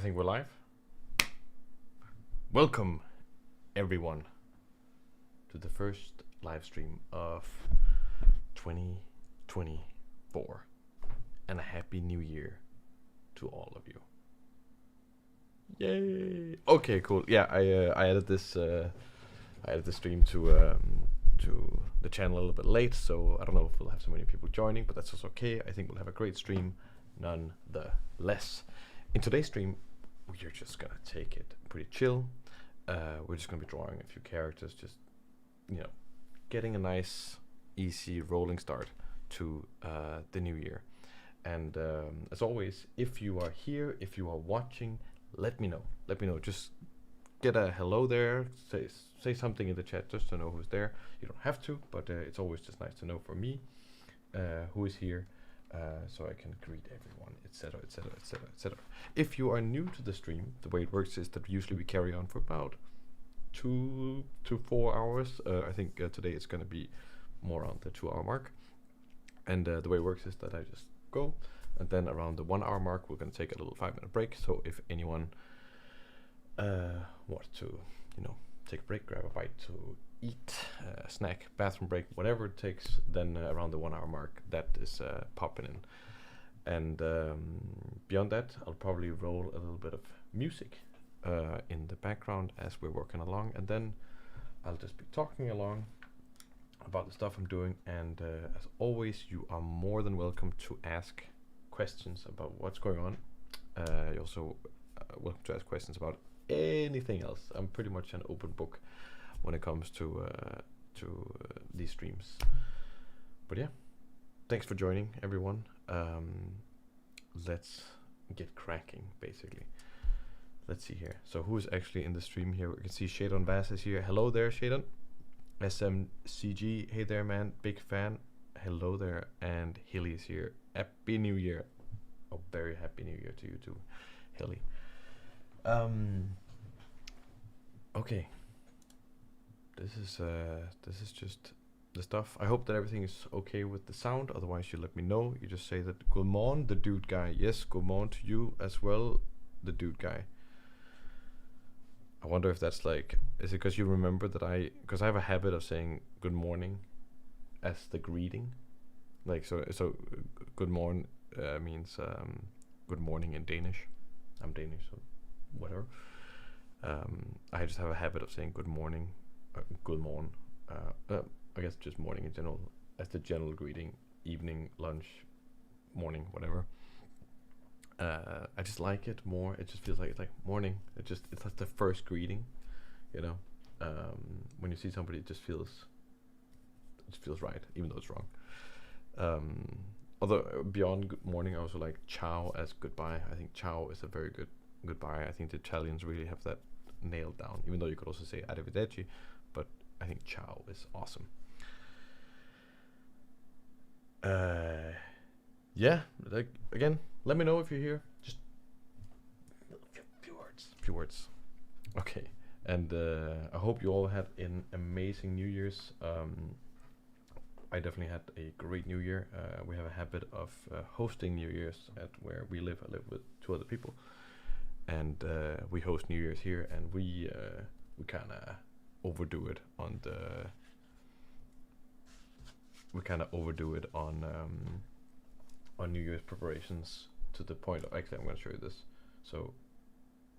think we're live. Welcome, everyone, to the first live stream of 2024, and a happy new year to all of you. Yay! Okay, cool. Yeah, I added this stream to the channel a little bit late, so I don't know if we'll have so many people joining, but that's also okay. I think we'll have a great stream nonetheless. In today's stream, we're just gonna take it pretty chill. We're just gonna be drawing a few characters, just getting a nice, easy rolling start to the new year. And as always, if you are here, if you are watching, let me know. Let me know. Just get a hello there. Say something in the chat just to know who's there. You don't have to, but it's always just nice to know for me who is here, so I can greet everyone, etc., etc., etc., etc. If you are new to the stream, the way it works is that usually we carry on for about 2 to 4 hours. I think today it's going to be more around the 2 hour mark. And the way it works is that I just go, and then around the 1 hour mark we're going to take a little 5-minute break. So if anyone wants to take a break, grab a bite to eat, snack, bathroom break, whatever it takes, then around the 1 hour mark that is popping in. And beyond that, I'll probably roll a little bit of music in the background as we're working along, and then I'll just be talking along about the stuff I'm doing. And as always, you are more than welcome to ask questions about what's going on. You're also welcome to ask questions about anything else. I'm pretty much an open book when it comes to these streams. But yeah, thanks for joining, everyone. Let's get cracking, basically. Let's see here. So who's actually in the stream here? We can see Shadon Bass is here. Hello there, Shadon. SMCG, hey there, man. Big fan. Hello there. And Hilly is here. Happy New Year. Oh, very happy New Year to you too, Hilly. Okay. This is just the stuff. I hope that everything is okay with the sound. Otherwise, you let me know. You just say that good morning, the dude guy. Yes, good morning to you as well, the dude guy. I wonder if that's like, is it because you remember that because I have a habit of saying good morning as the greeting. Like, so good morning means good morning in Danish. I'm Danish, so whatever. I just have a habit of saying good morning, good morning. I guess just morning in general as the general greeting, evening, lunch, morning, whatever. I just like it more. It just feels like it's like morning. It's like the first greeting, when you see somebody, it just feels right, even though it's wrong. Although beyond good morning, I also like ciao as goodbye. I think ciao is a very good goodbye. I think the Italians really have that nailed down, even though you could also say arrivederci, but I think ciao is awesome. Yeah, like, again, let me know if you're here. Just few words. Okay, and I hope you all had an amazing New Year's. I definitely had a great New Year. We have a habit of hosting New Year's at where we live. I live with 2 other people, and we host New Year's here, and we kind of overdo it on New Year's preparations, to the point of, actually, I'm going to show you this. So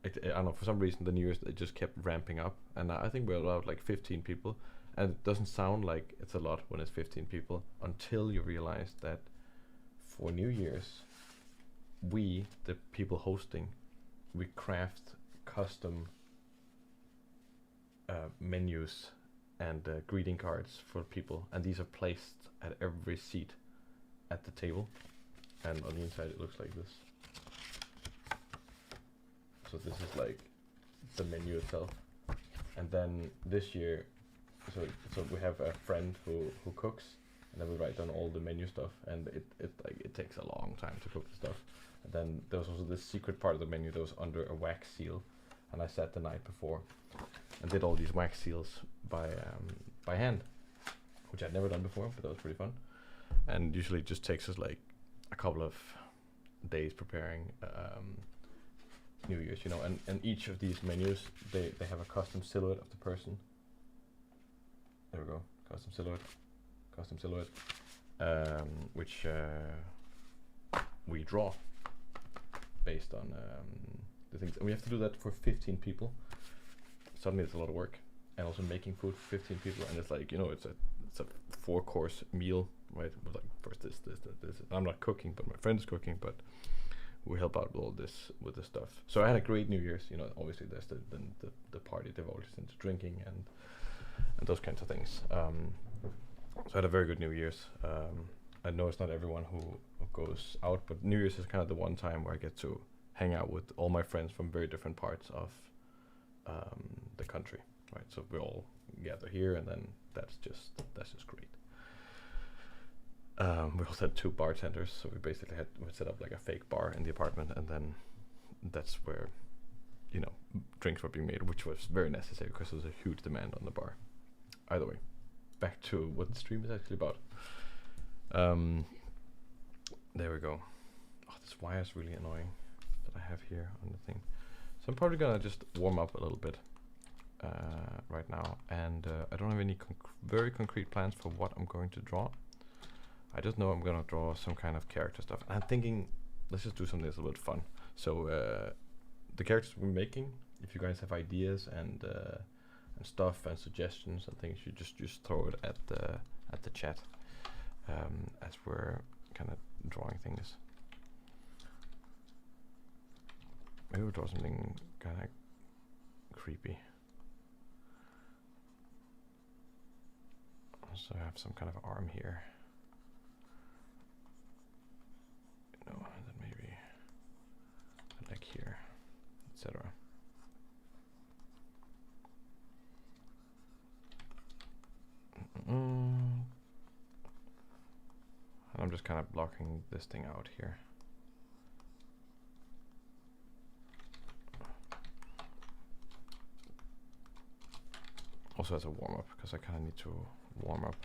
I don't know, for some reason the New Year's, it just kept ramping up, and I think we're allowed like 15 people, and it doesn't sound like it's a lot when it's 15 people until you realize that for New Year's, we, the people hosting, we craft custom menus and greeting cards for people, and these are placed at every seat at the table, and on the inside it looks like this. So this is like the menu itself, and then this year, so we have a friend who cooks, and then we write down all the menu stuff, and it takes a long time to cook the stuff. And then there was also this secret part of the menu that was under a wax seal, and I sat the night before and did all these wax seals by hand, which I'd never done before, but that was pretty fun. And usually it just takes us like a couple of days preparing New Year's, you know, and each of these menus, they have a custom silhouette of the person. There we go, custom silhouette, which we draw based on the things, and we have to do that for 15 people. Suddenly it's a lot of work, and also making food for 15 people, and it's like, you know, it's a 4-course meal, right? With like first this. I'm not cooking, but my friend's cooking, but we help out with all this, with the stuff. So I had a great New Year's, you know. Obviously there's the party devoted into drinking and those kinds of things. So I had a very good New Year's. I know it's not everyone who goes out, but New Year's is kind of the one time where I get to hang out with all my friends from very different parts of the country, right? So we all gather here, and then that's just great. We also had 2 bartenders, so we basically we set up like a fake bar in the apartment, and then that's where, you know, drinks were being made, which was very necessary because there was a huge demand on the bar. Either way, back to what the stream is actually about. There we go. Oh, this wire is really annoying that I have here on the thing. So I'm probably gonna just warm up a little bit right now, and I don't have any very concrete plans for what I'm going to draw. I just know I'm gonna draw some kind of character stuff. I'm thinking, let's just do something that's a little bit fun. So the characters we're making, if you guys have ideas and stuff and suggestions and things, you just throw it at the chat as we're kind of drawing things. Maybe we'll draw something kind of creepy. So I have some kind of arm here. You know, and then maybe a leg here, etc. And I'm just kind of blocking this thing out here. Also as a warm-up, because I kind of need to warm up.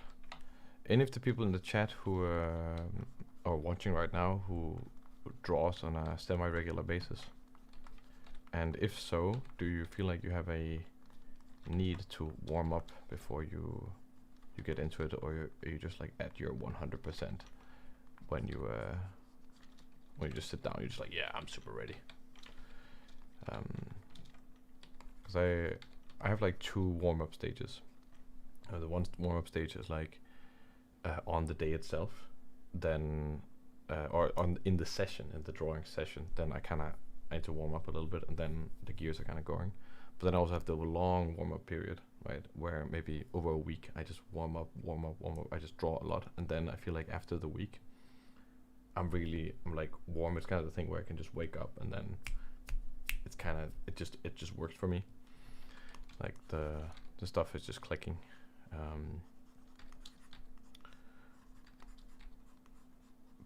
Any of the people in the chat who are watching right now who draws on a semi-regular basis? And if so, do you feel like you have a need to warm up before you get into it, or are you just like at your 100% when you just sit down? You're just like, yeah, I'm super ready. Because I have like 2 warm-up stages. The one warm-up stage is like on the day itself, then or in the session, in the drawing session, then I need to warm up a little bit, and then the gears are kind of going. But then I also have the long warm-up period, right, where maybe over a week I just warm up. I just draw a lot, and then I feel like after the week, I'm like warm. It's kind of the thing where I can just wake up, and then it's kind of it just works for me. Like the stuff is just clicking.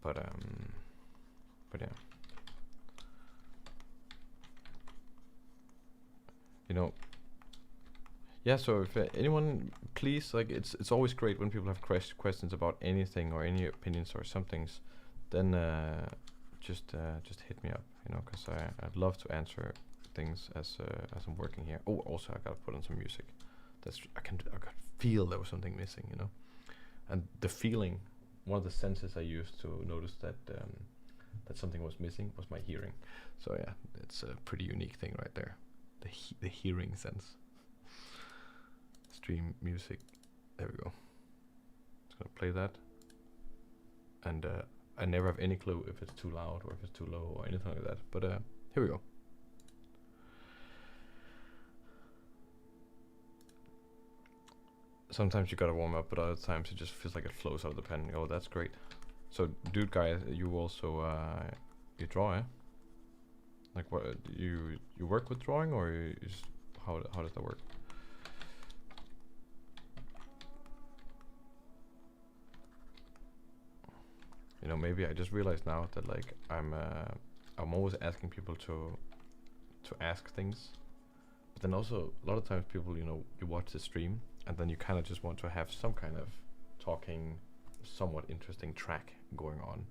But yeah, you know, yeah. So if anyone, please, like, it's always great when people have questions about anything or any opinions or some things, then just hit me up, you know, because I'd love to answer things as I'm working here. Oh, also I gotta put on some music. I could feel there was something missing, you know, and the feeling. One of the senses I used to notice that that something was missing was my hearing. So yeah, it's a pretty unique thing right there, the hearing sense. Stream music. There we go. Just gonna play that, and I never have any clue if it's too loud or if it's too low or anything like that. But here we go. Sometimes you gotta warm up, but other times it just feels like it flows out of the pen. Oh, that's great. So, dude, guy, you also you draw, eh? Like, what you work with drawing, or you just, how does that work? You know, maybe I just realized now that like I'm always asking people to ask things, but then also a lot of times people, you know, you watch the stream, and then you kind of just want to have some kind of talking, somewhat interesting track going on.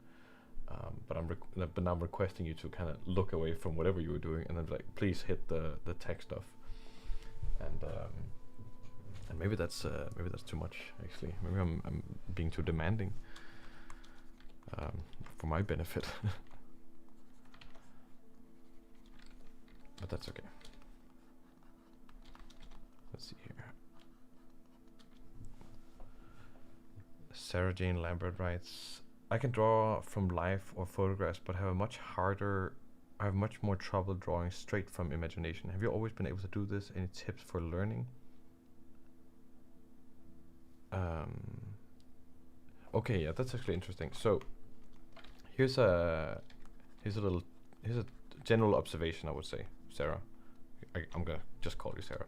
but now I'm requesting you to kind of look away from whatever you were doing and then like, please hit the text stuff. And maybe that's too much actually. Maybe I'm being too demanding for my benefit. But that's okay. Let's see here. Sarah Jane Lambert writes, I can draw from life or photographs, but have much more trouble drawing straight from imagination. Have you always been able to do this? Any tips for learning? Okay, yeah, that's actually interesting. So here's a general observation, I would say, Sarah. I'm gonna just call you Sarah.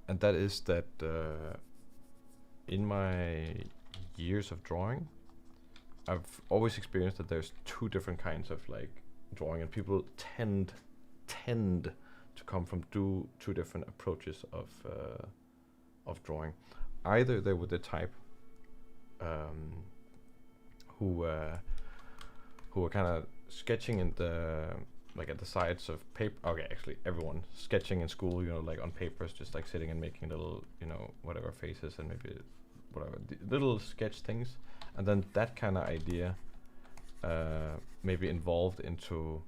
And that is that in my years of drawing, I've always experienced that there's two different kinds of like drawing, and people tend to come from two different approaches of drawing. Either they were the type who were kind of sketching in the like at the sides of paper. Okay, actually everyone sketching in school, you know, like on papers, just like sitting and making little, you know, whatever faces and maybe whatever little sketch things, and then that kind of idea maybe evolved into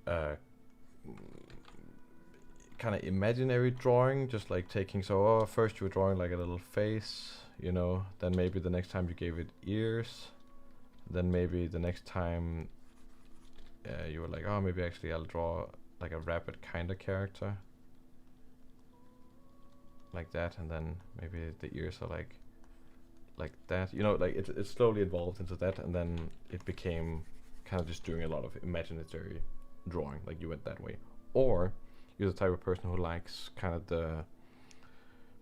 kind of imaginary drawing, just like taking, so first you were drawing like a little face, you know, then maybe the next time you gave it ears, then maybe the next time you were like, oh, maybe actually I'll draw like a rabbit kind of character, like that, and then maybe the ears are like that, you know, like it slowly evolved into that, and then it became kind of just doing a lot of imaginary drawing, like you went that way. Or you're the type of person who likes kind of the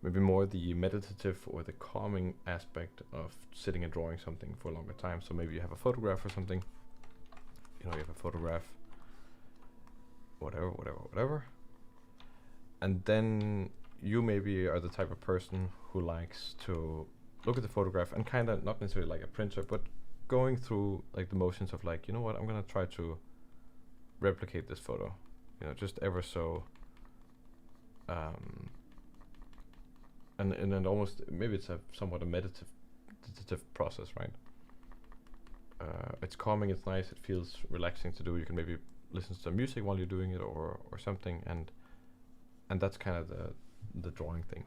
maybe more the meditative or the calming aspect of sitting and drawing something for a longer time. So maybe you have a photograph or something, you know, you have a photograph, whatever, and then you maybe are the type of person who likes to look at the photograph and kind of not necessarily like a printer, but going through like the motions of like, you know what, I'm gonna try to replicate this photo, you know, just ever so, and then almost maybe it's a somewhat a meditative process, right? It's calming, it's nice, it feels relaxing to do. You can maybe listen to some music while you're doing it or something, and that's kind of the drawing thing.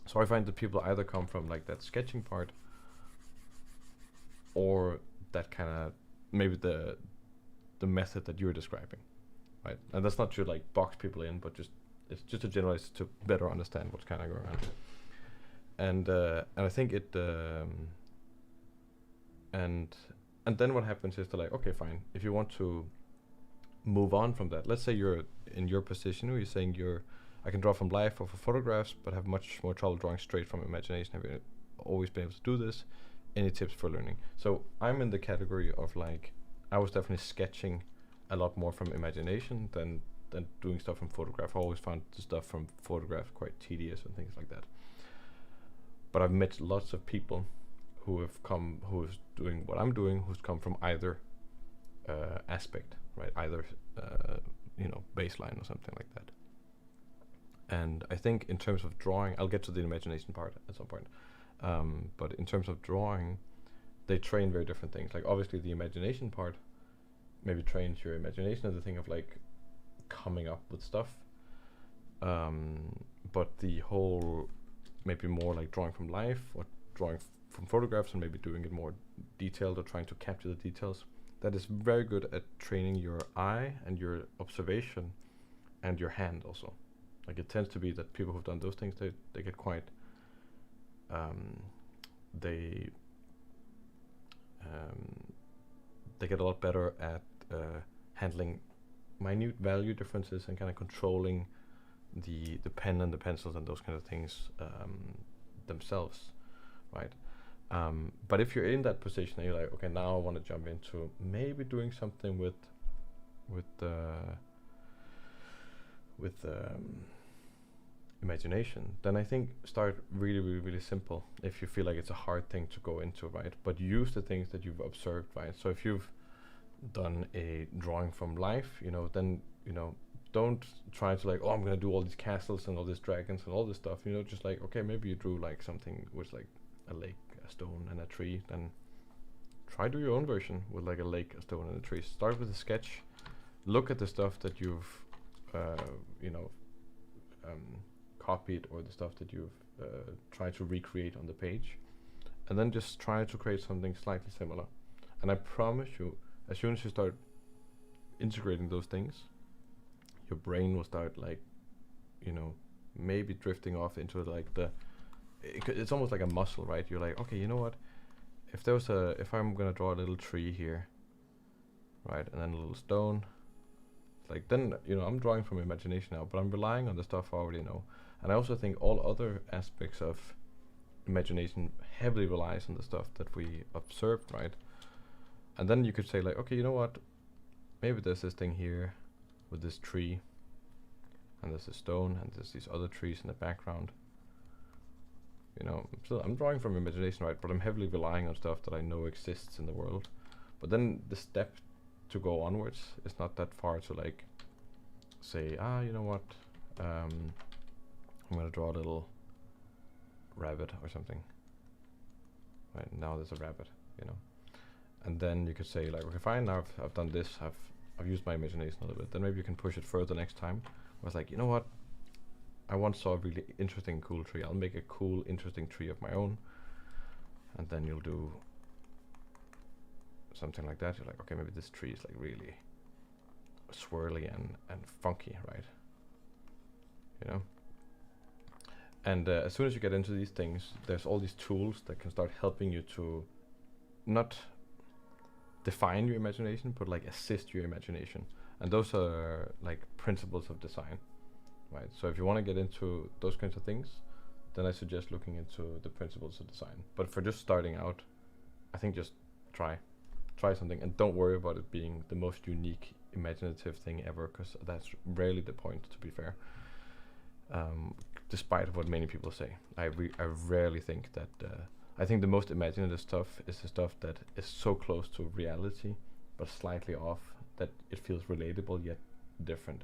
So I find that people either come from like that sketching part, or that kind of maybe the method that you're describing, right? And that's not to like box people in, but just it's just to generalize to better understand what's kind of going on. And I think it and then what happens is to like, okay, fine, if you want to move on from that, let's say you're in your position where you're saying I can draw from life or for photographs, but have much more trouble drawing straight from imagination. Have you always been able to do this? Any tips for learning? So I'm in the category of like, I was definitely sketching a lot more from imagination than doing stuff from photograph. I always found the stuff from photograph quite tedious and things like that. But I've met lots of people who's doing what I'm doing, who's come from either aspect, right? Either you know, baseline or something like that. And I think in terms of drawing, I'll get to the imagination part at some point. But in terms of drawing, they train very different things. Like obviously the imagination part maybe trains your imagination as a thing of like coming up with stuff. But the whole maybe more like drawing from life or drawing from photographs and maybe doing it more detailed or trying to capture the details, that is very good at training your eye and your observation and your hand also. Like it tends to be that people who've done those things, they get quite they get a lot better at handling minute value differences and kind of controlling the pen and the pencils and those kind of things themselves, right? But if you're in that position and you're like, okay, now I want to jump into maybe doing something with imagination, then I think start really simple if you feel like it's a hard thing to go into, right? But use the things that you've observed, right? So if you've done a drawing from life, then, don't try to like, oh, I'm gonna do all these castles and all these dragons and all this stuff, just like, okay, maybe you drew like something with like a lake, a stone and a tree, then try do your own version with like a lake, a stone and a tree. Start with a sketch, look at the stuff that you've copied, or the stuff that you've tried to recreate on the page, and then just try to create something slightly similar. And I promise you, as soon as you start integrating those things, your brain will start like, maybe drifting off into like it's almost like a muscle, right? You're like, okay, you know what? If I'm gonna draw a little tree here, right, and then a little stone, like then, I'm drawing from imagination now, but I'm relying on the stuff I already know. And I also think all other aspects of imagination heavily relies on the stuff that we observed, right? And then you could say like, okay, you know what? Maybe there's this thing here with this tree, and there's a stone, and there's these other trees in the background. So I'm drawing from imagination, right? But I'm heavily relying on stuff that I know exists in the world. But then the step to go onwards is not that far to like say, you know what? I'm gonna draw a little rabbit or something. Right, now there's a rabbit, And then you could say like, okay, fine, now I've done this, I've used my imagination a little bit, then maybe you can push it further next time. I was like, you know what? I once saw a really interesting, cool tree. I'll make a cool, interesting tree of my own. And then you'll do something like that. You're like, okay, maybe this tree is like really swirly and funky, right? And as soon as you get into these things, there's all these tools that can start helping you to not define your imagination, but like assist your imagination. And those are like principles of design, right? So if you want to get into those kinds of things, then I suggest looking into the principles of design. But for just starting out, I think just try something, and don't worry about it being the most unique imaginative thing ever, because that's rarely the point, to be fair. Despite what many people say, I rarely think that. I think the most imaginative stuff is the stuff that is so close to reality, but slightly off, that it feels relatable yet different.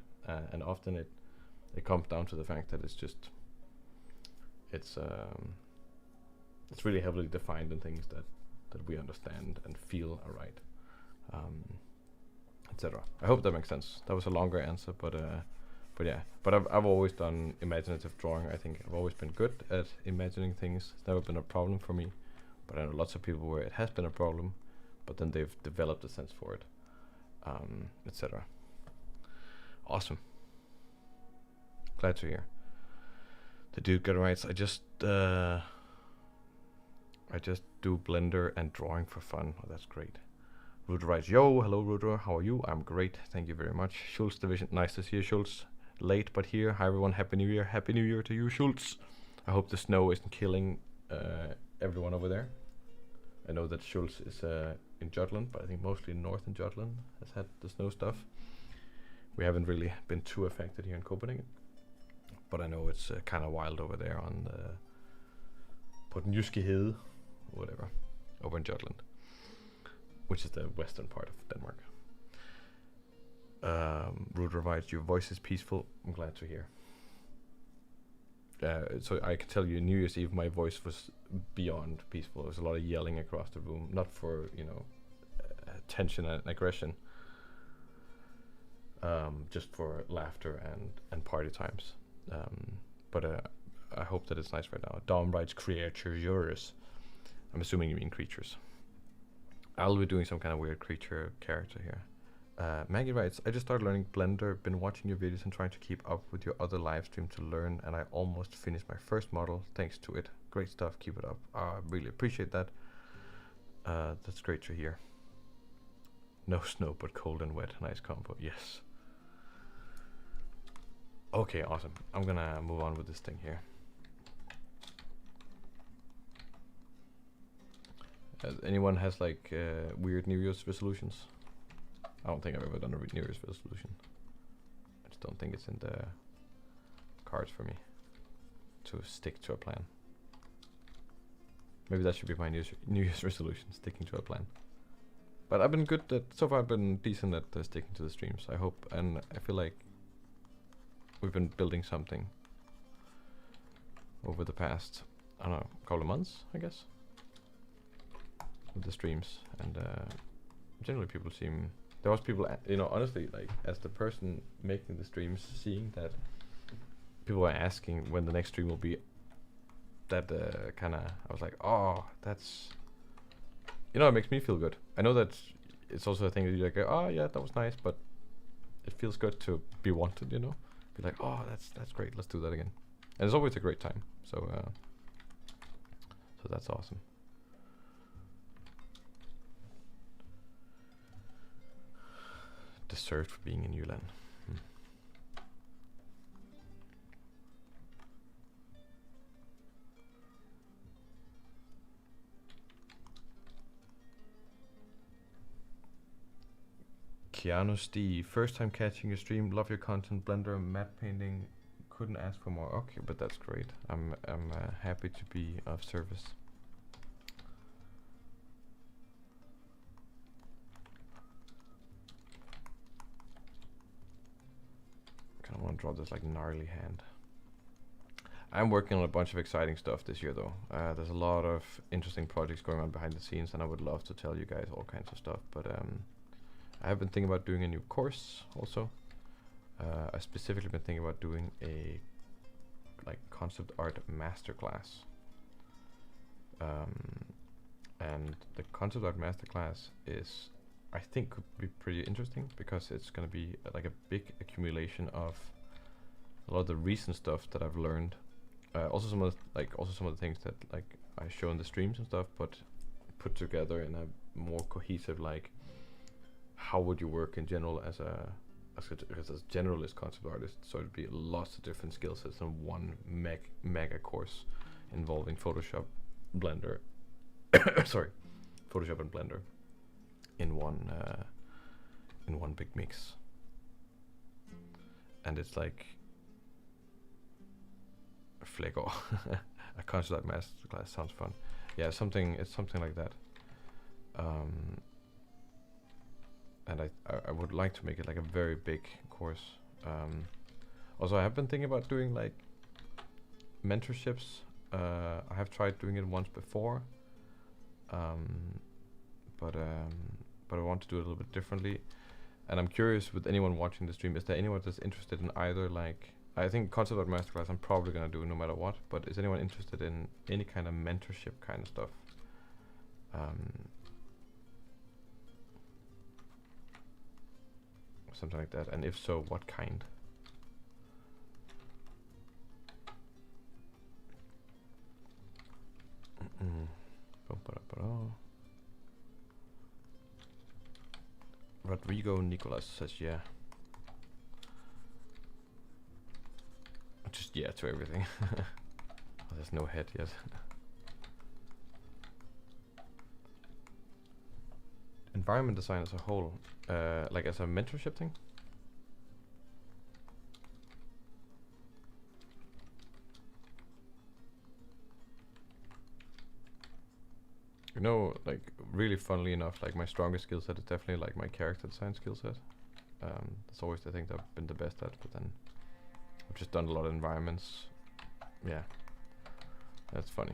And often it comes down to the fact that it's really heavily defined in things that we understand and feel are right, etc. I hope that makes sense. That was a longer answer, but yeah. But I've always done imaginative drawing. I think I've always been good at imagining things. It's never been a problem for me. But I know lots of people where it has been a problem, but then they've developed a sense for it, etc. Awesome. Glad to hear. The dude got writes, I just do Blender and drawing for fun. Oh, that's great. Rudra writes, yo, hello Rudra, how are you? I'm great, thank you very much. Schultz Division, nice to see you, Schultz. Late but here. Hi everyone, happy new year. Happy new year to you, Schultz. I hope the snow isn't killing everyone over there. I know that Schultz is in Jutland, but I think mostly north in Jutland has had the snow stuff. We haven't really been too affected here in Copenhagen, but I know it's kind of wild over there on på den jyske hede, or whatever, over in Jutland, which is the western part of Denmark. Rudra writes, your voice is peaceful. I'm glad to hear. So I can tell you, New Year's Eve, my voice was beyond peaceful. There was a lot of yelling across the room, not for tension and aggression, just for laughter and party times. But I hope that it's nice right now. Dom writes, creatures. I'm assuming you mean creatures. I'll be doing some kind of weird creature character here. Maggie writes, I just started learning Blender, been watching your videos and trying to keep up with your other live stream to learn, and I almost finished my first model thanks to it. Great stuff, keep it up. I really appreciate that. That's great to hear. No snow but cold and wet, nice combo, yes. Okay, awesome. I'm gonna move on with this thing here. Anyone has like weird New Year's resolutions? I don't think I've ever done a New Year's resolution. I just don't think it's in the cards for me. to stick to a plan. Maybe that should be my New Year's resolution, sticking to a plan. But I've been good so far. I've been decent at sticking to the streams. I hope, and I feel like we've been building something over the past, I don't know, couple of months, I guess, with the streams. And generally, people seem. There was people, you know, honestly, like as the person making the streams, seeing that people are asking when the next stream will be. That kind of, I was like, oh, that's, you know, it makes me feel good. I know that it's also a thing that you're like, oh yeah, that was nice, but it feels good to be wanted, you know, be like, oh, that's great, let's do that again. And it's always a great time. So so that's awesome. Deserved for being in Yulan. Keanu Steve, first time catching your stream, love your content, Blender, matte painting, couldn't ask for more. Okay, but that's great. I'm happy to be of service. Kind of want to draw this like gnarly hand. I'm working on a bunch of exciting stuff this year though. There's a lot of interesting projects going on behind the scenes, and I would love to tell you guys all kinds of stuff, but I have been thinking about doing a new course also. I specifically been thinking about doing a like concept art masterclass. And the concept art masterclass is, I think, could be pretty interesting because it's going to be like a big accumulation of a lot of the recent stuff that I've learned. Also some of the things that like I show in the streams and stuff, but put together in a more cohesive, like, how would you work in general as a generalist concept artist? So it'd be lots of different skill sets in one mega course involving Photoshop, Blender, sorry, Photoshop and Blender in one big mix. And it's like Flego. A concept art masterclass sounds fun. Yeah, it's something like that. And I would like to make it like a very big course. Also, I have been thinking about doing like mentorships. I have tried doing it once before, but I want to do it a little bit differently. And I'm curious with anyone watching the stream, is there anyone that's interested in either, like, I think concept art masterclass I'm probably gonna do no matter what, but is anyone interested in any kind of mentorship kind of stuff? Something like that, and if so, what kind? Rodrigo Nicolas says yeah. Just yeah to everything. Oh, there's no head yet. Environment design as a whole, like as a mentorship thing? You know, like, really funnily enough, like my strongest skill set is definitely like my character design skill set. That's always the thing that I've been the best at, but then I've just done a lot of environments. Yeah, that's funny.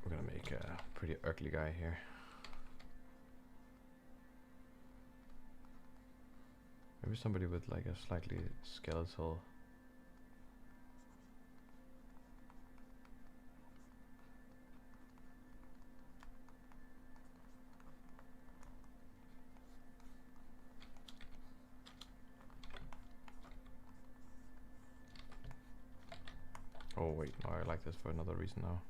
We're gonna make a pretty ugly guy here. Maybe somebody with like a slightly skeletal. Oh wait, no, I like this for another reason now.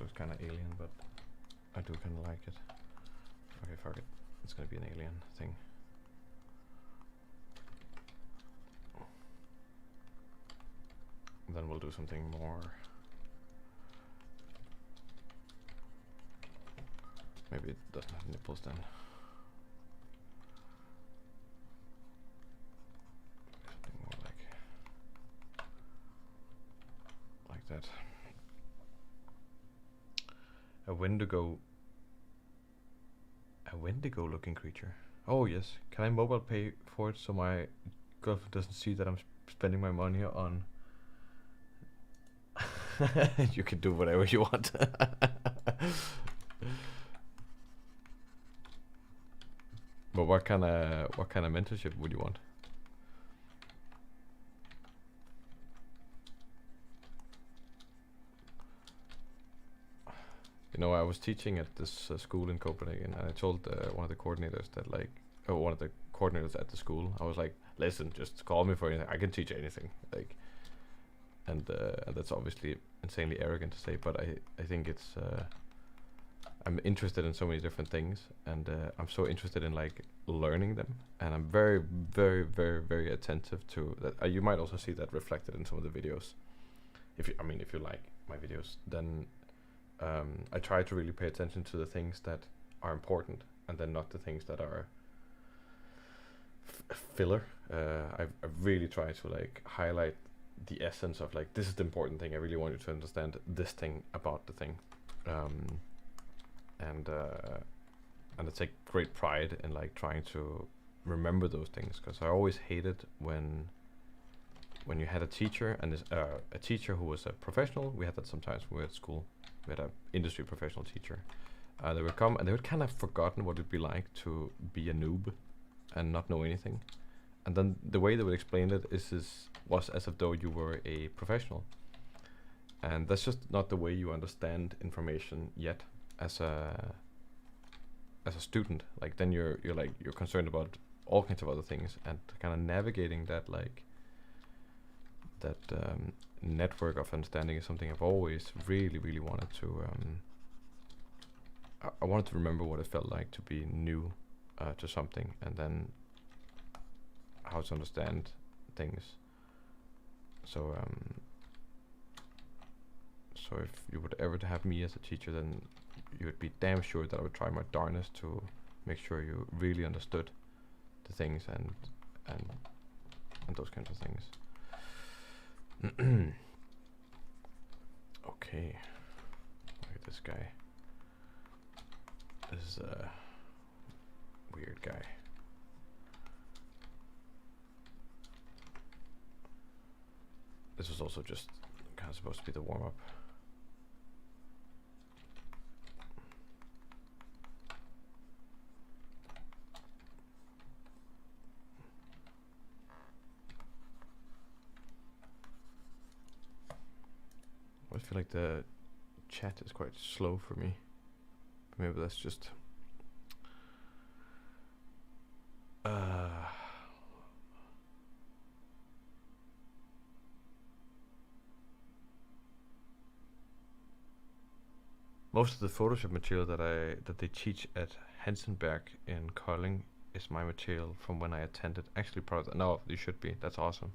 looks kind of alien, but I do kind of like it. Okay, fuck it. It's gonna be an alien thing. And then we'll do something more. Maybe it doesn't have nipples then. Something more like that. A Wendigo looking creature. Oh yes. Can I mobile pay for it so my girlfriend doesn't see that I'm spending my money on? You can do whatever you want. But what kind of mentorship would you want? You know, I was teaching at this school in Copenhagen, and I told one of the coordinators that one of the coordinators at the school, I was like, listen, just call me for anything. I can teach anything. Like, and that's obviously insanely arrogant to say, but I think it's I'm interested in so many different things, and I'm so interested in like learning them, and I'm very, very, very, very attentive to that. You might also see that reflected in some of the videos. If you like my videos, then I try to really pay attention to the things that are important, and then not the things that are filler. I really try to like highlight the essence of like, this is the important thing. I really want you to understand this thing about the thing, and I take great pride in like trying to remember those things, because I always hated when you had a teacher, and a teacher who was a professional. We had that sometimes when we were at school. We had an industry professional teacher. They would come and they would kind of forgotten what it'd be like to be a noob and not know anything. And then the way they would explain it was as if though you were a professional. And that's just not the way you understand information yet as a student. Like, then you're concerned about all kinds of other things, and kind of navigating that network of understanding is something I've always really, really wanted to. I wanted to remember what it felt like to be new to something, and then how to understand things. So if you would ever have me as a teacher, then you would be damn sure that I would try my darnest to make sure you really understood the things and those kinds of things. Okay, look at this guy. This is a weird guy. This was also just kind of supposed to be the warm-up. I feel like the chat is quite slow for me. Maybe that's just most of the Photoshop material that they teach at Hansenberg in Kolding is my material from when I attended. Actually, probably no, you should be. That's awesome.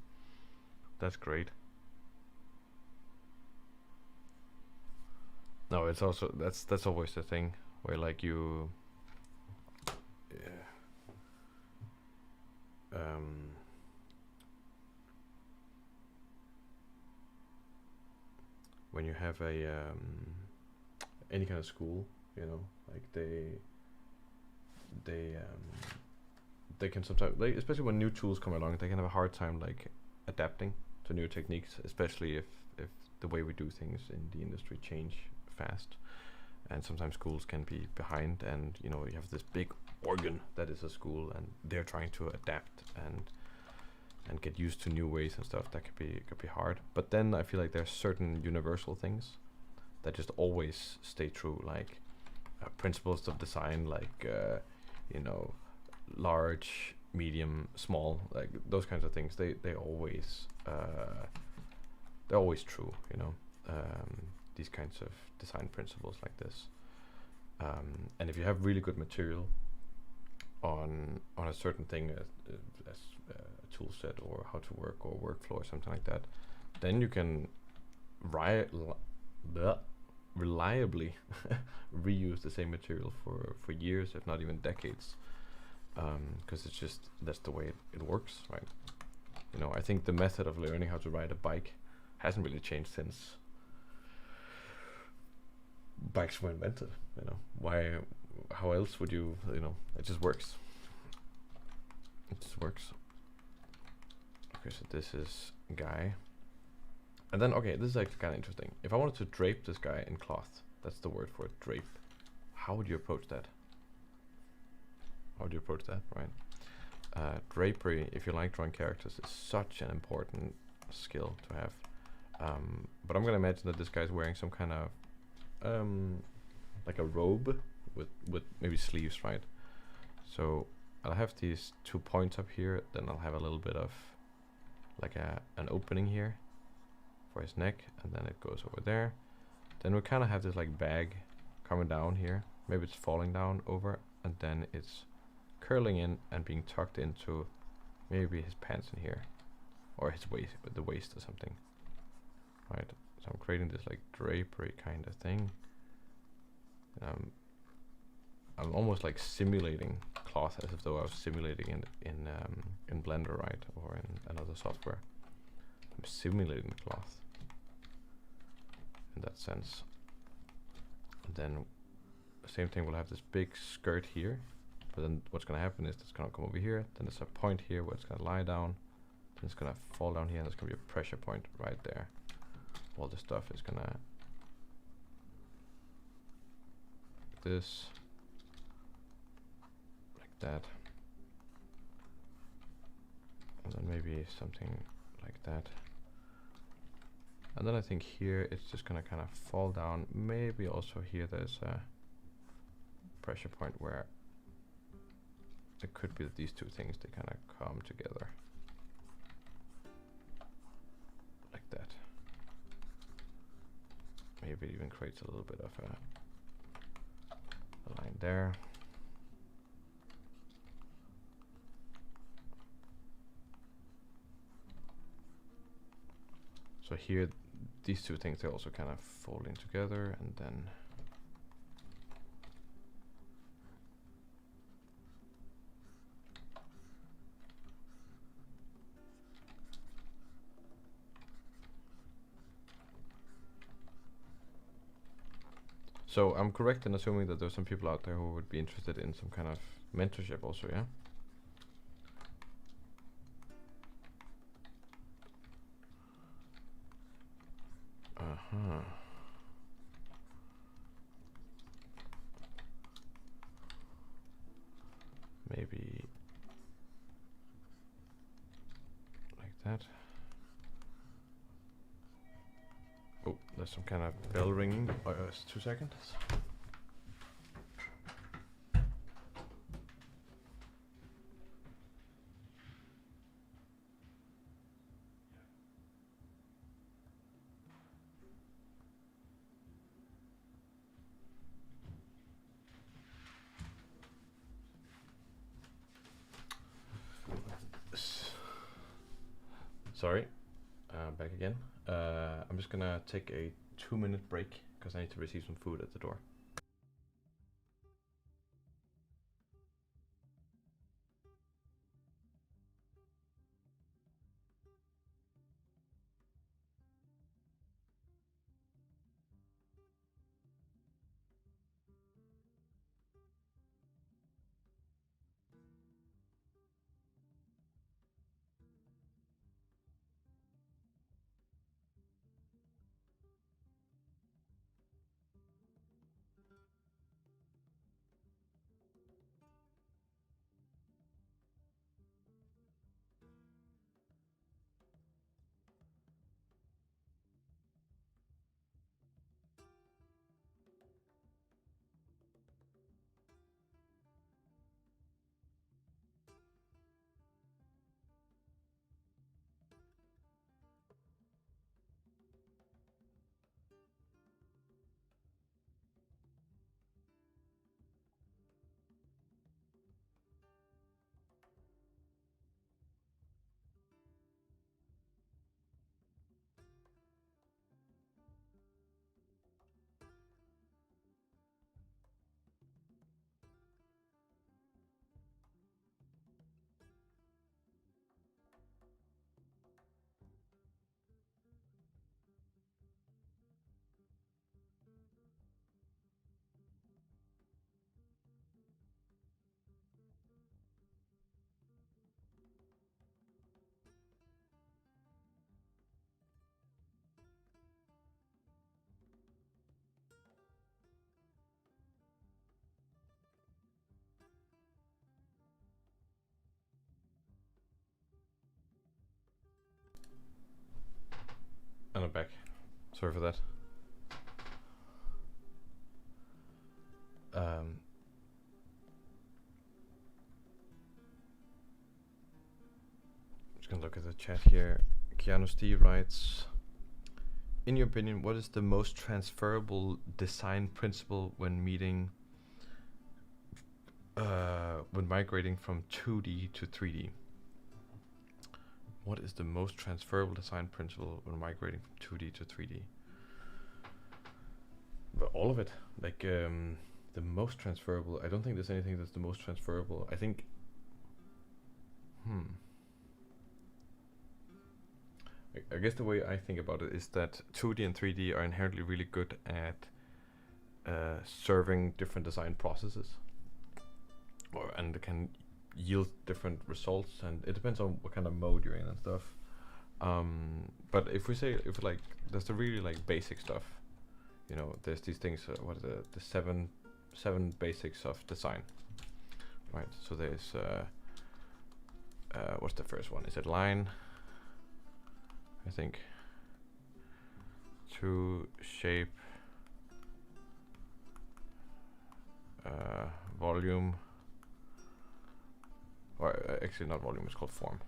That's great. No, it's also that's always the thing where like you when you have a any kind of school, you know, like they can sometimes, like, especially when new tools come along, they can have a hard time like adapting to new techniques, especially if the way we do things in the industry change fast, and sometimes schools can be behind, and you know, you have this big organ that is a school, and they're trying to adapt and get used to new ways and stuff. That could be hard. But then I feel like there's certain universal things that just always stay true, like principles of design, like you know, large, medium, small, like those kinds of things. They're always true, you know. these kinds of design principles like this. And if you have really good material on a certain thing, as a tool set or how to work or workflow or something like that, then you can reliably reuse the same material for years, if not even decades, because it's just that's the way it works, right? You know, I think the method of learning how to ride a bike hasn't really changed since bikes were invented. You know, why? How else would you? You know, it just works. It just works. Okay, so this is guy. And then, okay, this is actually kind of interesting. If I wanted to drape this guy in cloth, that's the word for it, drape. How would you approach that? How would you approach that, right? Drapery, if you like drawing characters, is such an important skill to have. But I'm gonna imagine that this guy's wearing some kind of like a robe with maybe sleeves, right? So I'll have these 2 points up here, then I'll have a little bit of like an opening here for his neck, and then it goes over there. Then we kind of have this like bag coming down here. Maybe it's falling down over, and then it's curling in and being tucked into maybe his pants in here, or his waist, the waist or something, right? So I'm creating this like drapery kind of thing. I'm almost like simulating cloth, as if though I was simulating in Blender, right, or in another software. I'm simulating the cloth in that sense. And then the same thing, we'll have this big skirt here, but then what's going to happen is it's going to come over here, then there's a point here where it's going to lie down, then it's going to fall down here, and there's going to be a pressure point right there. All the stuff is going to this like that, and then maybe something like that. And then I think here it's just gonna kind of fall down. Maybe also here there's a pressure point where it could be that these two things, they kind of come together like that. Maybe it even creates a little bit of a line there. So here, these two things, they're also kind of folding together, and then so I'm correct in assuming that there's some people out there who would be interested in some kind of mentorship also, yeah? Uh-huh. Maybe like that. Oh, there's some kind of bell ringing. 2 seconds. Sorry, back again. I'm just gonna take a 2-minute break because I need to receive some food at the door. And I'm back. Sorry for that. Just gonna look at the chat here. Keanu Steve writes, in your opinion, what is the most transferable design principle when migrating from 2D to 3D? What is the most transferable design principle when migrating from 2D to 3D? But all of it. Like, the most transferable. I don't think there's anything that's the most transferable. I think. I guess the way I think about it is that 2D and 3D are inherently really good at serving different design processes, and they can yield different results, and it depends on what kind of mode you're in and stuff. But if there's the really like basic stuff, you know, there's these things. What are the seven basics of design, right? So there's what's the first one? Is it line? I think. To shape, volume, or actually not volume, it's called form.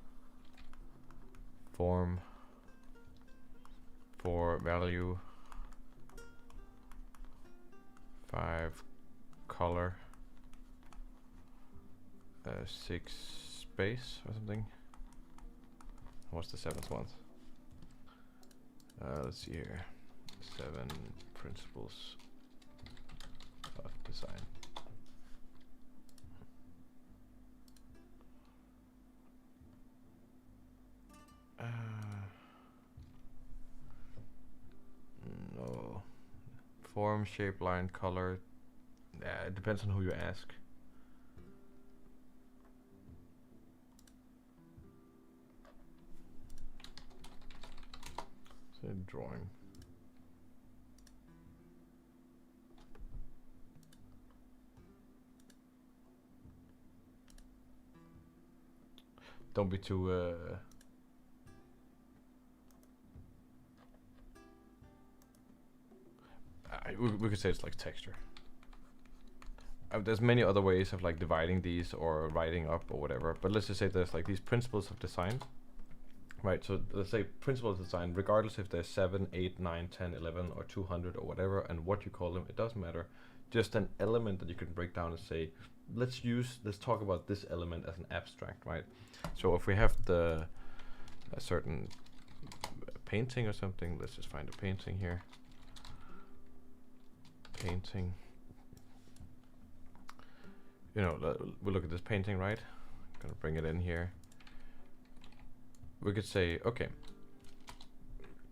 Form, for value, 5 color, 6 space or something. What's the 7th one? Let's see here. 7 principles of design. No. Form, shape, line, color. It depends on who you ask. Say drawing. Don't be too we could say it's like texture. There's many other ways of like dividing these or writing up or whatever, but let's just say there's like these principles of design, right? So let's say principles of design, regardless if there's 7, 8, 9, 10, 11 or 200 or whatever, and what you call them, it doesn't matter. Just an element that you can break down and say, let's talk about this element as an abstract, right? So if we have a certain painting or something, let's just find a painting here. Painting. You know, we'll look at this painting, right? I'm gonna bring it in here. We could say, okay,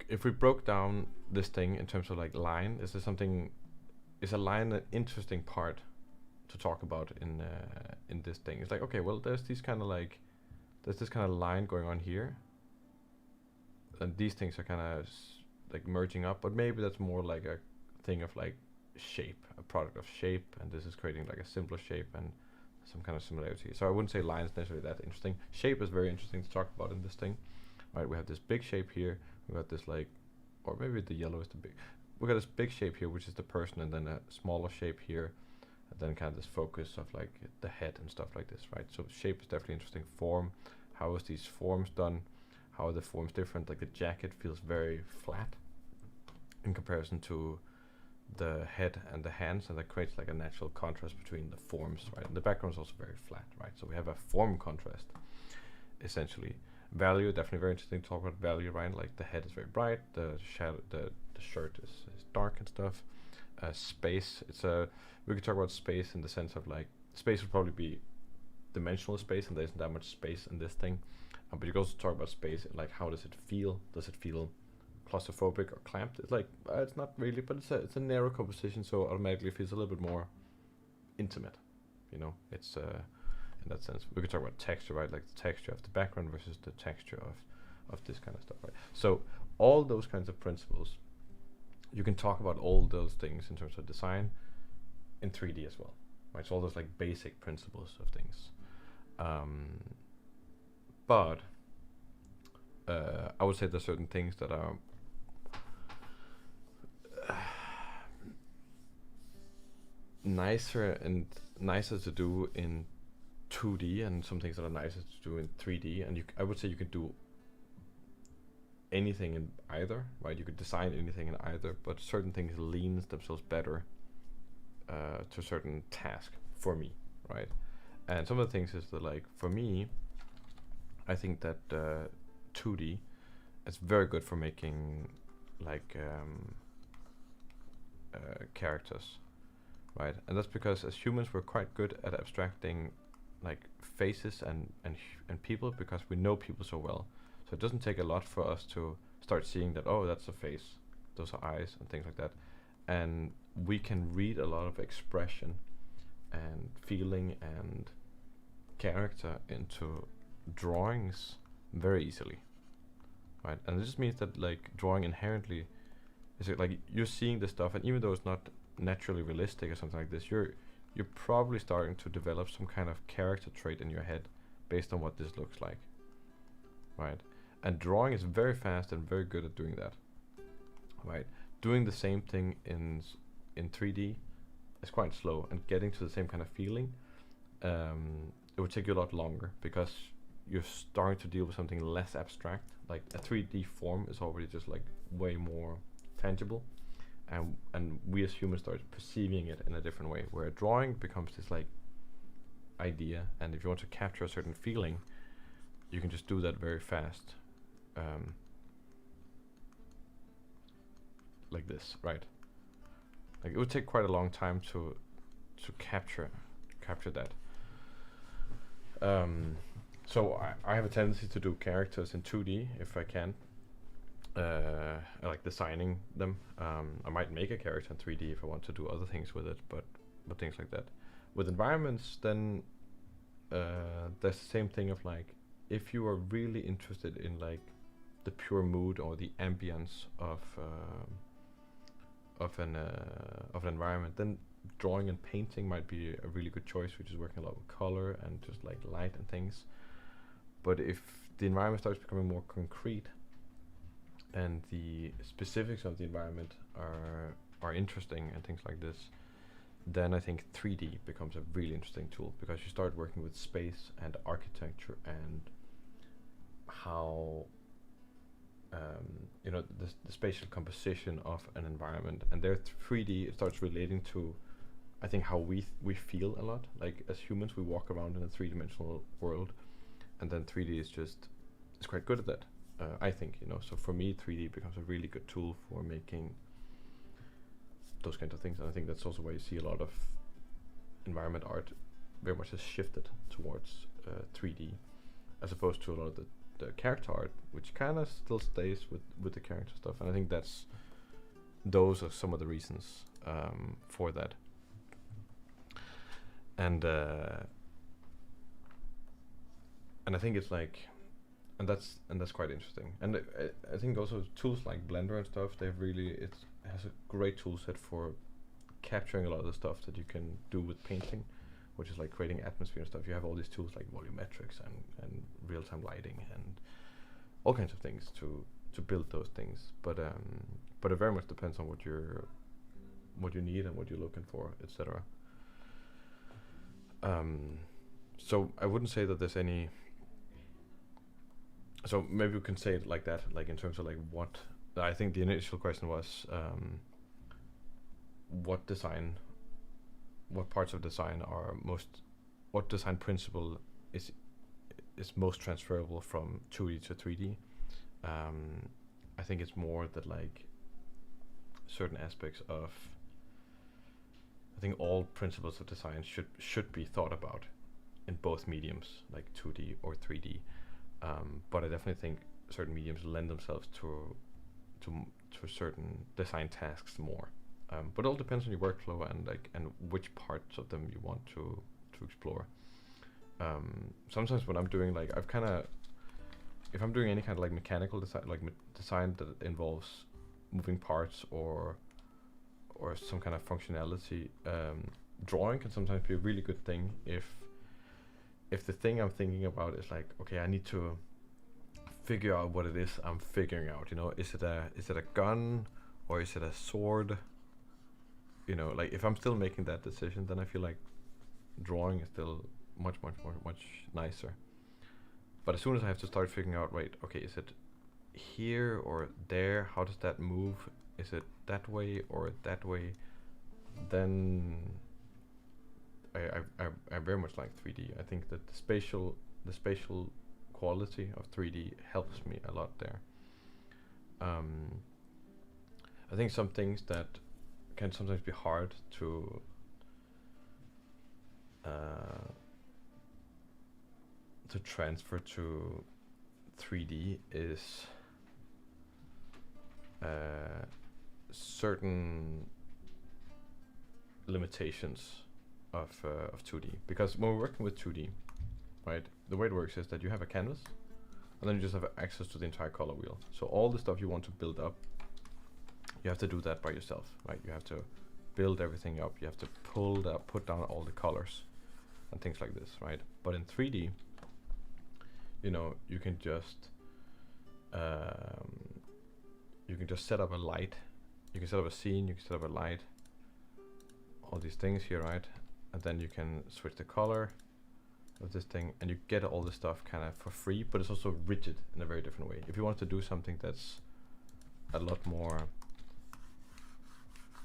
if we broke down this thing in terms of like line, is a line an interesting part to talk about in this thing? It's like, okay, well, there's this kind of line going on here, and these things are kind of like merging up, but maybe that's more like a thing of like shape, a product of shape, and this is creating like a simpler shape and some kind of similarity. So I wouldn't say lines necessarily that interesting. Shape is very interesting to talk about in this thing, right? We have this big shape here, we got this like, or maybe the yellow is the big, we got this big shape here, which is the person, and then a smaller shape here, and then kind of this focus of like the head and stuff like this, right? So shape is definitely interesting. Form, how is these forms done? How are the forms different? Like the jacket feels very flat in comparison to the head and the hands, and that creates like a natural contrast between the forms, right? And the background is also very flat, right? So we have a form contrast, essentially. Value, definitely very interesting to talk about value, right? Like the head is very bright, the shadow, the shirt is dark and stuff. Space, we could talk about space in the sense of like, space would probably be dimensional space, and there isn't that much space in this thing. But you can also talk about space, like how does it feel? Does it feel claustrophobic or clamped? It's like, it's not really, but it's a narrow composition, so automatically it feels a little bit more intimate, you know? It's in that sense. We could talk about texture, right? Like the texture of the background versus the texture of this kind of stuff, right? So all those kinds of principles, you can talk about all those things in terms of design in 3D as well, right? So all those like basic principles of things. But I would say there's certain things that are nicer to do in 2D, and some things that are nicer to do in 3D. And I would say you can do anything in either, right? You could design anything in either, but certain things leans themselves better to a certain task for me, right? And some of the things is that, like, for me, I think that 2D is very good for making like characters, right? And that's because as humans we're quite good at abstracting like faces and people, because we know people so well. So it doesn't take a lot for us to start seeing that, oh, that's a face, those are eyes and things like that. And we can read a lot of expression and feeling and character into drawings very easily, right? And it just means that like drawing inherently is like you're seeing the stuff, and even though it's not naturally realistic or something like this, you're probably starting to develop some kind of character trait in your head based on what this looks like, right? And drawing is very fast and very good at doing that, right? Doing the same thing in 3D is quite slow, and getting to the same kind of feeling, it would take you a lot longer, because you're starting to deal with something less abstract. Like a 3D form is already just like way more tangible, and we as humans start perceiving it in a different way, where a drawing becomes this like idea, and if you want to capture a certain feeling, you can just do that very fast, like this, right? Like it would take quite a long time to capture that. So I have a tendency to do characters in 2D if I can. I like designing them. I might make a character in 3D if I want to do other things with it, but things like that. With environments, then there's the same thing of like, if you are really interested in like the pure mood or the ambience of an environment, then drawing and painting might be a really good choice, which is working a lot with color and just like light and things. But if the environment starts becoming more concrete and the specifics of the environment are interesting and things like this, then I think 3D becomes a really interesting tool, because you start working with space and architecture and how the spatial composition of an environment. And there 3D, it starts relating to, I think, how we feel a lot. Like as humans, we walk around in a three-dimensional world, and then 3D is quite good at that. I think, so for me 3D becomes a really good tool for making those kinds of things. And I think that's also why you see a lot of environment art very much has shifted towards 3D, as opposed to a lot of the character art, which kind of still stays with the character stuff. And I think those are some of the reasons for that. And I think it's like, and that's quite interesting. And I think also tools like Blender and stuff, it has a great tool set for capturing a lot of the stuff that you can do with painting, which is like creating atmosphere and stuff. You have all these tools like volumetrics and real-time lighting and all kinds of things to build those things. But it very much depends on what you need and what you're looking for, etc. So I wouldn't say that there's any. So maybe we can say it like that, like in terms of like what I think the initial question was, what parts of design what design principle is most transferable from 2D to 3D. I think it's more that like certain aspects of, I think all principles of design should be thought about in both mediums, like 2D or 3D. But I definitely think certain mediums lend themselves to certain design tasks more. But it all depends on your workflow and which parts of them you want to explore. Sometimes when I'm doing like, if I'm doing any kind of like mechanical design, like design that involves moving parts or some kind of functionality, drawing can sometimes be a really good thing if the thing I'm thinking about is like, okay, I need to figure out what it is I'm figuring out. Is it a gun, or is it a sword? you know, like if I'm still making that decision, then I feel like drawing is still much nicer. But as soon as I have to start figuring out, right, okay, is it here or there? How does that move? Is it that way or that way? Then I very much like 3D. I think that the spatial quality of 3D helps me a lot there. I think some things that can sometimes be hard to transfer to 3D is certain limitations of 2D, because when we're working with 2D, right, the way it works is that you have a canvas and then you just have access to the entire color wheel. So all the stuff you want to build up, you have to do that by yourself, right? You have to build everything up, you have to put down all the colors and things like this, right? But in 3D, you know, you can just set up a light, you can set up a scene, you can set up a light, all these things here, right? And then you can switch the color of this thing, and you get all this stuff kind of for free, but it's also rigid in a very different way. If you want to do something that's a lot more,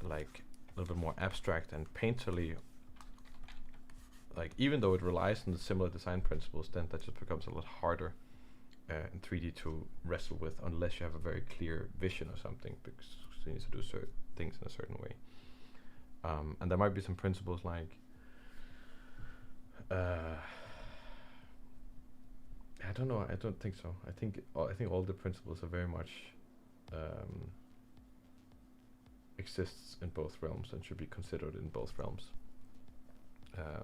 like a little bit more abstract and painterly, like even though it relies on the similar design principles, then that just becomes a lot harder in 3D to wrestle with, unless you have a very clear vision or something, because you need to do certain things in a certain way. And there might be some principles like I don't know. I don't think so. I think all the principles are very much exists in both realms and should be considered in both realms.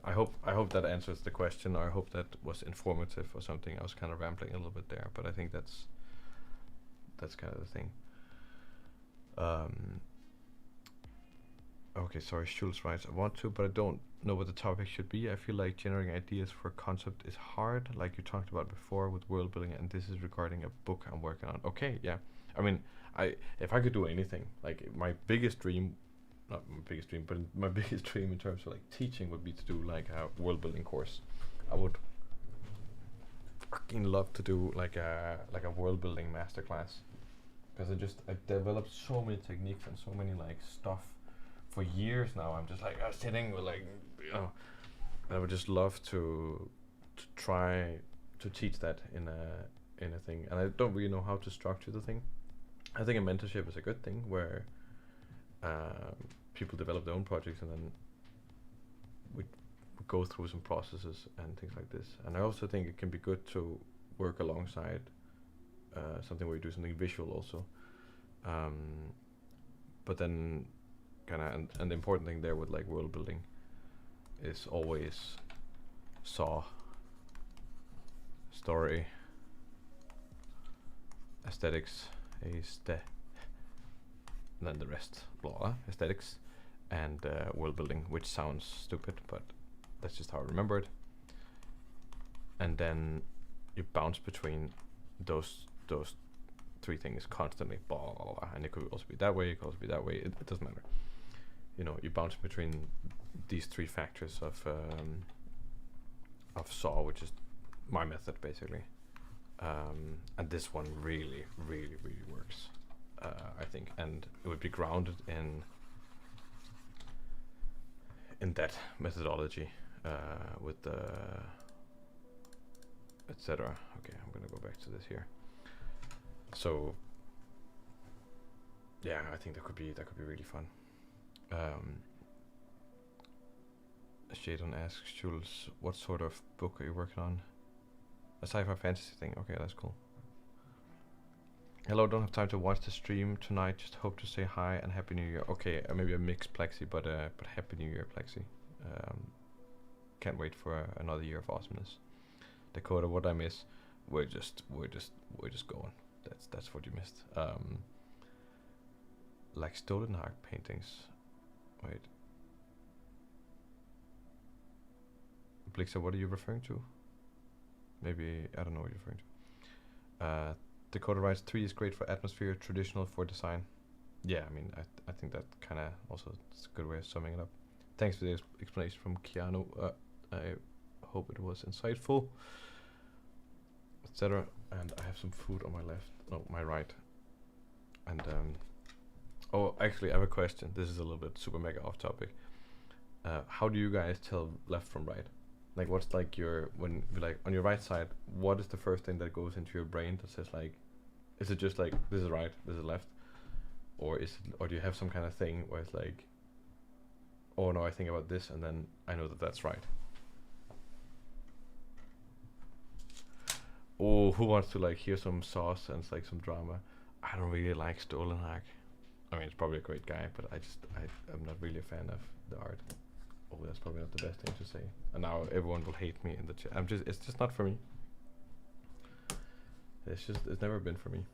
I hope that answers the question, or I hope that was informative or something. I was kind of rambling a little bit there, but I think that's kind of the thing. Okay, sorry, Schulz writes, I want to, but I don't know what the topic should be. I feel like generating ideas for a concept is hard, like you talked about before with world building, and this is regarding a book I'm working on. Okay, yeah. I mean, if I could do anything, like my biggest dream, not my biggest dream, but my biggest dream in terms of like teaching would be to do like a world building course. I would fucking love to do like a world building masterclass, because I developed so many techniques and so many like stuff for years now. I'm just like sitting with like, you know, and I would just love to try to teach that in a thing, and I don't really know how to structure the thing. I think a mentorship is a good thing where people develop their own projects and then we go through some processes and things like this. And I also think it can be good to work alongside something where you do something visual also. But then and the important thing there with like world building is always saw, story, aesthetics, and then the rest, blah, aesthetics and world building, which sounds stupid, but that's just how I remember it. And then you bounce between those three things constantly, blah, blah, blah, and it could also be that way, it could also be that way, it doesn't matter. You know, you bounce between these three factors of SAW, which is my method basically, and this one really works, I think, and it would be grounded in that methodology with the etc. Okay, I'm gonna go back to this here. So yeah, I think that could be really fun. Shadon asks Jules, what sort of book are you working on? A sci-fi fantasy thing. Okay, that's cool. Hello, don't have time to watch the stream tonight. Just hope to say hi and Happy New Year. Okay, maybe a mixed Plexi, but Happy New Year, Plexi. Can't wait for another year of awesomeness. Dakota, what I miss? We're just going. That's what you missed. Like Stolen Heart paintings. Wait. Blixa, what are you referring to? Maybe, I don't know what you're referring to. Dakota writes, 3 is great for atmosphere, traditional for design. yeah, I mean, I think that kind of also is a good way of summing it up. Thanks for the explanation from Keanu. I hope it was insightful, etc. And I have some food on my left, no, my right. And oh, actually, I have a question. This is a little bit super mega off topic. How do you guys tell left from right? Like, what's like your when like on your right side? What is the first thing that goes into your brain that says like, is it just like this is right, this is left, or do you have some kind of thing where it's like, oh no, I think about this and then I know that that's right. Oh, who wants to like hear some sauce and like some drama? I don't really like Stolenhag. I mean, it's probably a great guy, but I'm not really a fan of the art. Oh, that's probably not the best thing to say. And now everyone will hate me in the chat. It's just not for me. It's never been for me.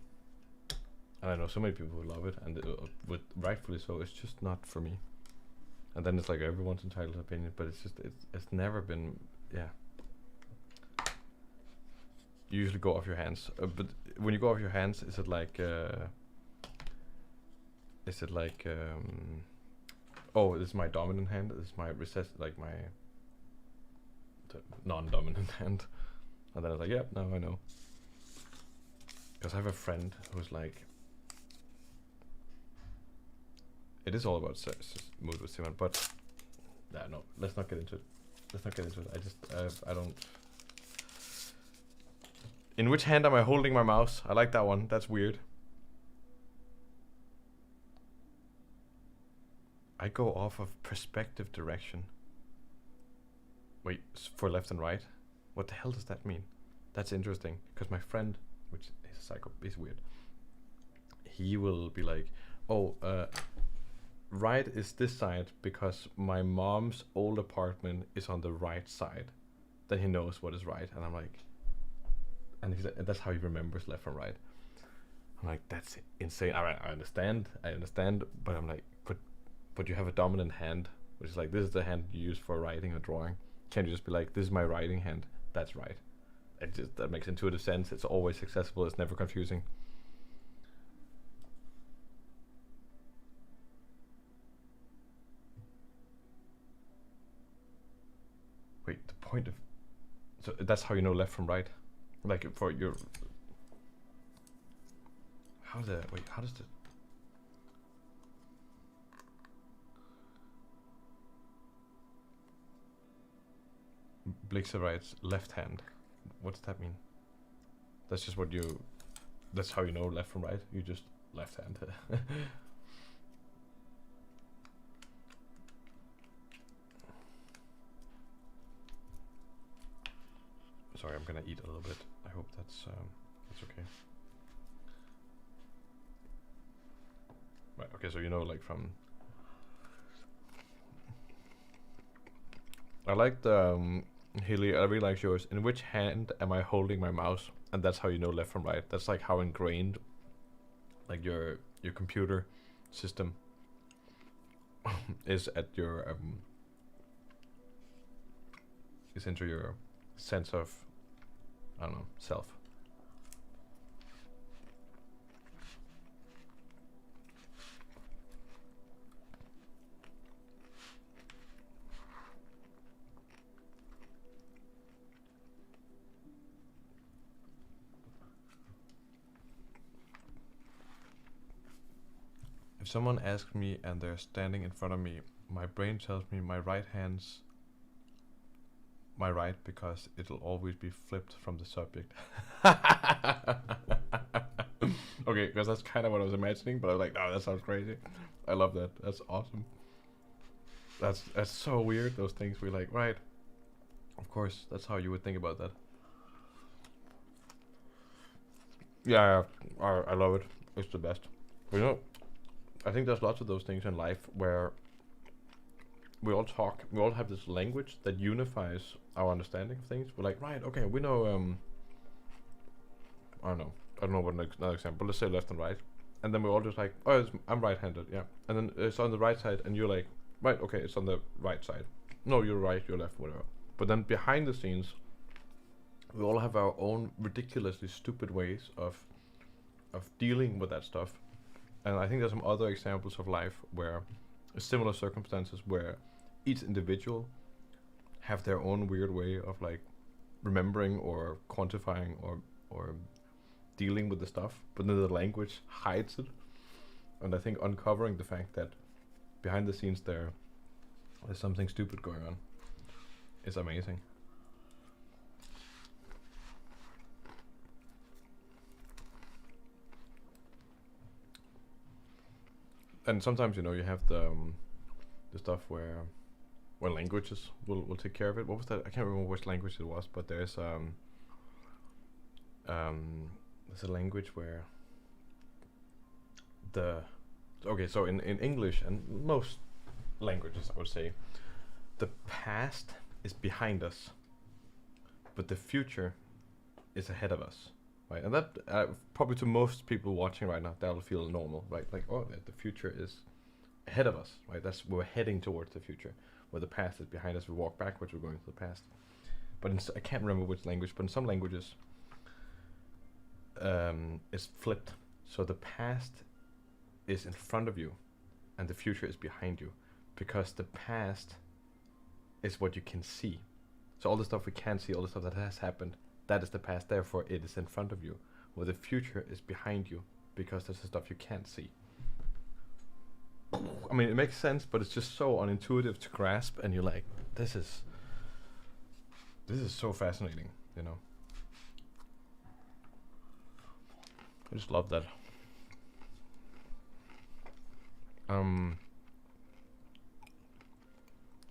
And I know so many people who love it, and with rightfully so. It's just not for me. And then it's like everyone's entitled to opinion, but it's never been, yeah. You usually go off your hands, but when you go off your hands, is it like, oh, this is my dominant hand, this is my like my non-dominant hand, and then I was like, yep, now I know. Because I have a friend who's like, it is all about mood with Simon, but no, let's not get into it. I don't. In which hand am I holding my mouse? I like that one. That's weird. I go off of perspective direction. Wait, for left and right? What the hell does that mean? That's interesting, because my friend, which is a psycho, is weird. He will be like, oh, right is this side because my mom's old apartment is on the right side. Then he knows what is right, and I'm like, and he's like, that's how he remembers left from right. I'm like, that's insane. I understand, but I'm like, but you have a dominant hand, which is like, this is the hand you use for writing or drawing. Can't you just be like, this is my writing hand, that's right? That makes intuitive sense. It's always accessible. It's never confusing. Wait, the point of, so that's how you know left from right, like for your. How does the. Blixa writes left hand. What does that mean? That's just what you. That's how you know left from right. You just left hand. Sorry, I'm gonna eat a little bit. I hope that's okay. Right. Okay. So you know, like from. I like the Hilly. I really like yours. In which hand am I holding my mouse? And that's how you know left from right. That's like how ingrained, like your computer system is at your is into your sense of, I don't know, self. If someone asks me and they're standing in front of me, my brain tells me my right hand's my right because it'll always be flipped from the subject. Okay, because that's kind of what I was imagining, but I was like, no, that sounds crazy. I love that. That's awesome. That's so weird, those things. We're like, right, of course, that's how you would think about that. Yeah, I love it. It's the best. But, you know, I think there's lots of those things in life where we all have this language that unifies our understanding of things. We're like, right, okay, we know, I don't know what another example, let's say left and right. And then we're all just like, oh, I'm right-handed, yeah. And then it's on the right side, and you're like, right, okay, it's on the right side. No, you're right, you're left, whatever. But then behind the scenes, we all have our own ridiculously stupid ways of dealing with that stuff. And I think there's some other examples of life where similar circumstances where each individual have their own weird way of like remembering or quantifying or dealing with the stuff, but then the language hides it. And I think uncovering the fact that behind the scenes there's something stupid going on is amazing. And sometimes, you know, you have the stuff where languages will take care of it. What was that? I can't remember which language it was, but there's a language where so in English and most languages, I would say, the past is behind us, but the future is ahead of us, right? And that probably to most people watching right now, that'll feel normal, right? Like, oh, the future is ahead of us, right? We're heading towards the future, where the past is behind us. We walk backwards, we're going to the past. But I can't remember which language, but in some languages, it's flipped. So the past is in front of you, and the future is behind you, because the past is what you can see. So all the stuff we can't see, all the stuff that has happened, that is the past. Therefore, it is in front of you, where the future is behind you, because that's the stuff you can't see. I mean, it makes sense, but it's just so unintuitive to grasp, and you're like, this is so fascinating, you know. I just love that.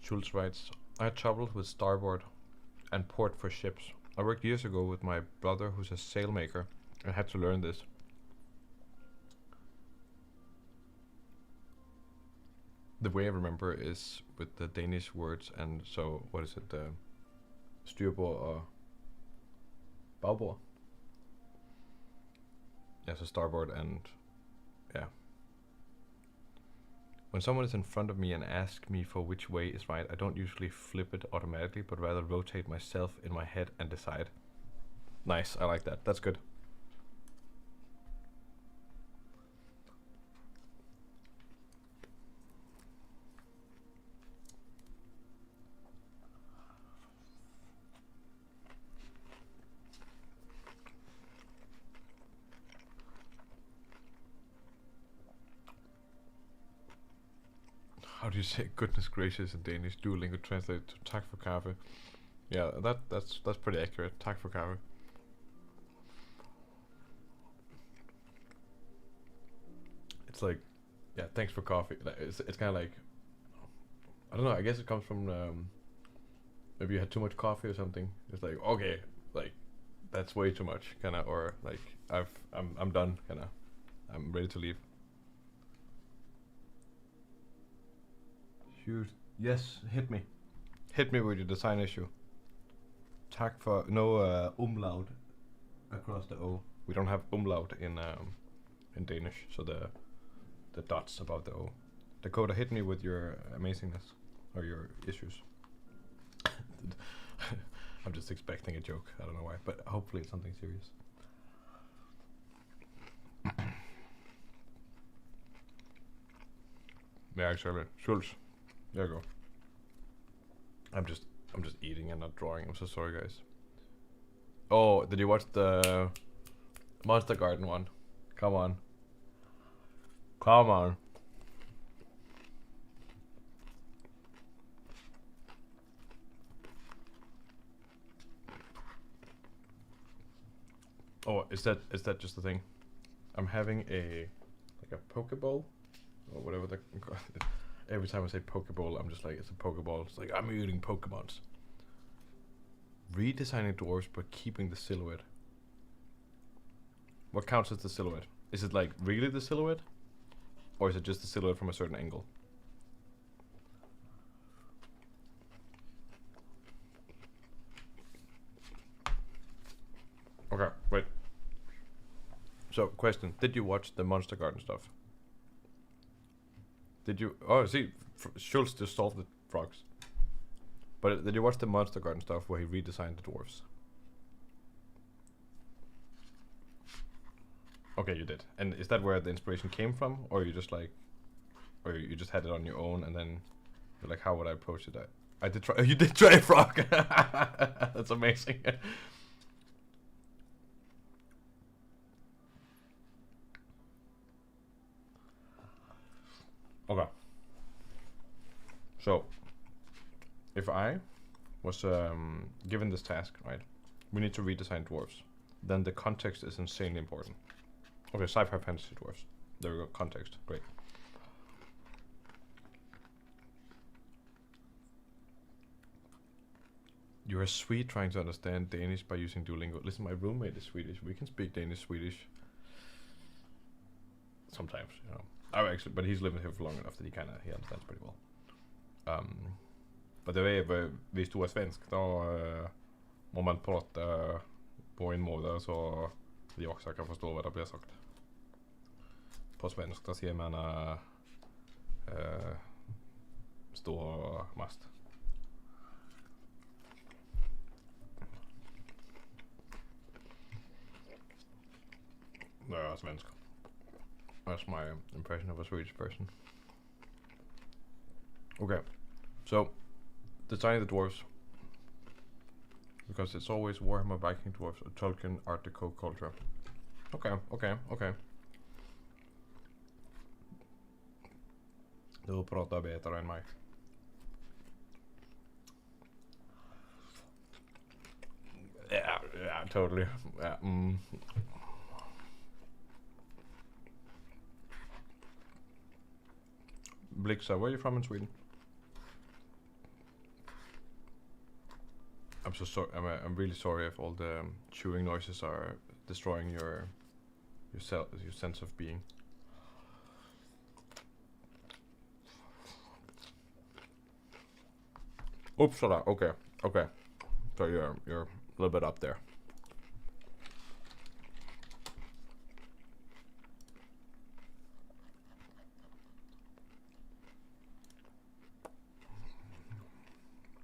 Schultz writes, I had troubles with starboard and port for ships. I worked years ago with my brother who's a sailmaker and had to learn this. The way I remember is with the Danish words, and so what is it? Styrbord or bagbord? Yeah, so starboard and yeah. When someone is in front of me and asks me for which way is right, I don't usually flip it automatically, but rather rotate myself in my head and decide. Nice, I like that. That's good. How do you say goodness gracious in Danish? Duolingo translate to tak for kaffe. Yeah, that's pretty accurate. Tak for kaffe. It's like, yeah, thanks for coffee. Like, it's kind of like, I don't know. I guess it comes from maybe you had too much coffee or something. It's like, okay, like that's way too much, kind of, or like I'm done, kind of. I'm ready to leave. Yes, hit me. Hit me with your design issue. Tak for no umlaut across the O. We don't have umlaut in Danish, so the dots above the O. Dakota, hit me with your amazingness or your issues. I'm just expecting a joke. I don't know why, but hopefully it's something serious. Yeah, actually, Schultz. There you go. I'm just eating and not drawing. I'm so sorry, guys. Oh, did you watch the Monster Garden one? Come on. Come on. Oh, is that just the thing? I'm having a Pokeball or whatever the every time I say Pokeball, I'm just like, it's a Pokeball. It's like, I'm eating Pokemons. Redesigning dwarves but keeping the silhouette. What counts as the silhouette? Is it like really the silhouette? Or is it just the silhouette from a certain angle? Okay, wait. So, question. Did you watch the Monster Garden stuff? Did you? Oh, see, Schultz just solved the frogs. But did you watch the Monster Garden stuff where he redesigned the dwarves? Okay, you did. And is that where the inspiration came from, or you just like, or you just had it on your own, and then you're like, how would I approach it? I did try. You did try a frog. That's amazing. Okay. So, if I was given this task, right, we need to redesign dwarves, then the context is insanely important. Okay, sci-fi fantasy dwarves. There we go. Context. Great. You are Swede trying to understand Danish by using Duolingo. Listen, my roommate is Swedish. We can speak Danish, Swedish. Sometimes, you know. Oh, actually, but he's lived here for long enough that he understands pretty well. But hvis du er svensk, da må man prate på en måte så de også kan forstå hva det blir sagt. På svensk, da sier man stå mest. No, jeg er svensk. That's my impression of a Swedish person. Okay, so designing the dwarves, because it's always Warhammer, Viking dwarves, or Tolkien, Art Deco culture. Okay. Du pratar bättre än mig. Yeah, totally. Yeah, Blixa, where are you from in Sweden? I'm so sorry. I'm really sorry if all the chewing noises are destroying your sense of being. Uppsala. Okay. So you're a little bit up there.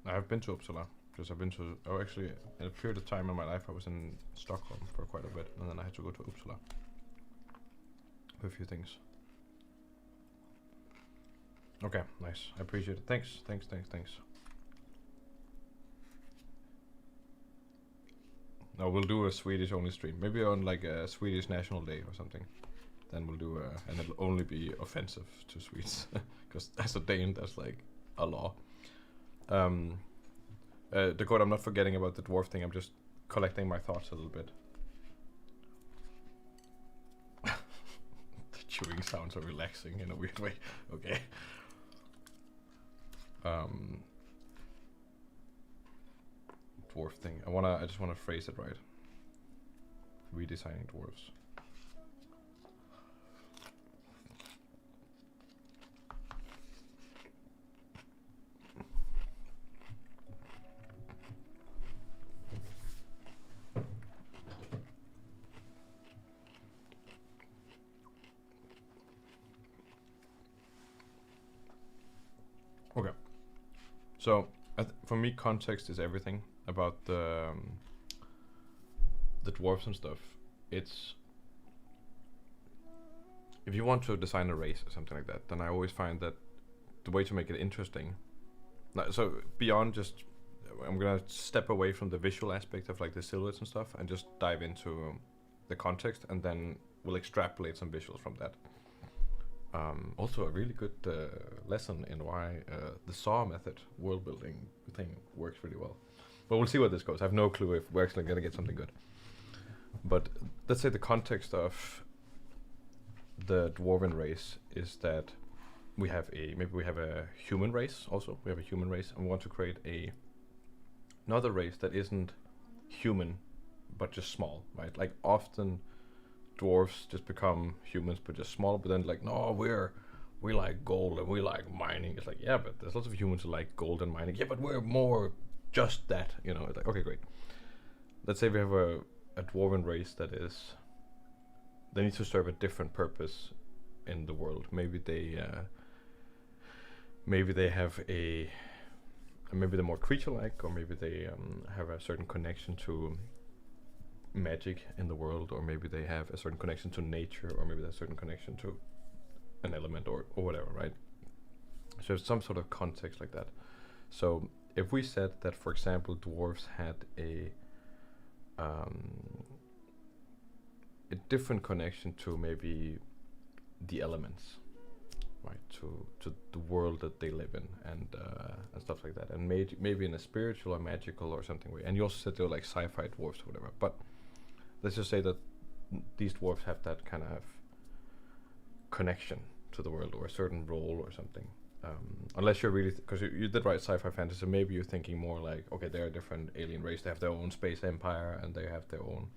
I've been to Uppsala because I've been to. Oh, actually, in a period of time in my life, I was in Stockholm for quite a bit, and then I had to go to Uppsala for a few things. Okay, nice. I appreciate it. Thanks. No, we'll do a Swedish only stream. Maybe on like a Swedish National Day or something. Then we'll do and it'll only be offensive to Swedes, because as a Dane, that's like a law. Dakota, I'm not forgetting about the dwarf thing. I'm just collecting my thoughts a little bit. The chewing sounds are relaxing in a weird way. Okay. Dwarf thing. I just wanna phrase it right. Redesigning dwarves. Okay. So for me, context is everything about the dwarves and stuff. It's if you want to design a race or something like that, then I always find that the way to make it interesting. So beyond just, I'm gonna step away from the visual aspect of like the silhouettes and stuff, and just dive into the context, and then we'll extrapolate some visuals from that. Also a really good lesson in why the SAW method world building thing works really well. But we'll see where this goes. I have no clue if we're actually gonna get something good. But let's say the context of the dwarven race is that we have a human race also. We have a human race, and we want to create another race that isn't human but just small, right? Like often dwarves just become humans but just small, but then like, no, we like gold and we like mining. It's like, yeah, but there's lots of humans who like gold and mining. Yeah, but we're more just that, you know. It's like, okay, great. Let's say we have a dwarven race that is, they need to serve a different purpose in the world. Maybe they have maybe they're more creature-like, or maybe they have a certain connection to magic in the world, or maybe they have a certain connection to nature, or maybe there's a certain connection to an element, or whatever, right? So some sort of context like that. So if we said that, for example, dwarves had a different connection to maybe the elements, right? To the world that they live in, and stuff like that, and maybe in a spiritual or magical or something way. And you also said they were like sci-fi dwarves or whatever. But let's just say that these dwarves have that kind of connection to the world, or a certain role or something. Unless you're really, because you did write sci-fi fantasy, so maybe you're thinking more like, okay, they're a different alien race, they have their own space empire, and they have their own.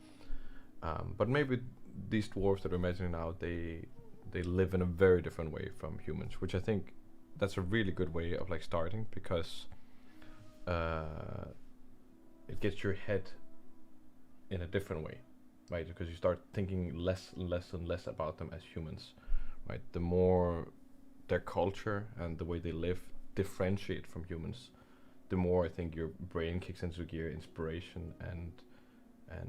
But maybe these dwarves that we're imagining now, they live in a very different way from humans, which I think that's a really good way of like starting, because it gets your head in a different way, right? Because you start thinking less and less and less about them as humans, right? The more their culture and the way they live differentiate from humans, the more I think your brain kicks into gear inspiration and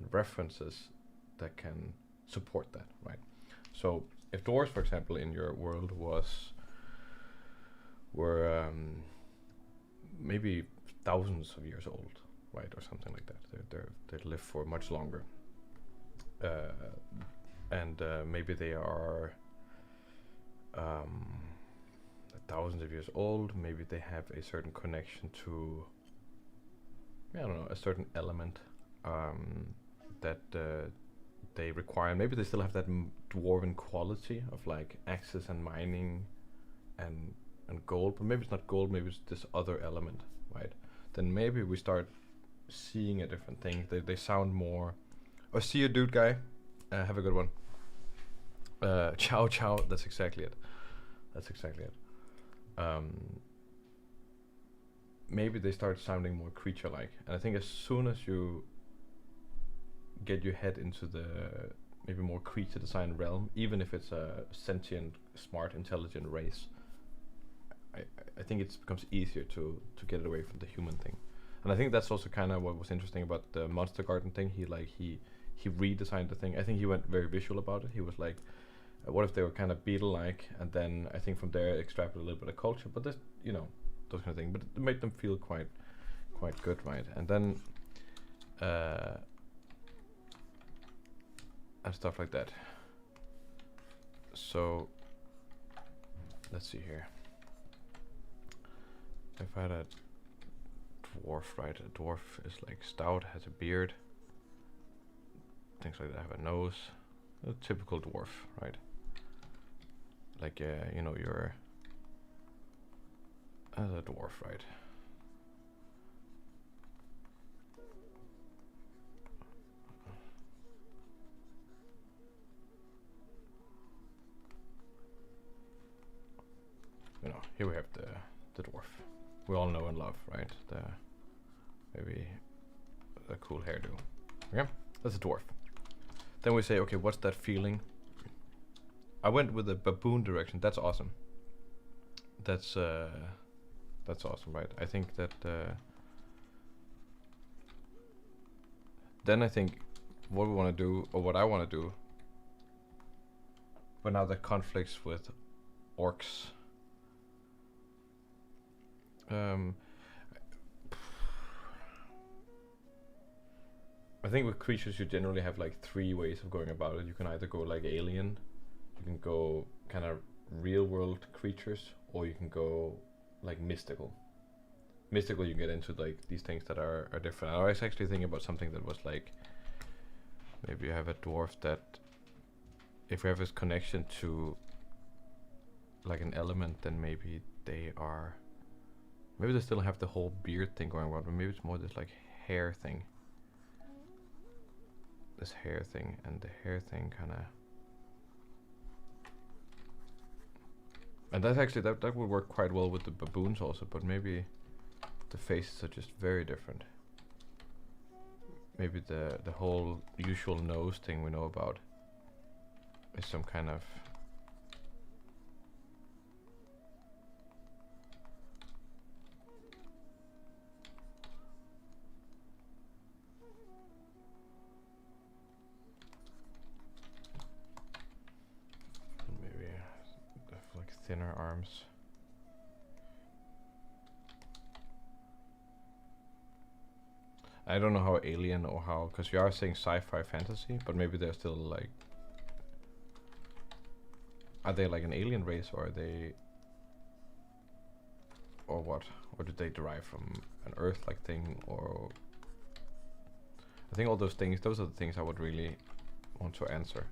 references that can support that, right? So if dwarves, for example, in your world were maybe thousands of years old, right, or something like that, they live for much longer, and maybe they are thousands of years old. Maybe they have a certain connection to, I don't know, a certain element that they require. Maybe they still have that dwarven quality of like axes and mining and gold, but maybe it's not gold, maybe it's this other element, right? Then maybe we start seeing a different thing. They sound more, oh, see you, dude guy, have a good one. Ciao ciao, that's exactly it. Maybe they start sounding more creature-like, and I think as soon as you get your head into the maybe more creature design realm, even if it's a sentient, smart, intelligent race, I think it becomes easier to get it away from the human thing. And I think that's also kind of what was interesting about the Monster Garden thing. He redesigned the thing. I think he went very visual about it. He was like, what if they were kind of beetle-like, and then I think from there extrapolate a little bit of culture, but this, you know, those kind of things. But it made them feel quite good, right? And then and stuff like that. So let's see here. If I had a dwarf, right? A dwarf is like stout, has a beard, things like that, have a nose. A typical dwarf, right? Like you know, you're as a dwarf, right? You know, here we have the dwarf we all know and love, right? The maybe a cool hairdo. Yeah, that's a dwarf. Then we say, okay, what's that feeling? I went with the baboon direction. That's awesome. That's awesome, right? I think that then I think what we want to do, or what I want to do, but now that conflicts with orcs. I think with creatures you generally have like 3 ways of going about it. You can either go like alien, you can go kind of real world creatures, or you can go like mystical. Mystical, you get into like these things that are different. I was actually thinking about something that was like, maybe you have a dwarf that, if we have this connection to like an element, then maybe they are, maybe they still have the whole beard thing going on, but maybe it's more this like hair thing. This hair thing, and the hair thing kind of, and that's actually that would work quite well with the baboons also, but maybe the faces are just very different. Maybe the whole usual nose thing we know about is some kind of, thinner arms. I don't know how alien or how, because we are saying sci-fi fantasy, but maybe they're still like, are they like an alien race, or are they, or what? Or did they derive from an Earth-like thing, or I think all those things, those are the things I would really want to answer.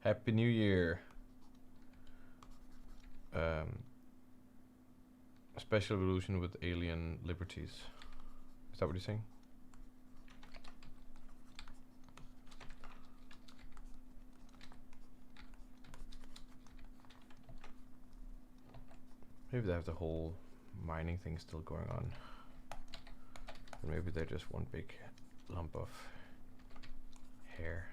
Happy New Year. Special evolution with alien liberties. Is that what you're saying? Maybe they have the whole mining thing still going on. Or maybe they're just one big lump of hair.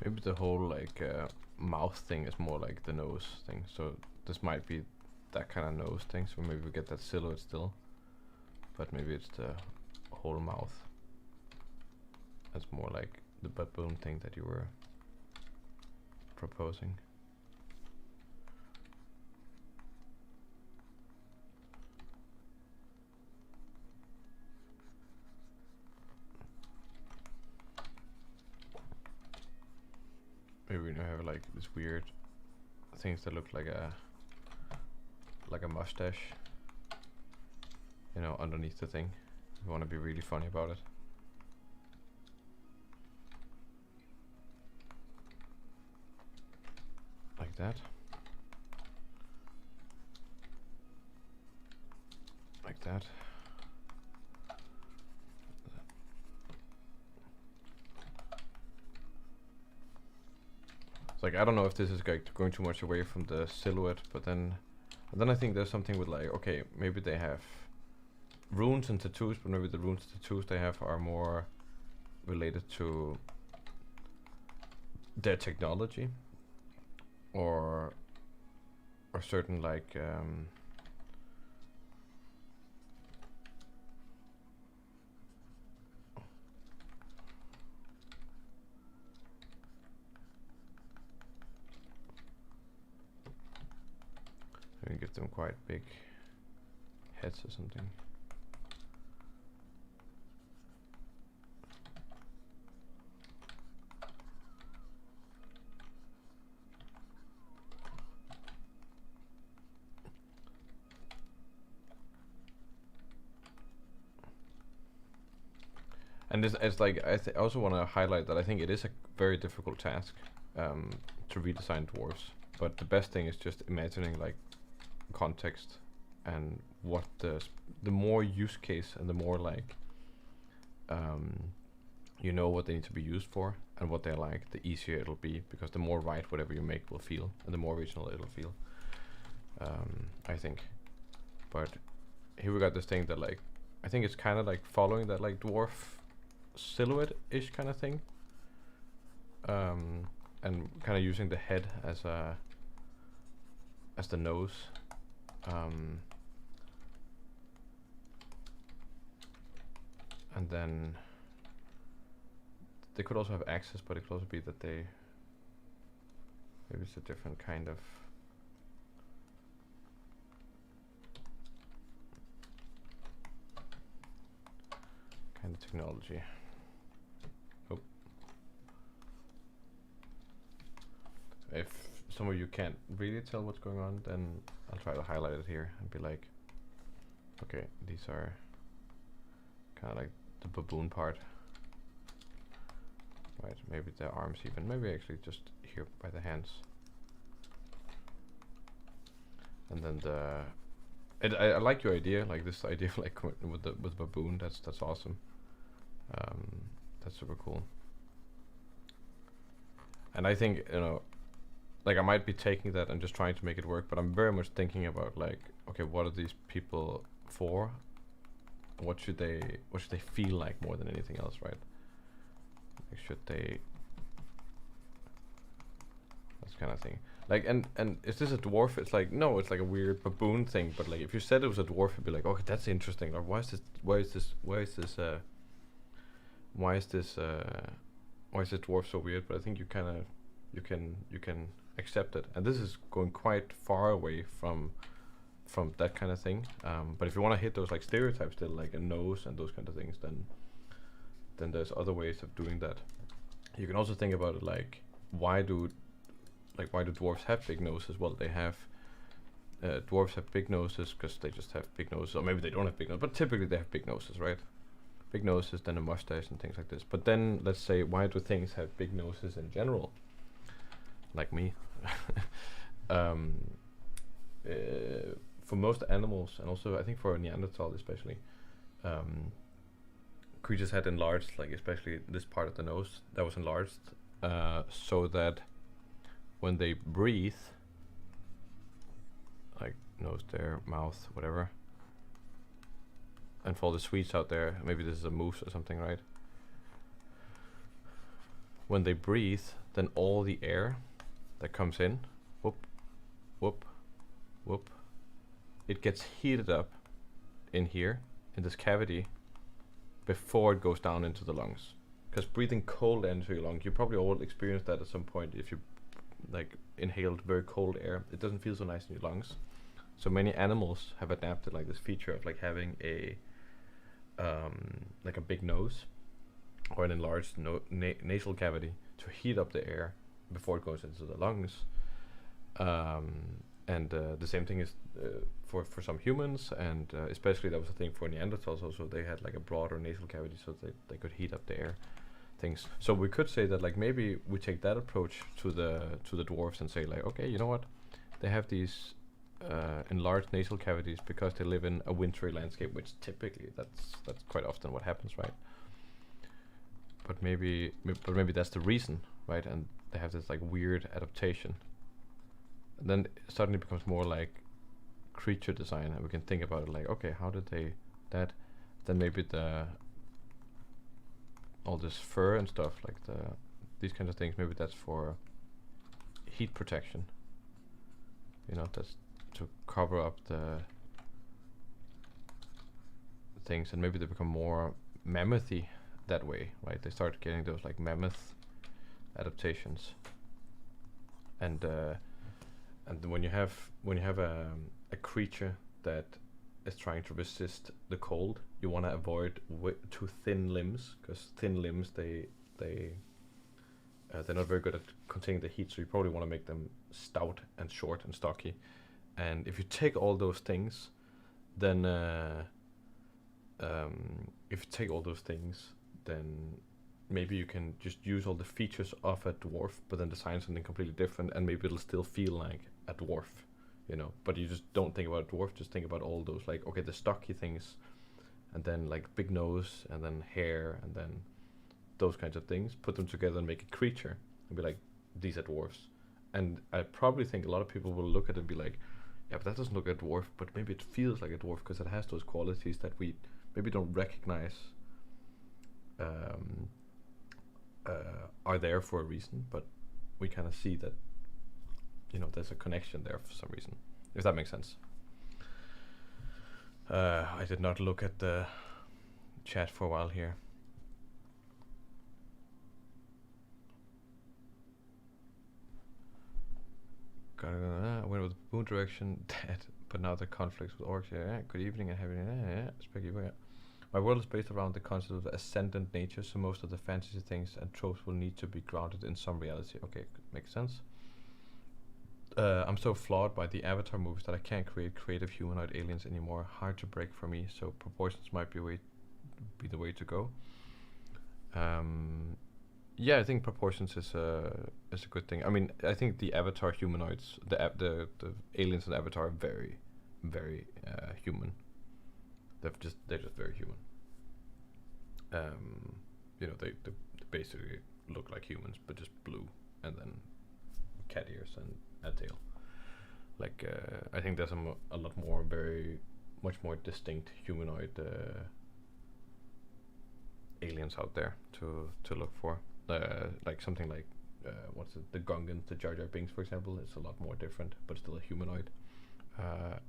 Maybe the whole like mouth thing is more like the nose thing. So this might be that kind of nose thing. So maybe we get that silhouette still, but maybe it's the whole mouth. That's more like the baboon thing that you were proposing. Maybe we now have like this weird things that look like a mustache, you know, underneath the thing. We want to be really funny about it. Like that. Like that. It's like, I don't know if this is going too much away from the silhouette, but then I think there's something with like, okay, maybe they have runes and tattoos, but maybe the runes and tattoos they have are more related to their technology, or certain like maybe give them quite big heads or something. And this, it's like, I also want to highlight that I think it is a very difficult task to redesign dwarves. But the best thing is just imagining like context, and what the more use case and the more like you know what they need to be used for and what they're like, the easier it'll be, because the more right whatever you make will feel, and the more original it'll feel. I think. But here we got this thing that like, I think it's kind of like following that like dwarf silhouette-ish kind of thing, and kind of using the head as the nose. And then they could also have axes, but it could also be that they, maybe it's a different kind of technology. Oh. If some of you can't really tell what's going on, then I'll try to highlight it here and be like, okay, these are kind of like the baboon part. Right, maybe the arms even, maybe actually just here by the hands. And then I like your idea, like this idea of like with the baboon. That's awesome. That's super cool. And I think, you know, like I might be taking that and just trying to make it work, but I'm very much thinking about like, okay, what are these people for? What should they feel like more than anything else, right? Like should they, this kind of thing. Like, and is this a dwarf? It's like, no, it's like a weird baboon thing, but like if you said it was a dwarf, it'd be like, okay, that's interesting. Or why is this dwarf so weird? But I think you kind of, you can accept it. And this is going quite far away from that kind of thing. But if you want to hit those like stereotypes still, like a nose and those kind of things, then there's other ways of doing that. You can also think about it like, why do dwarves have big noses? Well, they have dwarves have big noses because they just have big noses, or maybe they don't have big noses, but typically they have big noses, right? Big noses, then a mustache and things like this. But then let's say, why do things have big noses in general? Like me. For most animals, and also I think for Neanderthal especially, creatures had enlarged, like especially this part of the nose that was enlarged, so that when they breathe, like nose there, mouth, whatever, and for all the Swedes out there, maybe this is a moose or something, right? When they breathe, then all the air that comes in, whoop, whoop, whoop, it gets heated up in here, in this cavity, before it goes down into the lungs. Because breathing cold air into your lungs, you probably all experienced that at some point. If you like inhaled very cold air, it doesn't feel so nice in your lungs. So many animals have adapted like this feature of like having a like a big nose or an enlarged nasal cavity to heat up the air before it goes into the lungs. And the same thing is for some humans, and especially that was a thing for Neanderthals also. They had like a broader nasal cavity so they could heat up the air things. So we could say that like maybe we take that approach to the dwarves and say like, okay, you know what, they have these enlarged nasal cavities because they live in a wintry landscape, which typically that's quite often what happens, right? But maybe that's the reason, right? And they have this like weird adaptation. And then it suddenly becomes more like creature design, and we can think about it like, okay, how did they that? Then maybe all this fur and stuff, like these kinds of things, maybe that's for heat protection. You know, that's to cover up the things, and maybe they become more mammothy that way, right? They start getting those like mammoth adaptations, and when you have a creature that is trying to resist the cold, you want to avoid too thin limbs, because thin limbs they're not very good at containing the heat. So you probably want to make them stout and short and stocky. And if you take all those things, then maybe you can just use all the features of a dwarf, but then design something completely different, and maybe it'll still feel like a dwarf, you know. But you just don't think about a dwarf, just think about all those, like, okay, the stocky things, and then like big nose, and then hair, and then those kinds of things, put them together and make a creature, and be like, these are dwarfs. And I probably think a lot of people will look at it and be like, yeah, but that doesn't look like a dwarf, but maybe it feels like a dwarf because it has those qualities that we maybe don't recognize are there for a reason, but we kind of see that, you know, there's a connection there for some reason, if that makes sense. I did not look at the chat for a while here. I went with the moon direction, dead, but now the conflicts with orcs. Yeah, good evening and happy. Yeah, Speculative. My world is based around the concept of ascendant nature, so most of the fantasy things and tropes will need to be grounded in some reality. Okay, makes sense. I'm so flawed by the Avatar movies that I can't create creative humanoid aliens anymore. Hard to break for me, so proportions might be the way to go. Yeah, I think proportions is a good thing. I mean, I think the Avatar humanoids, the aliens in Avatar are very, very human. They're just very human. They basically look like humans, but just blue, and then cat ears and a tail. Like I think there's a lot more much more distinct humanoid aliens out there to look for. Like something like what's it? The Gungans, the Jar Jar Binks, for example. It's a lot more different, but still a humanoid.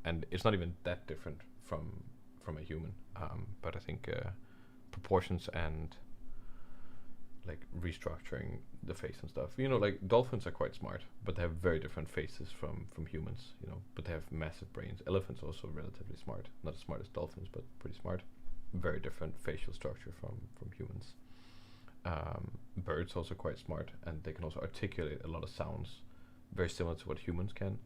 And it's not even that different from a human. But I think proportions and like restructuring the face and stuff. Like dolphins are quite smart, but they have very different faces from humans. But they have massive brains. Elephants also relatively smart, not as smart as dolphins, but pretty smart. Very different facial structure from humans. Birds also quite smart, and they can also articulate a lot of sounds, very similar to what humans can.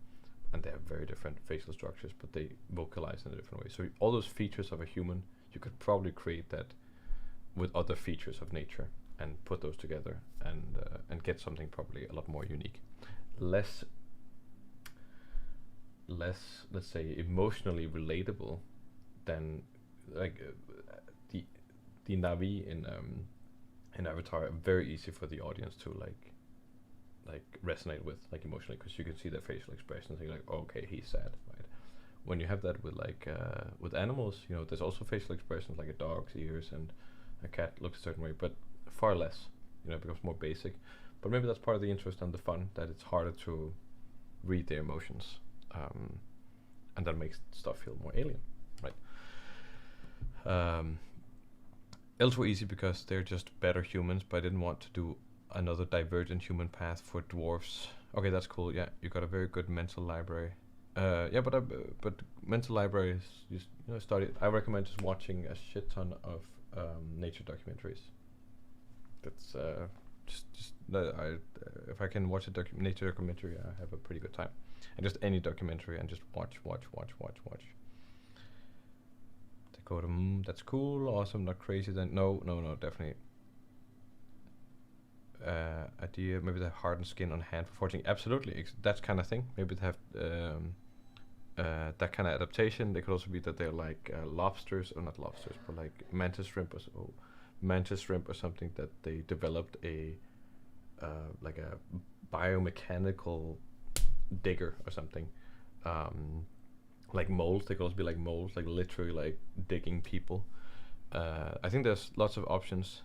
And they have very different facial structures, but they vocalize in a different way. So all those features of a human, you could probably create that with other features of nature and put those together and get something probably a lot more unique, less let's say emotionally relatable than like the Navi in Avatar are very easy for the audience to like resonate with, like emotionally, because you can see their facial expressions and you're like, oh, okay, he's sad, right? When you have that with with animals, there's also facial expressions, like a dog's ears and a cat looks a certain way, but far less. It becomes more basic. But maybe that's part of the interest and the fun, that it's harder to read their emotions, and that makes stuff feel more alien, right? Elves were easy because they're just better humans, but I didn't want to do another divergent human path for dwarves. Okay, that's cool. Yeah, you got a very good mental library. Yeah, but mental library is just study. I recommend just watching a shit ton of nature documentaries. That's if I can watch a nature documentary, I have a pretty good time. And just any documentary, and just watch. Dakota, that's cool, awesome, not crazy. Then no, definitely. Idea, maybe they have hardened skin on hand for forging. Absolutely, that kind of thing. Maybe they have that kind of adaptation. They could also be that they're like lobsters, or not lobsters, but like mantis shrimp or something, that they developed a like a biomechanical digger or something. Like moles, they could also be like moles, like literally like digging people. I think there's lots of options.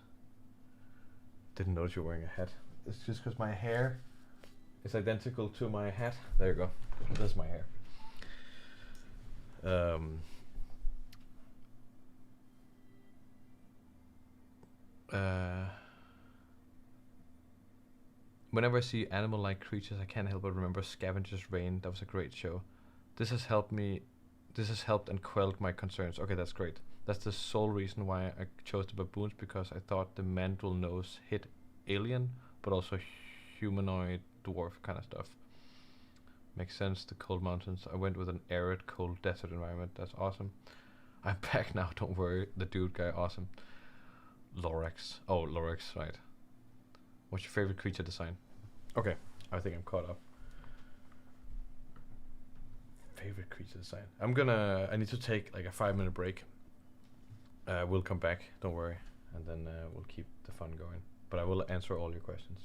Didn't notice you're wearing a hat. It's just because my hair is identical to my hat. There you go. That's my hair. Whenever I see animal-like creatures, I can't help but remember Scavenger's Reign. That was a great show. This has helped and quelled my concerns. Okay, that's great. That's the sole reason why I chose the baboons, because I thought the mandrill nose hit alien, but also humanoid dwarf kind of stuff. Makes sense, the cold mountains. I went with an arid, cold desert environment. That's awesome. I'm back now, don't worry. The dude guy, awesome. Lorax. Oh, Lorax, right. What's your favorite creature design? Okay, I think I'm caught up. Favorite creature design. I need to take like a 5-minute break. We'll come back, don't worry. And then we'll keep the fun going. But I will answer all your questions.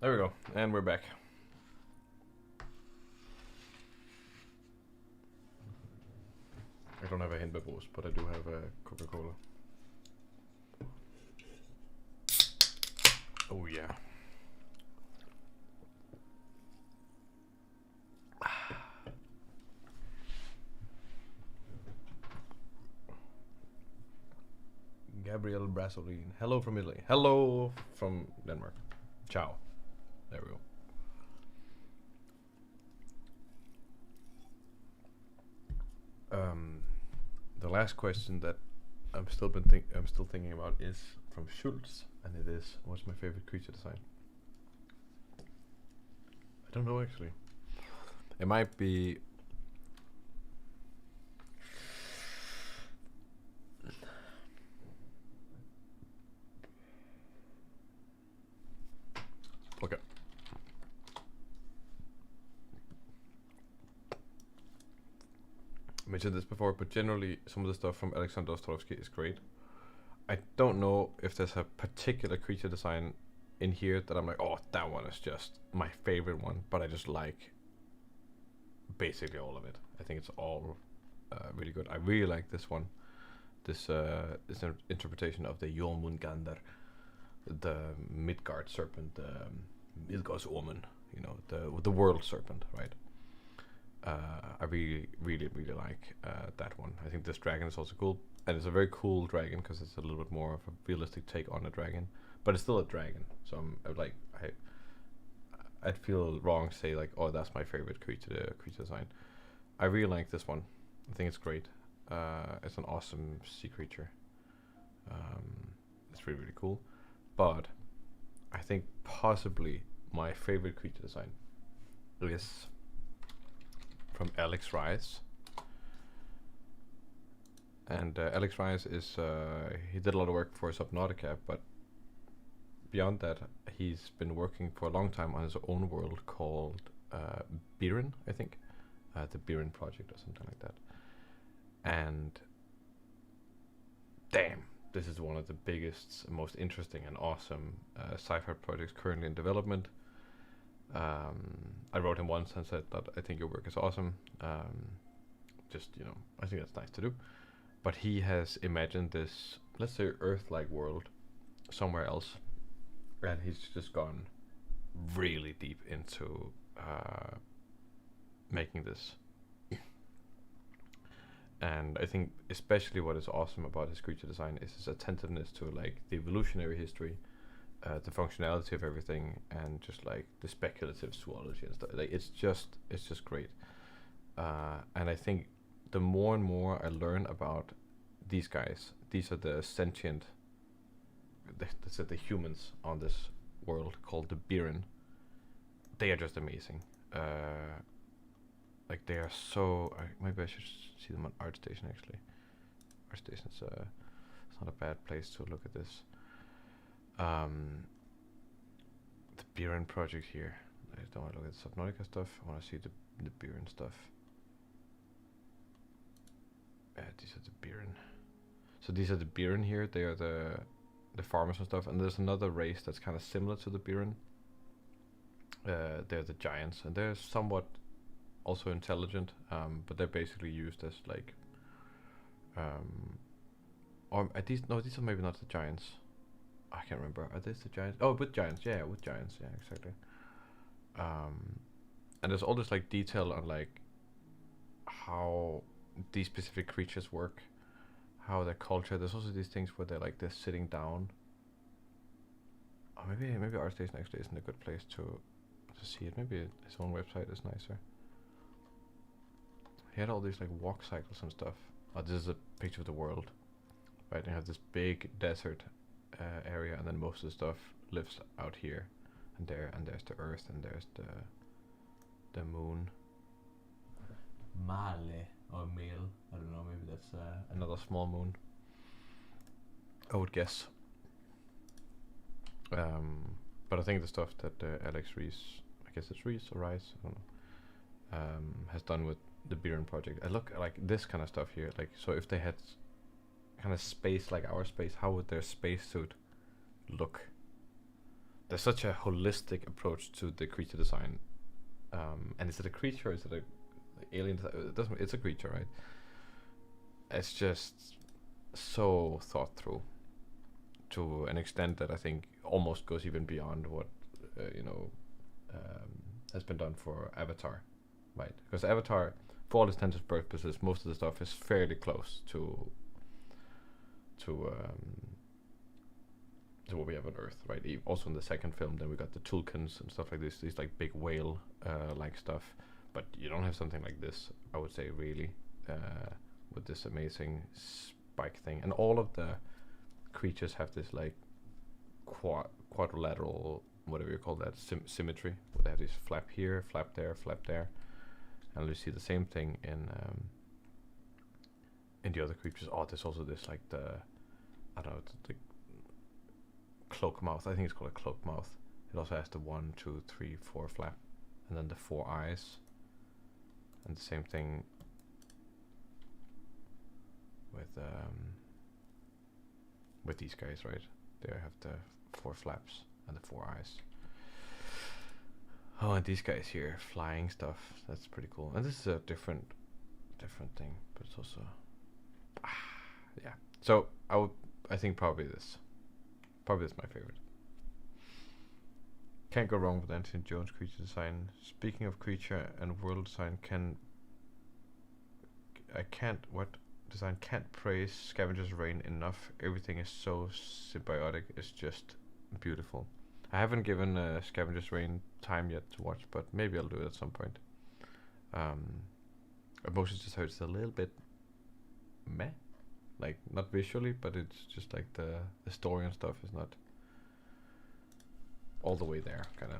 There we go, and we're back. I don't have a Hindbærbrus, but I do have a Coca-Cola. Oh yeah. Gabriel Brasolin. Hello from Italy. Hello from Denmark. Ciao. There we go. The last question that I'm still thinking about is from Schultz, and it is, what's my favorite creature design? I don't know actually. It might be okay. I mentioned this before, but generally some of the stuff from Alexander Ostrovsky is great. I don't know if there's a particular creature design in here that I'm like, oh, that one is just my favorite one, but I just like basically all of it. I think it's all really good. I really like this one. This interpretation of the Jormungandr, the Midgard serpent, Midgardsormen, you know, the world serpent, right? I really like that one. I think this dragon is also cool, and it's a very cool dragon because it's a little bit more of a realistic take on a dragon, but it's still a dragon. So I'd feel wrong to say like, oh, that's my favorite creature design. I really like this one. I think it's great. It's an awesome sea creature. It's really cool, but I think possibly my favorite creature design is from Alex Rice. And Alex Rice is he did a lot of work for Subnautica, but beyond that, he's been working for a long time on his own world called Biren, I think, the Biren Project or something like that. And damn, this is one of the biggest, most interesting and awesome sci-fi projects currently in development. I wrote him once and said that I think your work is awesome. Just, you know, I think that's nice to do. But he has imagined this, let's say, Earth-like world somewhere else, and he's just gone really deep into making this. And I think especially what is awesome about his creature design is his attentiveness to like the evolutionary history, the functionality of everything, and just like the speculative zoology and stuff. Like it's just great. And I think the more and more I learn about these guys, these are the sentient, the humans on this world called the Biren. They are just amazing. Like they are so. Maybe I should see them on ArtStation actually. ArtStation's it's not a bad place to look at this. The Biren project here. I don't want to look at the Subnautica stuff. I want to see the Biren stuff. These are the Biren. So these are the Biren here. They are the farmers and stuff. And there's another race that's kind of similar to the Biren. They're the giants, and they're somewhat also intelligent, but they're basically used as like or at least no, these are maybe not the giants. I can't remember. Are these the giants? Oh, with giants, yeah, with giants, yeah, exactly. And there's all this like detail on like how these specific creatures work, how their culture. There's also these things where they're sitting down. Or maybe ArtStation actually isn't a good place to see it. Maybe his own website is nicer. He had all these like walk cycles and stuff. Oh, this is a picture of the world, right? You have this big desert area, and then most of the stuff lives out here, and there's the Earth, and there's the moon. Male or Male, I don't know. Maybe that's another small moon, I would guess. But I think the stuff that Alex Reese, I guess it's Reese or Rice, I don't know, has done with the Biren project. I look like this kind of stuff here. Like, so if they had kind of space like our space, how would their spacesuit look? there's such a holistic approach to the creature design. And is it a creature? Is it a alien? It doesn't. It's a creature, right? It's just so thought through to an extent that I think almost goes even beyond what has been done for Avatar, right? Because Avatar, for all intents and purposes, most of the stuff is fairly close to what we have on Earth, right? Also in the second film, then we got the Tulkins and stuff like this, these like big whale like stuff. But you don't have something like this, I would say, really, with this amazing spike thing. And all of the creatures have this like quadrilateral, whatever you call that, symmetry, where they have this flap here, flap there, flap there. And you see the same thing in the other creatures. Oh, there's also this like the cloak mouth. I think it's called a cloak mouth. It also has the 1, 2, 3, 4 flap, and then the 4 eyes. And the same thing with these guys, right? They have the 4 flaps and the 4 eyes. Oh, and these guys here, flying stuff. That's pretty cool. And this is a different thing, but it's also yeah. So I think probably this is my favorite. Can't go wrong with Anthony Jones creature design. Speaking of creature and world design, can't praise Scavenger's Reign enough. Everything is so symbiotic. It's just beautiful. I haven't given Scavenger's Reign time yet to watch, but maybe I'll do it at some point. I mostly just heard it's a little bit meh, like not visually, but it's just like the story and stuff is not all the way there, kind of.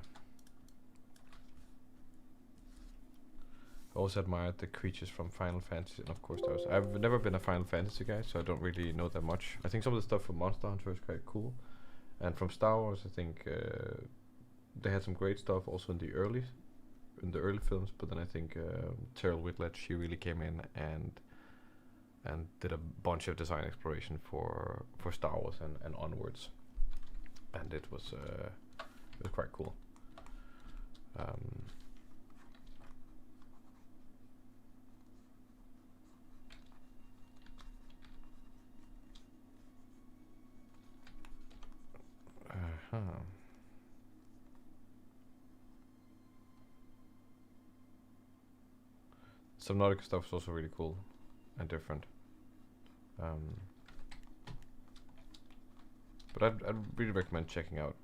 I also admired the creatures from Final Fantasy, and of course those. I've never been a Final Fantasy guy, so I don't really know that much. I think some of the stuff from Monster Hunter is quite cool, and from Star Wars, I think they had some great stuff also in the early films. But then I think Terrell Whitledge, she really came in and did a bunch of design exploration for Star Wars and onwards, and it was quite cool. Subnautica stuff is also really cool and different. But I'd really recommend checking out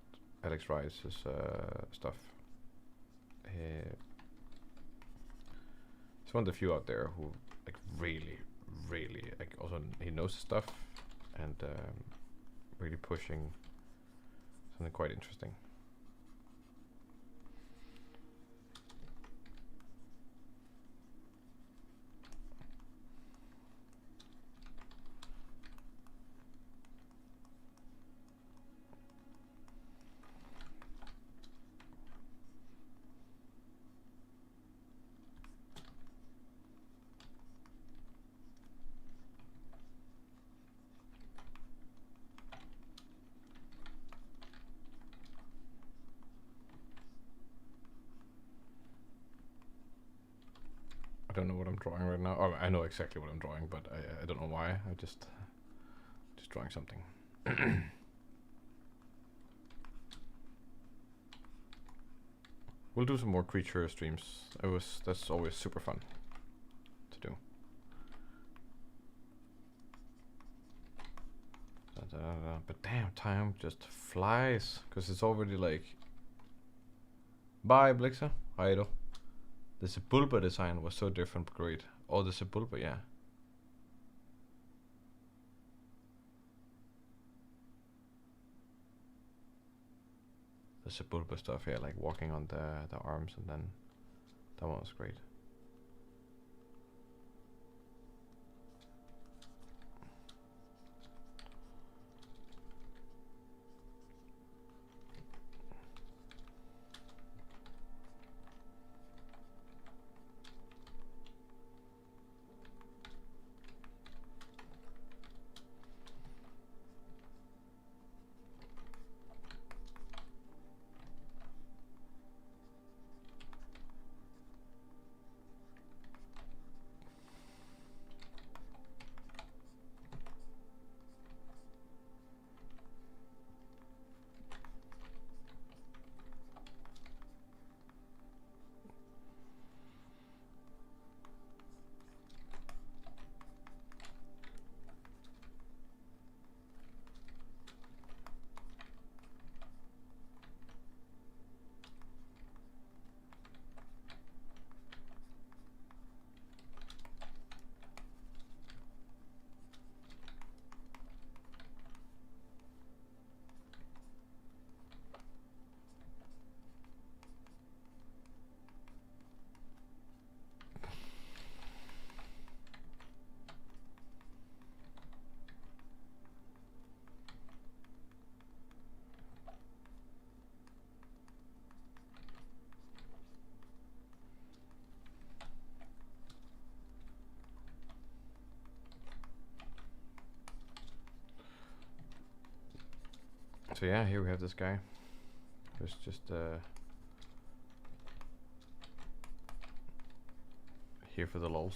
Alex Rice's stuff. He's one of the few out there who like really like also he knows his stuff and really pushing something quite interesting. I don't know what I'm drawing right now. Oh, I know exactly what I'm drawing, but I don't know why. I just drawing something. We'll do some more creature streams. That's always super fun to do. But damn, time just flies because it's already like. Bye, Blixa. Hi, Edo. The Sepulpa design was so different, but great. Oh, the Sepulpa, yeah. The Sepulpa stuff, yeah, like walking on the arms, and then that one was great. So yeah, here we have this guy who's just here for the lulz.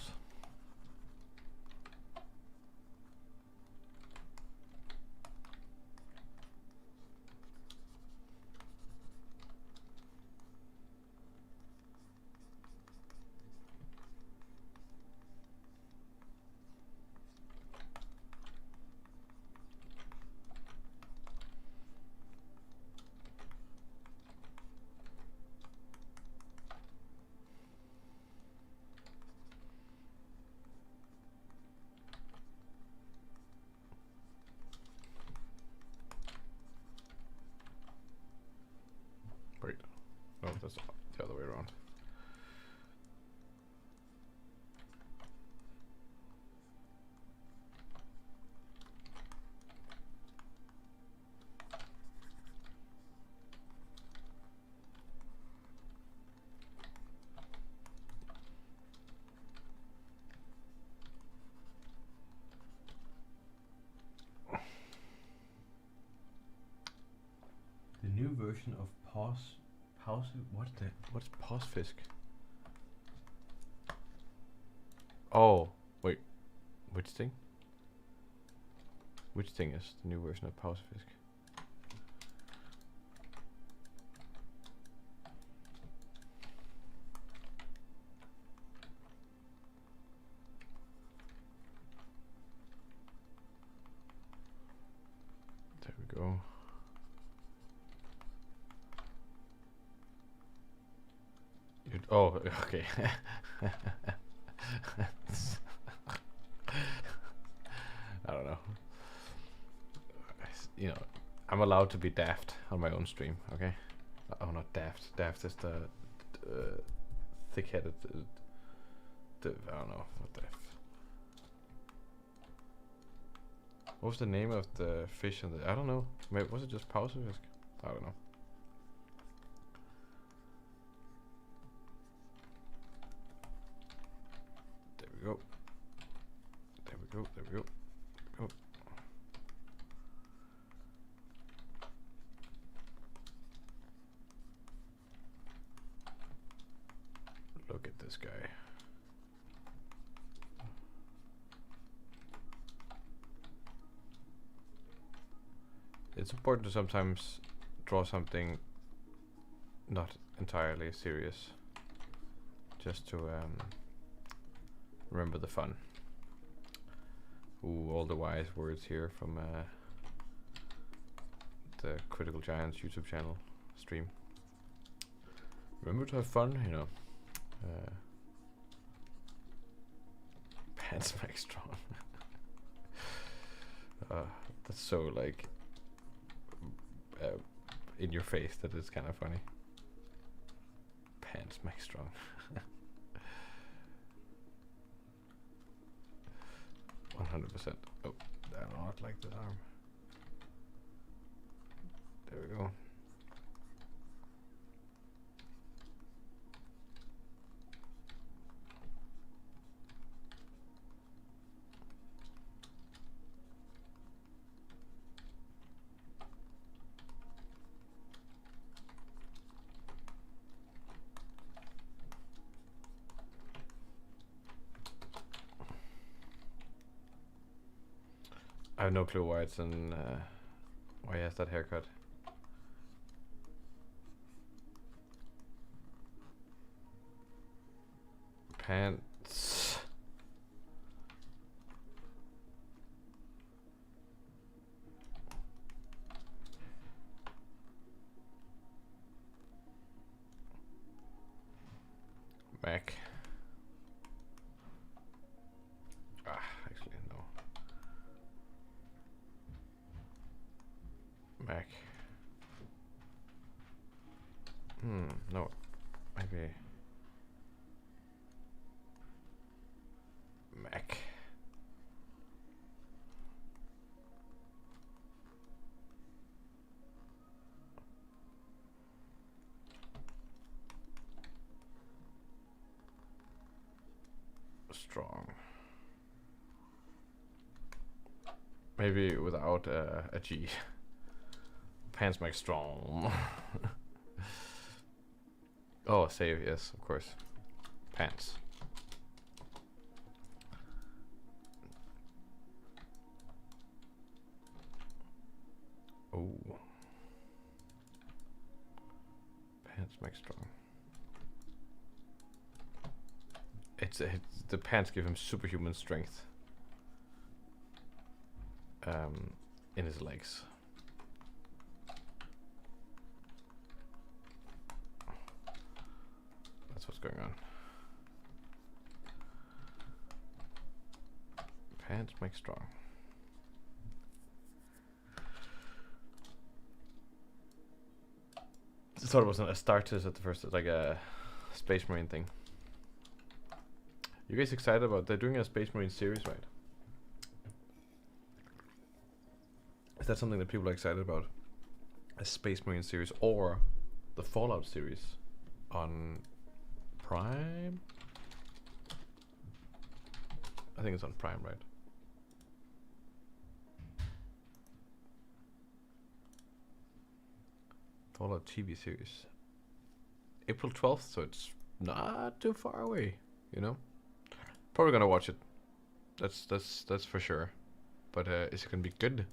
Wait, no, that's the other way around. The new version of what's pause fisk? Oh, wait, which thing? Which thing is the new version of pause fisk? There we go. Oh, okay. I don't know. You know, I'm allowed to be daft on my own stream, okay? Oh, not daft. Daft is the thick-headed. I don't know what the. What was the name of the fish in the? I don't know. Maybe was it just pausefisk? I don't know. There we go. There we go. There we go. Oh. Look at this guy. It's important to sometimes draw something not entirely serious, just to remember the fun. Ooh, all the wise words here from the Critical Giants YouTube channel stream. Remember to have fun, you know. Pants Mech strong. That's so like in your face that it's kind of funny. Pants Mech strong. 100%. Oh, I do not like this arm. There we go. I have no clue why it's in, why he has that haircut. Pants. Mech. Actually, no. Mech. No. Maybe. Mech. Strong. Maybe without a G. Pants make strong. Oh, save, yes, of course. Pants. Oh. Pants make strong. It's the pants give him superhuman strength. In his legs. That's what's going on. Pants make strong. I thought it was a Astartes at the first, like a Space Marine thing. You guys excited about? They're doing a Space Marine series, right? Is that something that people are excited about? A Space Marine series or the Fallout series on Prime? I think it's on Prime, right? Fallout TV series. April 12th, so it's not too far away, you know? Probably gonna watch it. That's for sure. But is it gonna be good?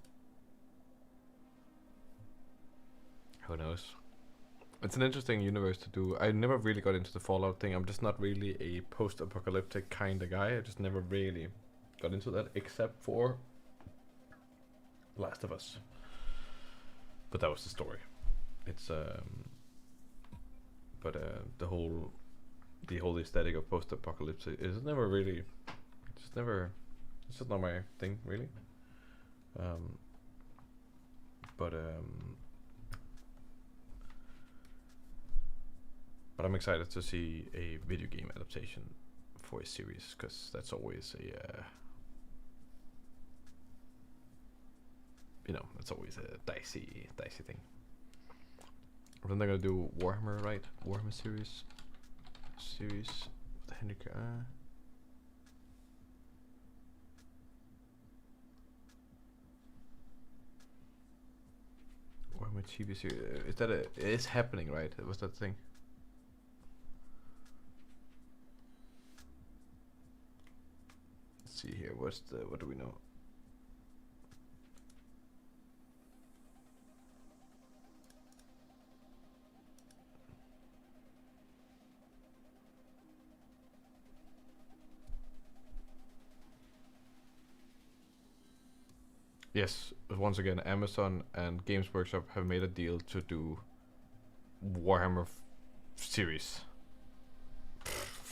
Who knows? It's an interesting universe to do. I never really got into the Fallout thing. I'm just not really a post-apocalyptic kind of guy. I just never really got into that, except for Last of Us. But that was the story. It's but the whole aesthetic of post-apocalypse is never really. It's just not my thing, really. But I'm excited to see a video game adaptation for a series, because that's always a it's always a dicey thing. Then they're gonna do Warhammer, right? Warhammer series. What the heck? Warhammer TV series. Is that it's happening, right? Was that thing? Let's see here. What do we know? Yes, once again, Amazon and Games Workshop have made a deal to do Warhammer series.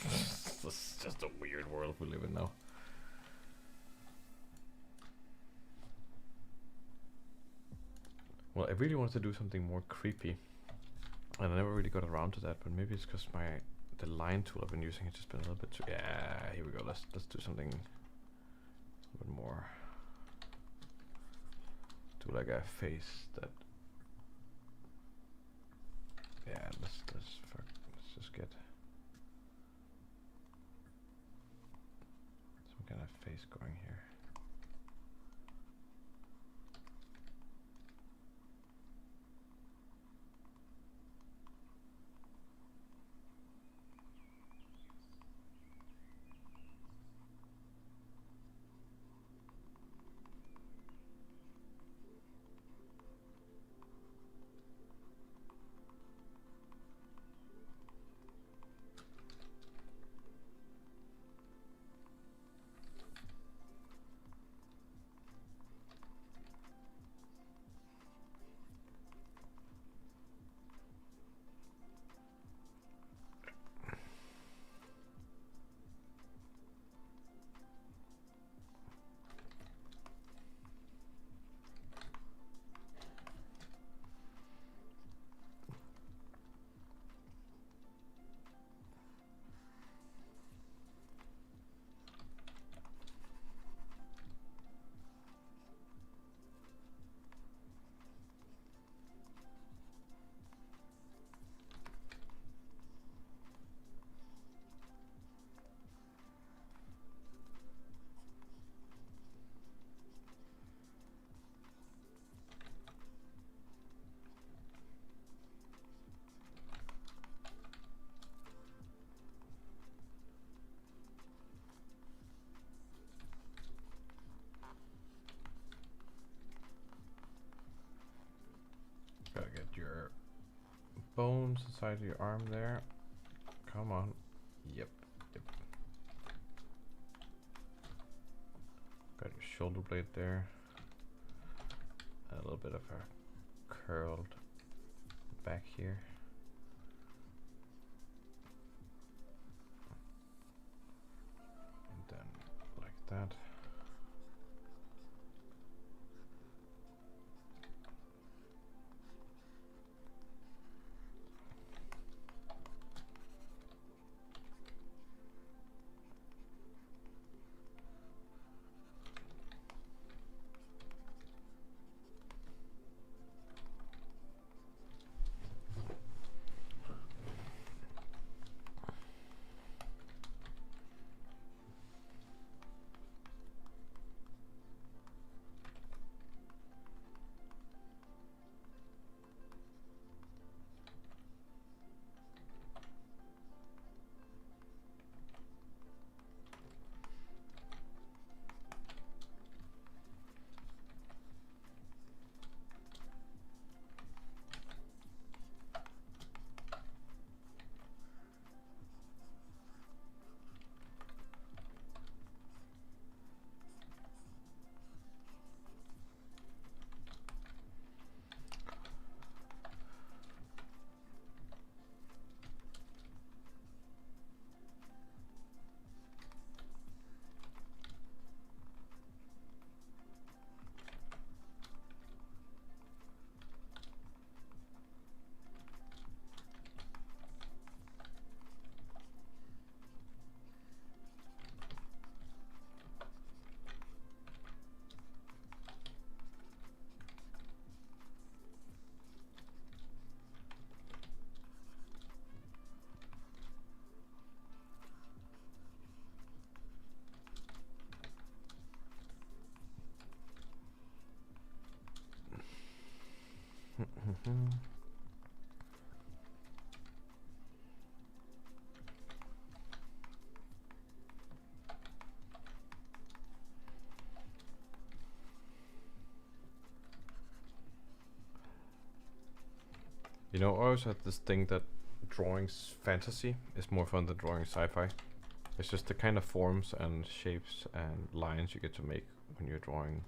It's just a weird world we live in now. Well, I really wanted to do something more creepy, and I never really got around to that. But maybe it's because the line tool I've been using has just been a little bit too. Yeah, here we go. Let's do something a little bit more. Do like a face that. Yeah, let's just get some kind of face going here. Gotta get your bones inside your arm there. Come on. Yep. Got your shoulder blade there. A little bit of a curled back here. And then like that. You know, I always had this thing that drawing fantasy is more fun than drawing sci-fi. It's just the kind of forms and shapes and lines you get to make when you're drawing,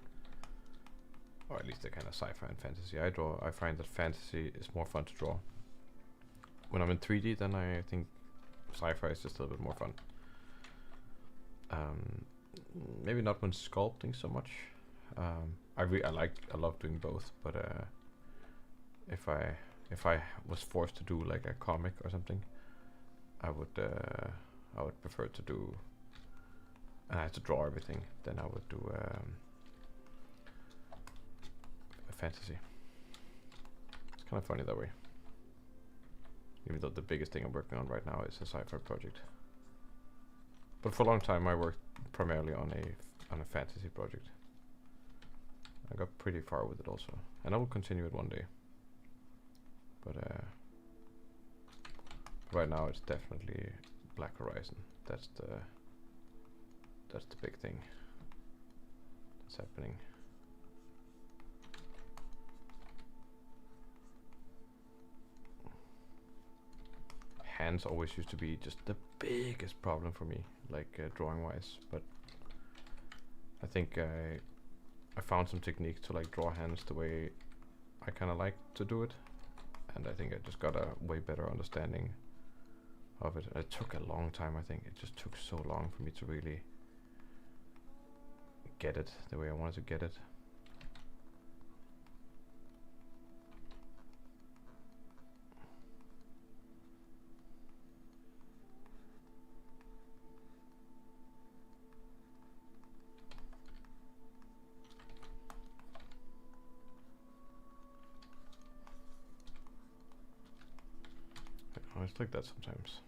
or at least the kind of sci-fi and fantasy I draw. I find that fantasy is more fun to draw. When I'm in 3D, then I think sci-fi is just a little bit more fun. Maybe not when sculpting so much. I love doing both, but if I was forced to do like a comic or something, I would prefer to do, and I had to draw everything, then I would do a fantasy. It's kind of funny that way. Even though the biggest thing I'm working on right now is a sci-fi project. But for a long time I worked primarily on a fantasy project. I got pretty far with it also, and I will continue it one day. But right now it's definitely Black Horizon. That's the big thing that's happening. Hands always used to be just the biggest problem for me, like drawing wise, but I think I found some techniques to like draw hands the way I kind of like to do it, and I think I just got a way better understanding of it. It took a long time. I think it just took so long for me to really get it the way I wanted to get it. It's like that sometimes.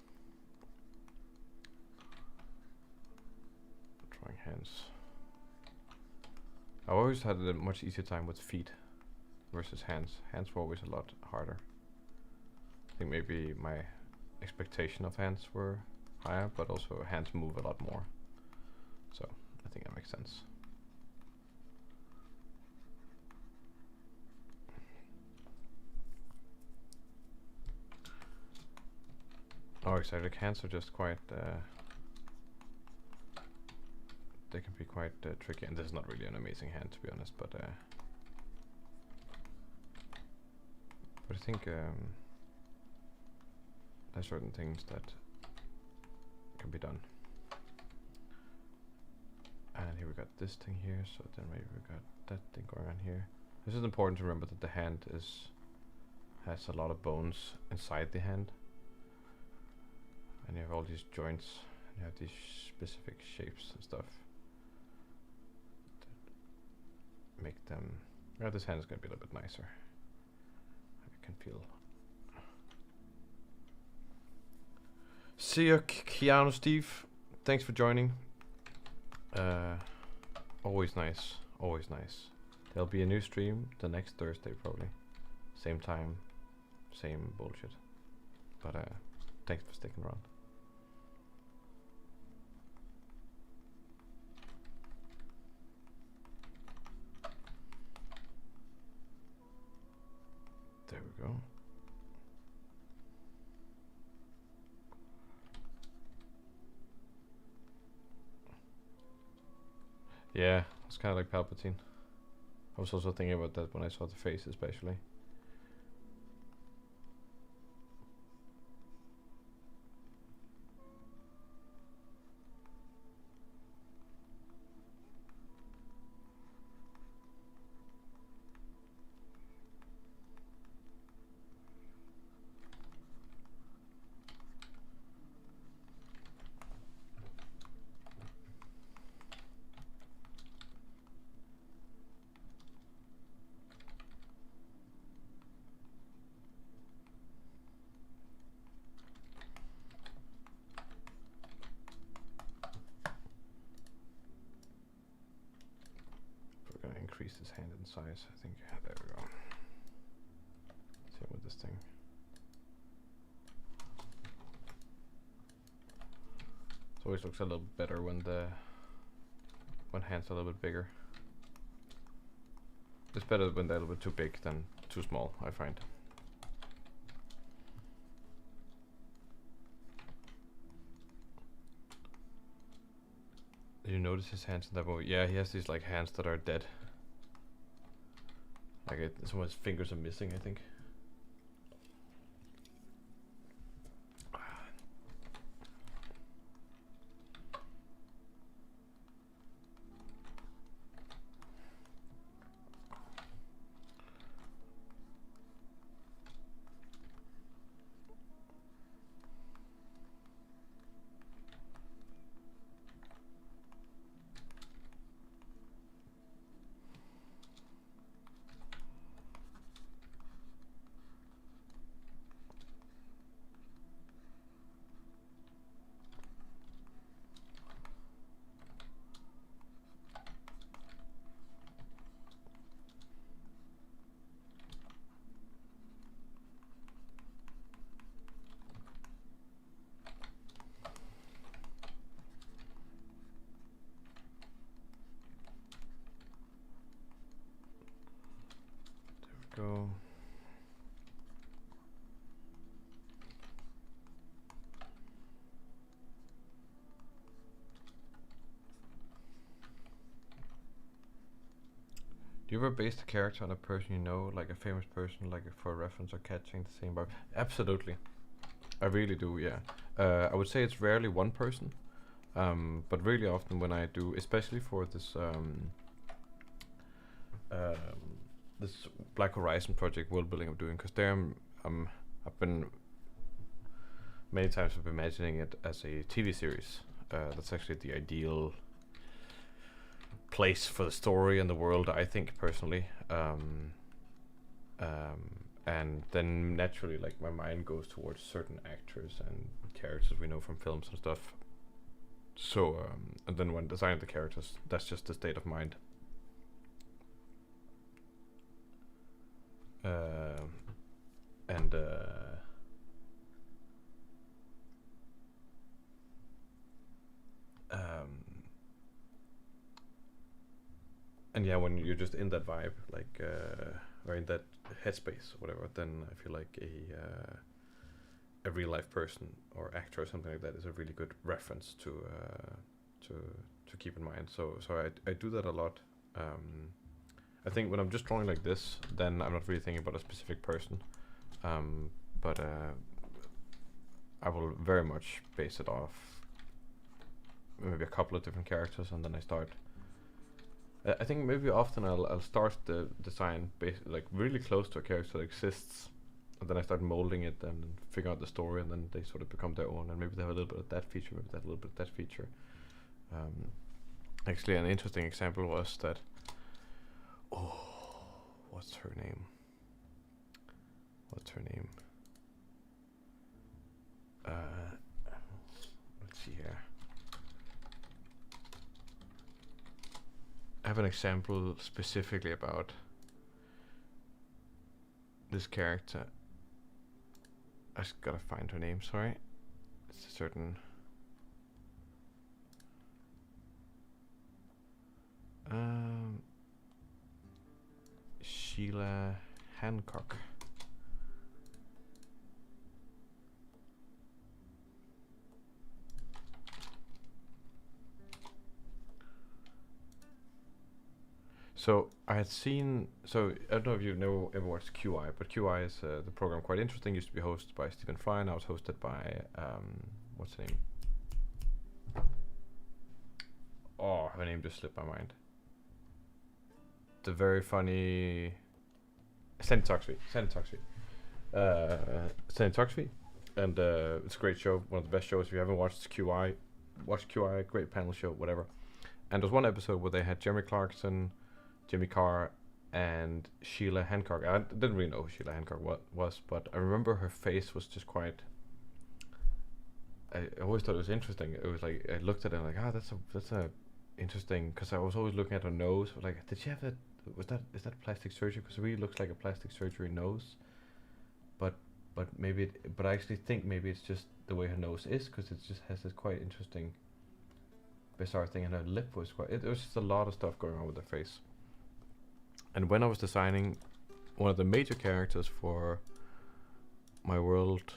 Drawing hands. I always had a much easier time with feet versus hands. Hands were always a lot harder. I think maybe my expectation of hands were higher, but also hands move a lot more. So I think that makes sense. exactly. Hands are just quite. They can be quite tricky, and this is not really an amazing hand to be honest, but I think there's certain things that can be done. And here we got this thing here, so then maybe we got that thing going on here. This is important to remember that the hand has a lot of bones inside the hand, and you have all these joints, and you have these specific shapes and stuff that make them. Yeah, this hand is going to be a little bit nicer. I can feel. See you, Keanu Steve. Thanks for joining. Always nice. Always nice. There'll be a new stream the next Thursday probably. Same time, same bullshit. But thanks for sticking around. There we go. Yeah, it's kind of like Palpatine. I was also thinking about that when I saw the face especially. Increase this hand in size, I think. There we go. Same with this thing. It always looks a little better when hands are a little bit bigger. It's better when they're a little bit too big than too small, I find. Did you notice his hands in that movie? Yeah, he has these like hands that are dead. Like some of his fingers are missing, I think. Go. Do you ever base the character on a person you know, like a famous person, like for a reference or catching the same vibe? Absolutely. I really do, yeah. I would say it's rarely one person, but really often when I do, especially for this this Black Horizon project world building I'm doing, because there I've been many times I've been imagining it as a TV series. That's actually the ideal place for the story and the world, I think personally. And then naturally, like my mind goes towards certain actors and characters we know from films and stuff. So and then when designing the characters, that's just the state of mind. And yeah, when you're just in that vibe, like or in that headspace or whatever, then I feel like a real life person or actor or something like that is a really good reference to keep in mind. So I do that a lot. I think when I'm just drawing like this, then I'm not really thinking about a specific person, but I will very much base it off maybe a couple of different characters, and then I start. I think maybe often I'll start the design like really close to a character that exists, and then I start molding it and figure out the story, and then they sort of become their own, and maybe they have a little bit of that feature, maybe that a little bit of that feature. Actually, an interesting example was that. Oh, what's her name? Let's see here. I have an example specifically about this character. I just gotta find her name, sorry. It's a certain... Sheila Hancock. So I had seen, so I don't know if you ever watched QI, but QI is the program quite interesting. Used to be hosted by Stephen Fry, now it's hosted by what's her name? Oh, her name just slipped my mind. The very funny Sandy Toxvie. And it's a great show, one of the best shows. If you haven't watched QI, watch QI, great panel show, whatever. And there's one episode where they had Jeremy Clarkson, Jimmy Carr, and Sheila Hancock. I didn't really know who Sheila Hancock was, but I remember her face was just quite... I always thought it was interesting. It was like, I looked at it and like, that's a interesting, because I was always looking at her nose, like, did she have that, is that plastic surgery? Because it really looks like a plastic surgery nose, but I actually think maybe it's just the way her nose is, because it just has this quite interesting bizarre thing, and her lip was quite, it was just a lot of stuff going on with her face. And when I was designing one of the major characters for my world,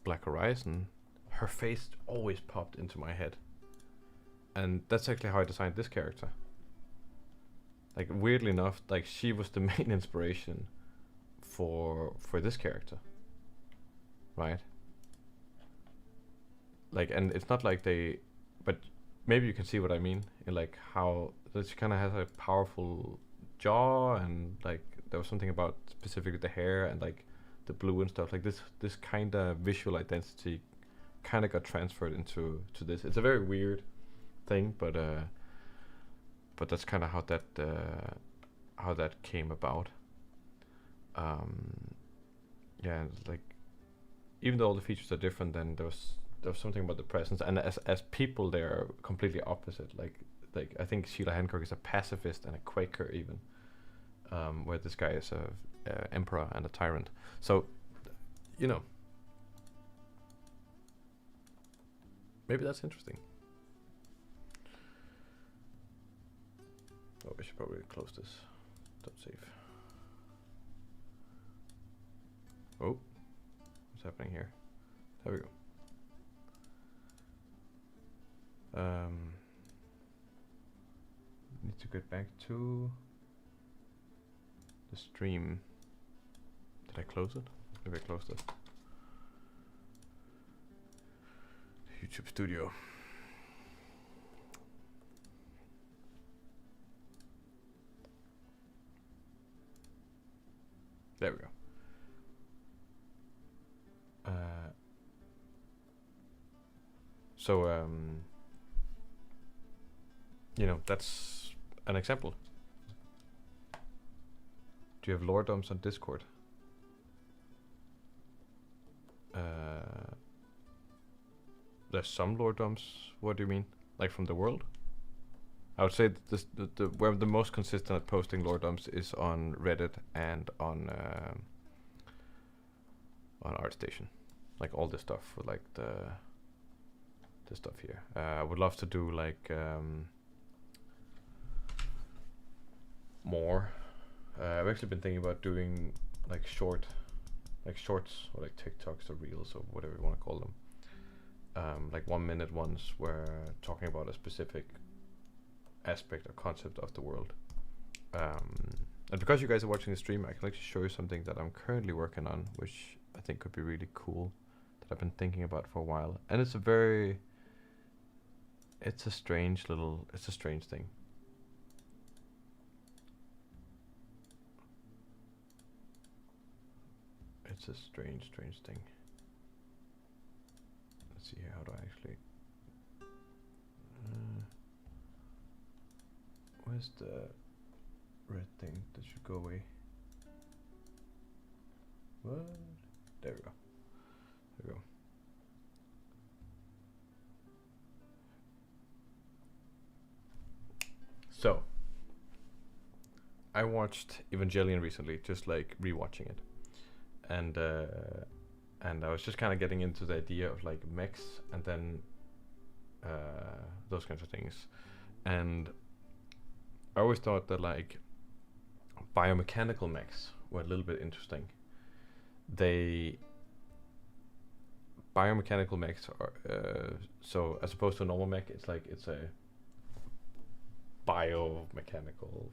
Black Horizon, her face always popped into my head. And that's actually how I designed this character. Like, weirdly enough, like, she was the main inspiration for this character. Right? Like, and it's not like but maybe you can see what I mean, in like how she kind of has a powerful jaw, and like there was something about specifically the hair and like the blue and stuff. Like this kind of visual identity kind of got transferred into this. It's a very weird thing, but that's kind of how that came about. Yeah, like even though all the features are different, then there was something about the presence, and as people they're completely opposite. Like I think Sheila Hancock is a pacifist and a Quaker even, where this guy is a emperor and a tyrant. So, you know, maybe that's interesting. Oh, I should probably close this. Don't save. Oh, what's happening here? There we go. Need to get back to the stream. Did I close it? Maybe I closed it. YouTube Studio. There we go. So you know, that's an example. Do you have lordoms on Discord? There's some lordoms. What do you mean? Like from the world? I would say that the where the most consistent at posting lordoms is on Reddit and on ArtStation. Like all this stuff with like the stuff here. I would love to do like more. I've actually been thinking about doing like short like shorts or like TikToks or reels or whatever you want to call them. Like 1 minute ones where talking about a specific aspect or concept of the world. And because you guys are watching the stream, I can actually show you something that I'm currently working on, which I think could be really cool, that I've been thinking about for a while. And it's a strange thing. It's a strange thing. Let's see here, how do I actually... where's the red thing that should go away? What? There we go. There we go. So, I watched Evangelion recently, just like rewatching it. And I was just kind of getting into the idea of like mechs and then those kinds of things. And I always thought that like biomechanical mechs were a little bit interesting. Biomechanical mechs are so as opposed to a normal mech, it's a biomechanical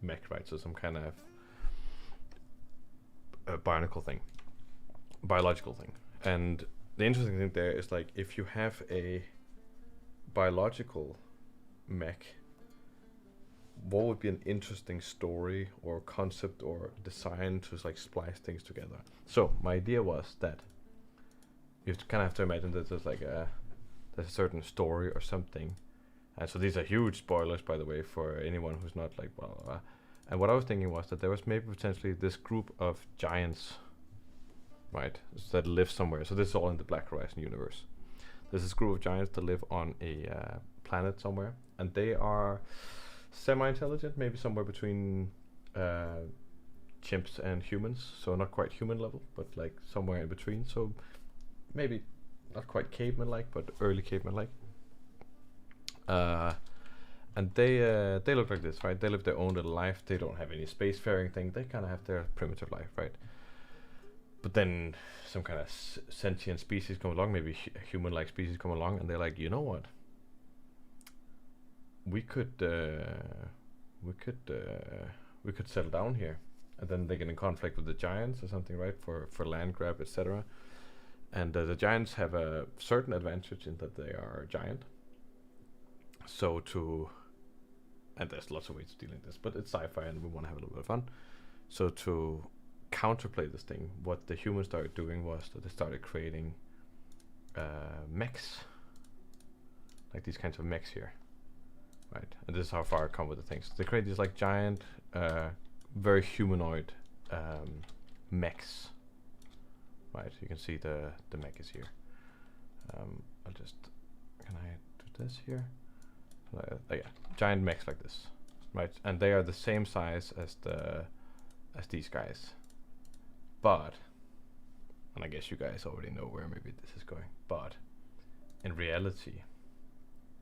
mech, right? So some kind of a biological thing. And the interesting thing there is like if you have a biological mech, what would be an interesting story or concept or design to like splice things together? So my idea was that you kind of have to imagine that there's a certain story or something. And so these are huge spoilers, by the way, for anyone who's not like blah, blah, blah. And what I was thinking was that there was maybe potentially this group of giants, right, that live somewhere. So this is all in the Black Horizon universe. There's this group of giants that live on a planet somewhere, and they are semi-intelligent, maybe somewhere between chimps and humans. So not quite human level, but like somewhere in between. So maybe not quite caveman-like, but early caveman-like. And they look like this, right? They live their own little life. They don't have any spacefaring thing. They kind of have their primitive life, right? But then some kind of sentient species come along, maybe a human-like species come along, and they're like, you know what? We could settle down here, and then they get in conflict with the giants or something, right? For land grab, etc. And the giants have a certain advantage in that they are giant. So and there's lots of ways of dealing this, but it's sci-fi and we want to have a little bit of fun. So to counterplay this thing, what the humans started doing was that they started creating mechs, like these kinds of mechs here, right? And this is how far I come with the things. They create these like giant, very humanoid mechs, right? You can see the mech is here. I'll just, can I do this here? Yeah, giant mechs like this, right? And they are the same size as these guys, but, and I guess you guys already know where maybe this is going, but in reality,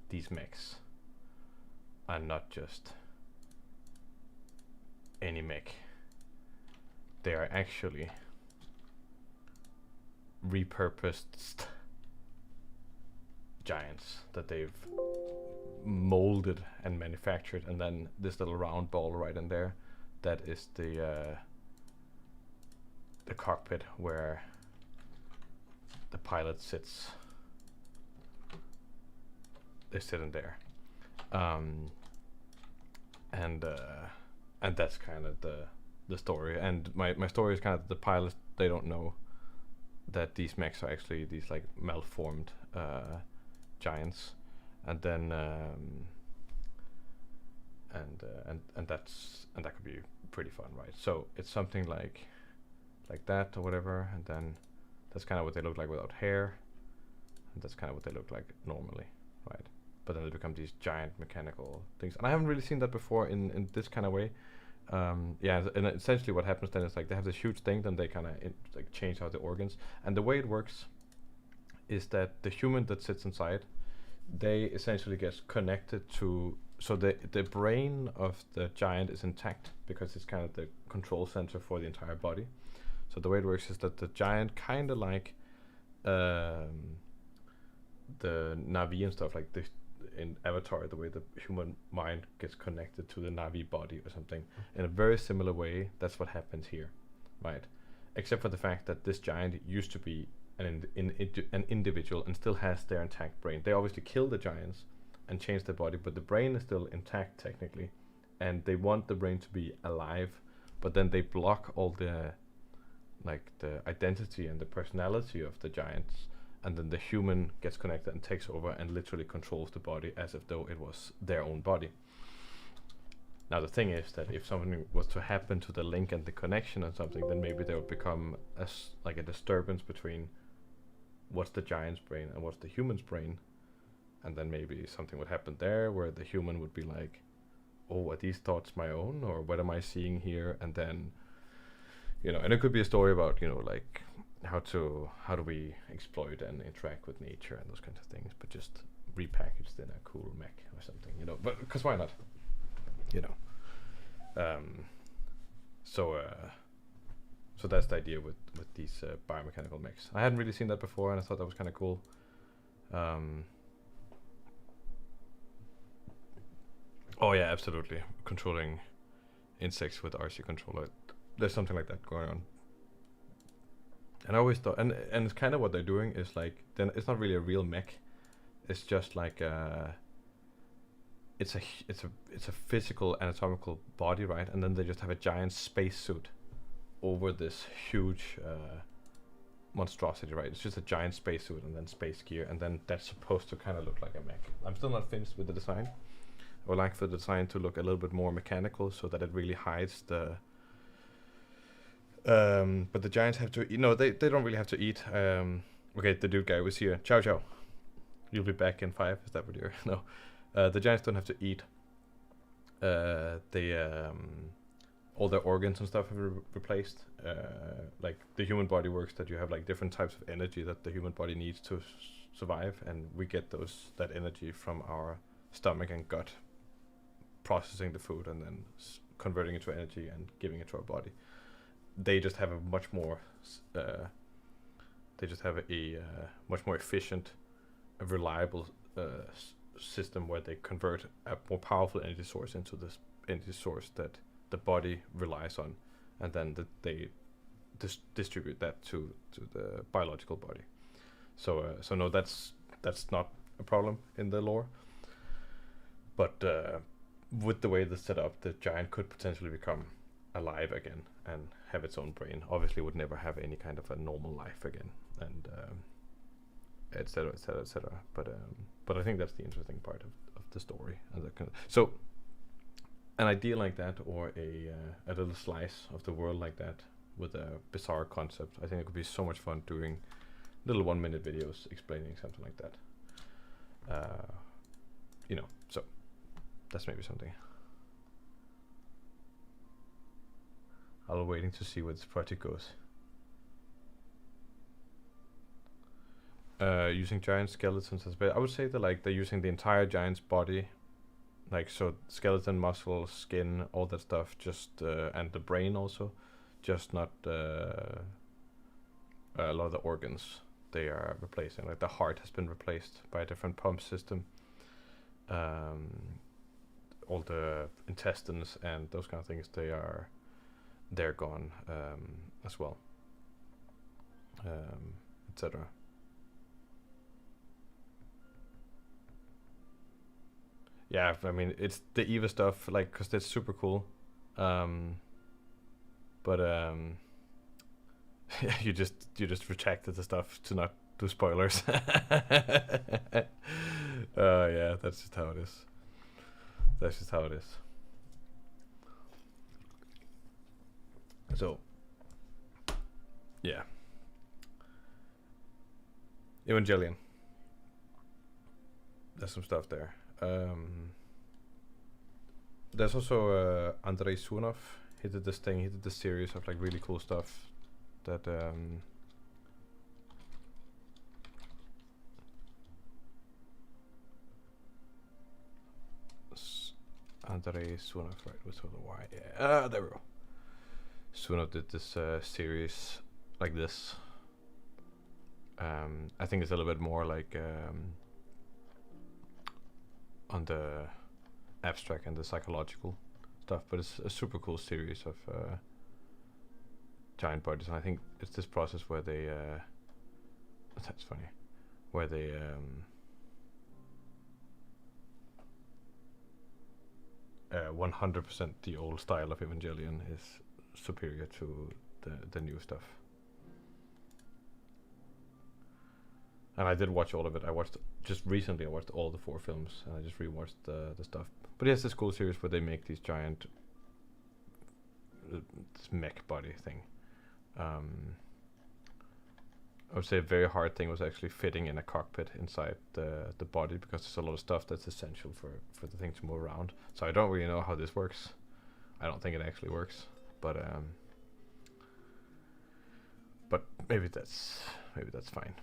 these mechs are not just any mech. They are actually repurposed giants that they've molded and manufactured, and then this little round ball right in there, that is the cockpit where the pilot sits. They sit in there, and that's kind of the story. And my story is kind of the pilots, they don't know that these mechs are actually these like malformed giants, and then and that could be pretty fun, right? So it's something like that or whatever, and then that's kind of what they look like without hair, and that's kind of what they look like normally, right? But then they become these giant mechanical things, and I haven't really seen that before in this kind of way. Yeah, and essentially what happens then is like they have this huge thing, then they kind of like change out the organs, and the way it works is that the human that sits inside, they essentially get connected to, so the brain of the giant is intact because it's kind of the control center for the entire body. So the way it works is that the giant, kind of like the Navi and stuff, like in Avatar, the way the human mind gets connected to the Navi body or something. In a very similar way, that's what happens here, right? Except for the fact that this giant used to be an individual and still has their intact brain. They obviously kill the giants and change their body, but the brain is still intact technically, and they want the brain to be alive, but then they block all the identity and the personality of the giants, and then the human gets connected and takes over and literally controls the body as if though it was their own body. Now the thing is that if something was to happen to the link and the connection and something, then maybe there would become like a disturbance between what's the giant's brain and what's the human's brain, and then maybe something would happen there where the human would be like, oh, are these thoughts my own, or what am I seeing here? And then, and it could be a story about, like how do we exploit and interact with nature and those kinds of things, but just repackaged in a cool mech or something, but because why not? So that's the idea with these biomechanical mechs. I hadn't really seen that before, and I thought that was kind of cool. Oh yeah, absolutely. Controlling insects with RC controller. There's something like that going on. And I always thought, and it's kind of what they're doing is like, then it's not really a real mech. It's just like it's a physical anatomical body, right? And then they just have a giant spacesuit over this huge monstrosity, right? It's just a giant spacesuit and then space gear, and then that's supposed to kind of look like a mech. I'm still not finished with the design. I would like for the design to look a little bit more mechanical, so that it really hides the. But the giants have to eat. No, they don't really have to eat. Okay, the dude guy was here. Ciao, ciao. You'll be back in 5. Is that what you're? No. The giants don't have to eat. All their organs and stuff have replaced. Like the human body works that you have like different types of energy that the human body needs to survive, and we get that energy from our stomach and gut, processing the food and then converting it to energy and giving it to our body. They just have a much more much more efficient, reliable system where they convert a more powerful energy source into this energy source that the body relies on, and then they distribute that to the biological body. So no, that's not a problem in the lore. But with the way that's set up, the giant could potentially become alive again and have its own brain. Obviously, would never have any kind of a normal life again, and etc. etc. etc. But I think that's the interesting part of the story. And so an idea like that, or a little slice of the world like that with a bizarre concept, I think it could be so much fun doing little 1-minute videos explaining something like that. So that's maybe something. I'll be waiting to see where this project goes. Using giant skeletons as bait. I would say that they're using the entire giant's body, so skeleton, muscle, skin, all that stuff, just and the brain also, just not a lot of the organs they are replacing. Like the heart has been replaced by a different pump system. All the intestines and those kind of things, they're gone as well, etc. Yeah, I mean, it's the EVA stuff, because that's super cool. But you just retracted the stuff to not do spoilers. Yeah, that's just how it is. That's just how it is. So, yeah. Evangelion. There's some stuff there. There's also Andrei Sunov. He did this thing. He did this series of really cool stuff that Andrei Sunov, right? With the Y. Yeah. There we go. Suno did this series like this. I think it's a little bit more like on the abstract and the psychological stuff, but it's a super cool series of giant bodies. And I think it's this process where they that's funny, where they 100% the old style of Evangelion is superior to the new stuff. And I did watch all of it. I watched just recently. I watched all the 4 films, and I just rewatched the stuff. But yes, this cool series where they make these giant this mech body thing. I would say a very hard thing was actually fitting in a cockpit inside the body, because there's a lot of stuff that's essential for the thing to move around. So I don't really know how this works. I don't think it actually works, but maybe that's fine.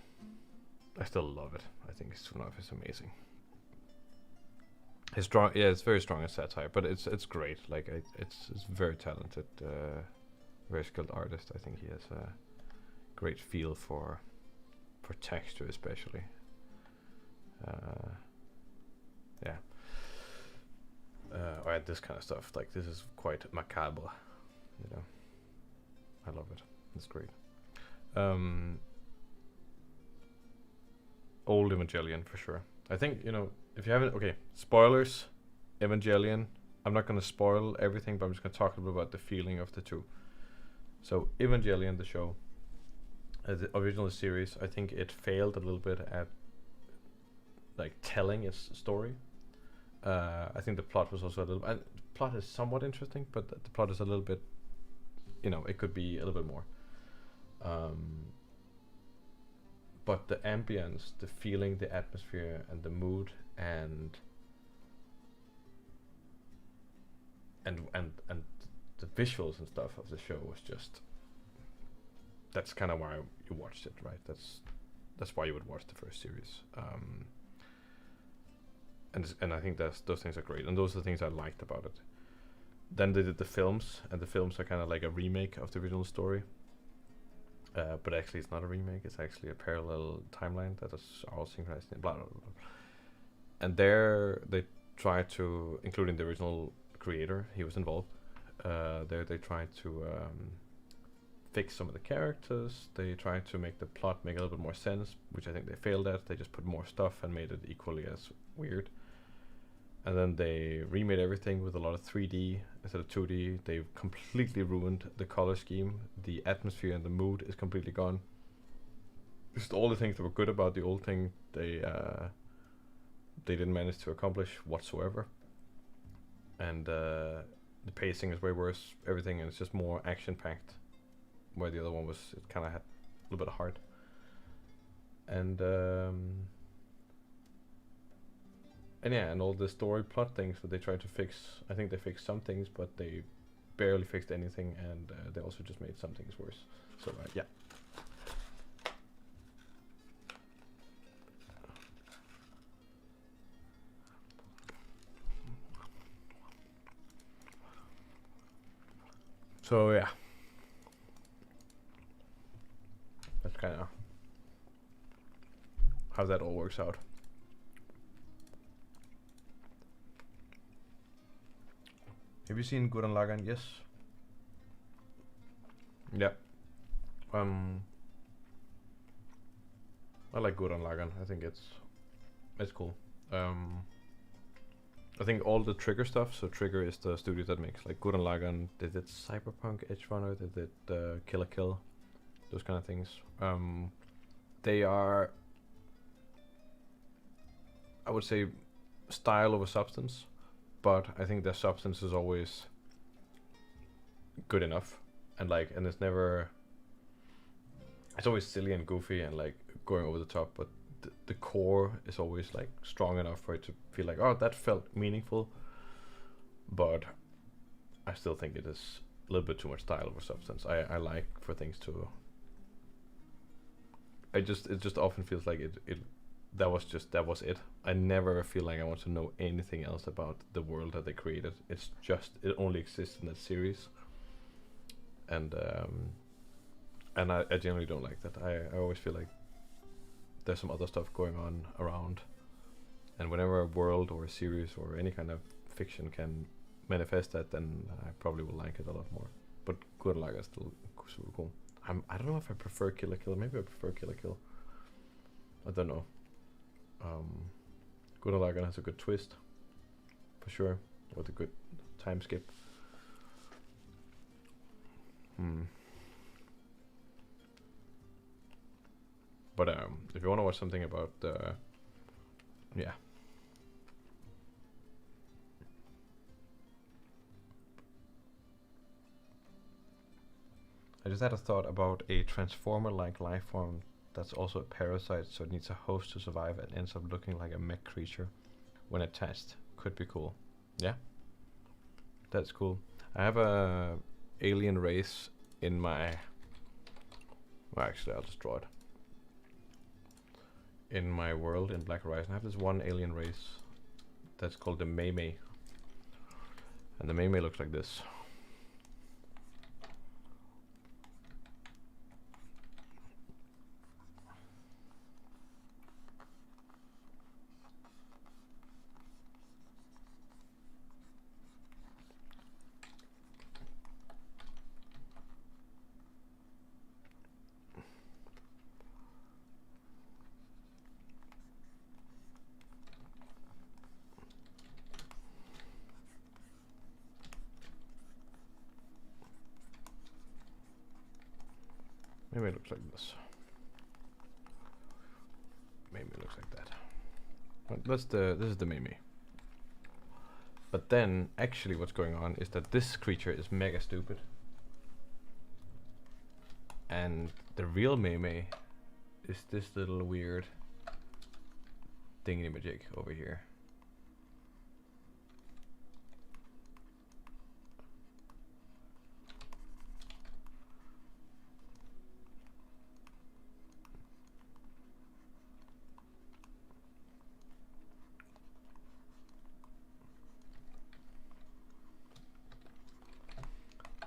I still love it. I think Subnautica is amazing. It's strong, yeah. It's very strong in satire, but it's great. Like it's very talented, very skilled artist. I think he has a great feel for texture, especially. Yeah. Or this kind of stuff. Like this is quite macabre. You know, I love it. It's great. Old Evangelion for sure. I think, you know, if you haven't, okay, spoilers, Evangelion. I'm not going to spoil everything, but I'm just going to talk a little bit about the feeling of the two. So Evangelion, the show, the original series, I think it failed a little bit at like telling its story. I think the plot was also a little, and the plot is somewhat interesting, but the plot is a little bit, you know, it could be a little bit more. But the ambience, the feeling, the atmosphere, and the mood, and the visuals and stuff of the show was just. That's kind of why you watched it, right? That's why you would watch the first series. And I think those things are great, and those are the things I liked about it. Then they did the films, and the films are kind of like a remake of the original story. But actually it's not a remake, it's actually a parallel timeline that is all synchronized in blah blah blah. And there they try to, including the original creator, he was involved. There they tried to fix some of the characters, they tried to make the plot make a little bit more sense, which I think they failed at. They just put more stuff and made it equally as weird. And then they remade everything with a lot of 3D instead of 2D. They've completely ruined the color scheme. The atmosphere and the mood is completely gone. Just all the things that were good about the old thing, they didn't manage to accomplish whatsoever. And the pacing is way worse. Everything, and it's just more action-packed. Where the other one was, it kind of had a little bit of heart. And yeah, and all the story plot things that they tried to fix, I think they fixed some things, but they barely fixed anything, and they also just made some things worse. So yeah. So yeah. That's kind of how that all works out. Have you seen Gurren Lagann? Yes. Yeah. I like Gurren Lagann. I think it's cool. I think all the Trigger stuff. So Trigger is the studio that makes like Gurren Lagann. They did Cyberpunk, Edge Runner. They did Kill la Kill. Those kind of things. They are, I would say, style over substance. But I think their substance is always good enough, and it's never. It's always silly and goofy and like going over the top, but the core is always like strong enough for it to feel like, oh, that felt meaningful. But I still think it is a little bit too much style over substance. I like for things to. It just often feels like it. That was it. I never feel like I want to know anything else about the world that they created. It only exists in that series. and I generally don't like that. I always feel like there's some other stuff going on around, and whenever a world or a series or any kind of fiction can manifest that, then I probably will like it a lot more. But Gurren Lagann is still super cool. I don't know if I prefer Kill la Kill. Maybe I prefer Kill la Kill. I don't know. Gurren Lagann has a good twist, for sure, with a good time skip. But if you want to watch something about yeah. I just had a thought about a transformer-like life form that's also a parasite, so it needs a host to survive and ends up looking like a mech creature when attached. Could be cool. Yeah, that's cool. I have a alien race in my... Well, actually, I'll just draw it. In my world in Black Horizon, I have this one alien race that's called the Mei. And the Mei looks like this. Maybe it looks like this. Maybe it looks like that. But this is the Mei. But then actually what's going on is that this creature is mega stupid. And the real Mei is this little weird thingy-majig over here.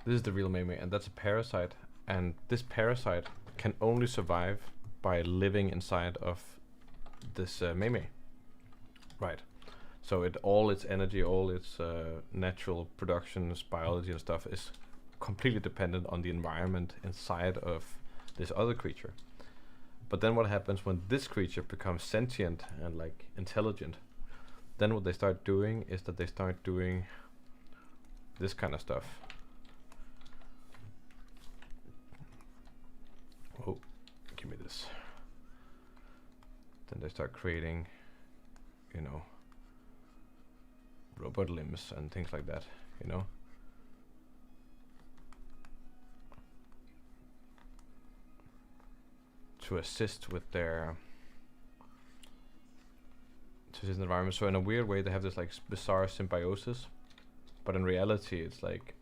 This is the real Mei, and that's a parasite. And this parasite can only survive by living inside of this Mei. Right. So all its energy, all its natural productions, biology and stuff is completely dependent on the environment inside of this other creature. But then what happens when this creature becomes sentient and like intelligent? Then what they start doing is that they start doing this kind of stuff. Oh, give me this. Then they start creating, you know, robot limbs and things like that, you know. To assist with their environment. So in a weird way they have this like bizarre symbiosis, but in reality it's like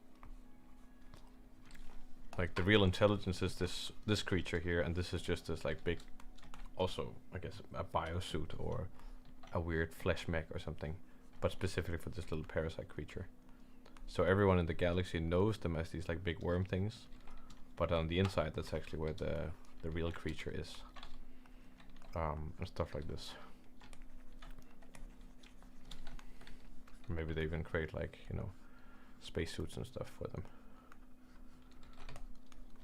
the real intelligence is this creature here, and this is just this like big, also I guess a biosuit or a weird flesh mech or something, but specifically for this little parasite creature. So everyone in the galaxy knows them as these like big worm things, but on the inside that's actually where the real creature is, and stuff like this. Maybe they even create like, you know, spacesuits and stuff for them.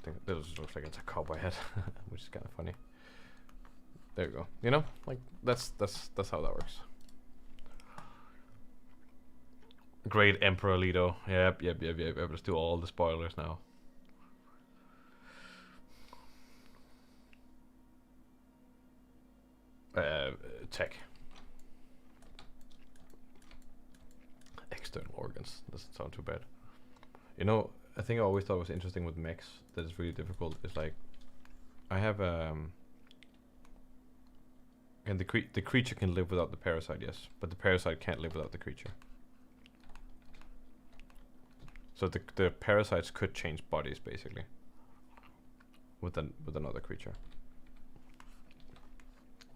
I think this looks like it's a cowboy hat, which is kind of funny. There you go. You know, like that's how that works. Great Emperor Leto. Yep. Let's do all the spoilers now. Tech. External organs. Doesn't sound too bad. You know, I think I always thought was interesting with mechs that is really difficult is like, I have and the creature can live without the parasite, yes, but the parasite can't live without the creature. So the parasites could change bodies basically with another creature.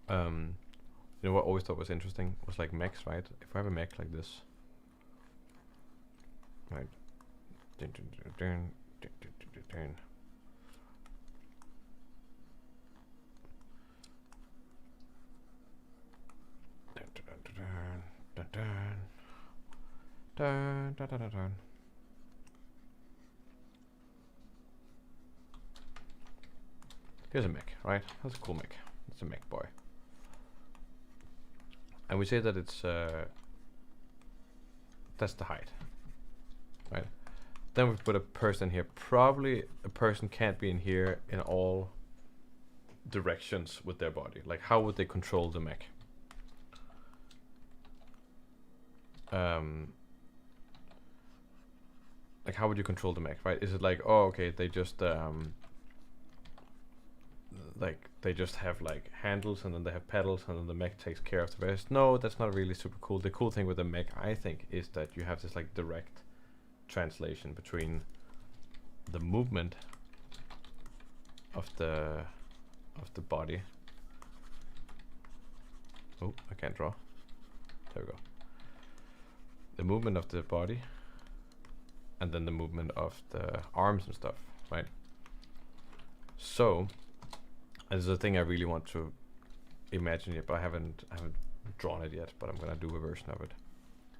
You know what I always thought was interesting was like mechs, right? If I have a mech like this, right? Here's a mech, right? That's a cool mech. It's a mech boy. And we say that it's that's the height, right? Then we put a person here. Probably a person can't be in here in all directions with their body. Like, how would they control the mech? Like, how would you control the mech, right? Is it like, oh, okay, they just like they just have like handles and then they have pedals and then the mech takes care of the rest? No, that's not really super cool. The cool thing with the mech, I think, is that you have this like direct translation between the movement of the body. Oh, I can't draw. There we go. The movement of the body and then the movement of the arms and stuff, right? So, and this is a thing I really want to imagine it, but I haven't drawn it yet, but I'm gonna do a version of it.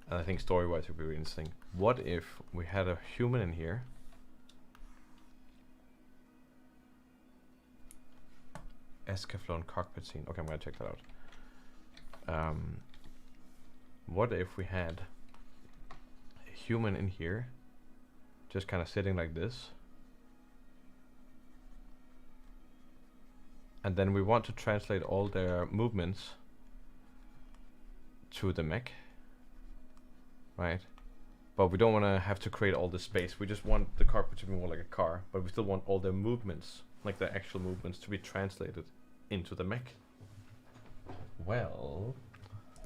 And I think story-wise it would be really interesting. What if we had a human in here? Escaflowne cockpit scene. Okay, I'm gonna check that out. What if we had a human in here, just kind of sitting like this, and then we want to translate all their movements to the mech, right? But we don't want to have to create all the space. We just want the cockpit to be more like a car, but we still want all their movements, like the actual movements, to be translated into the mech. Well,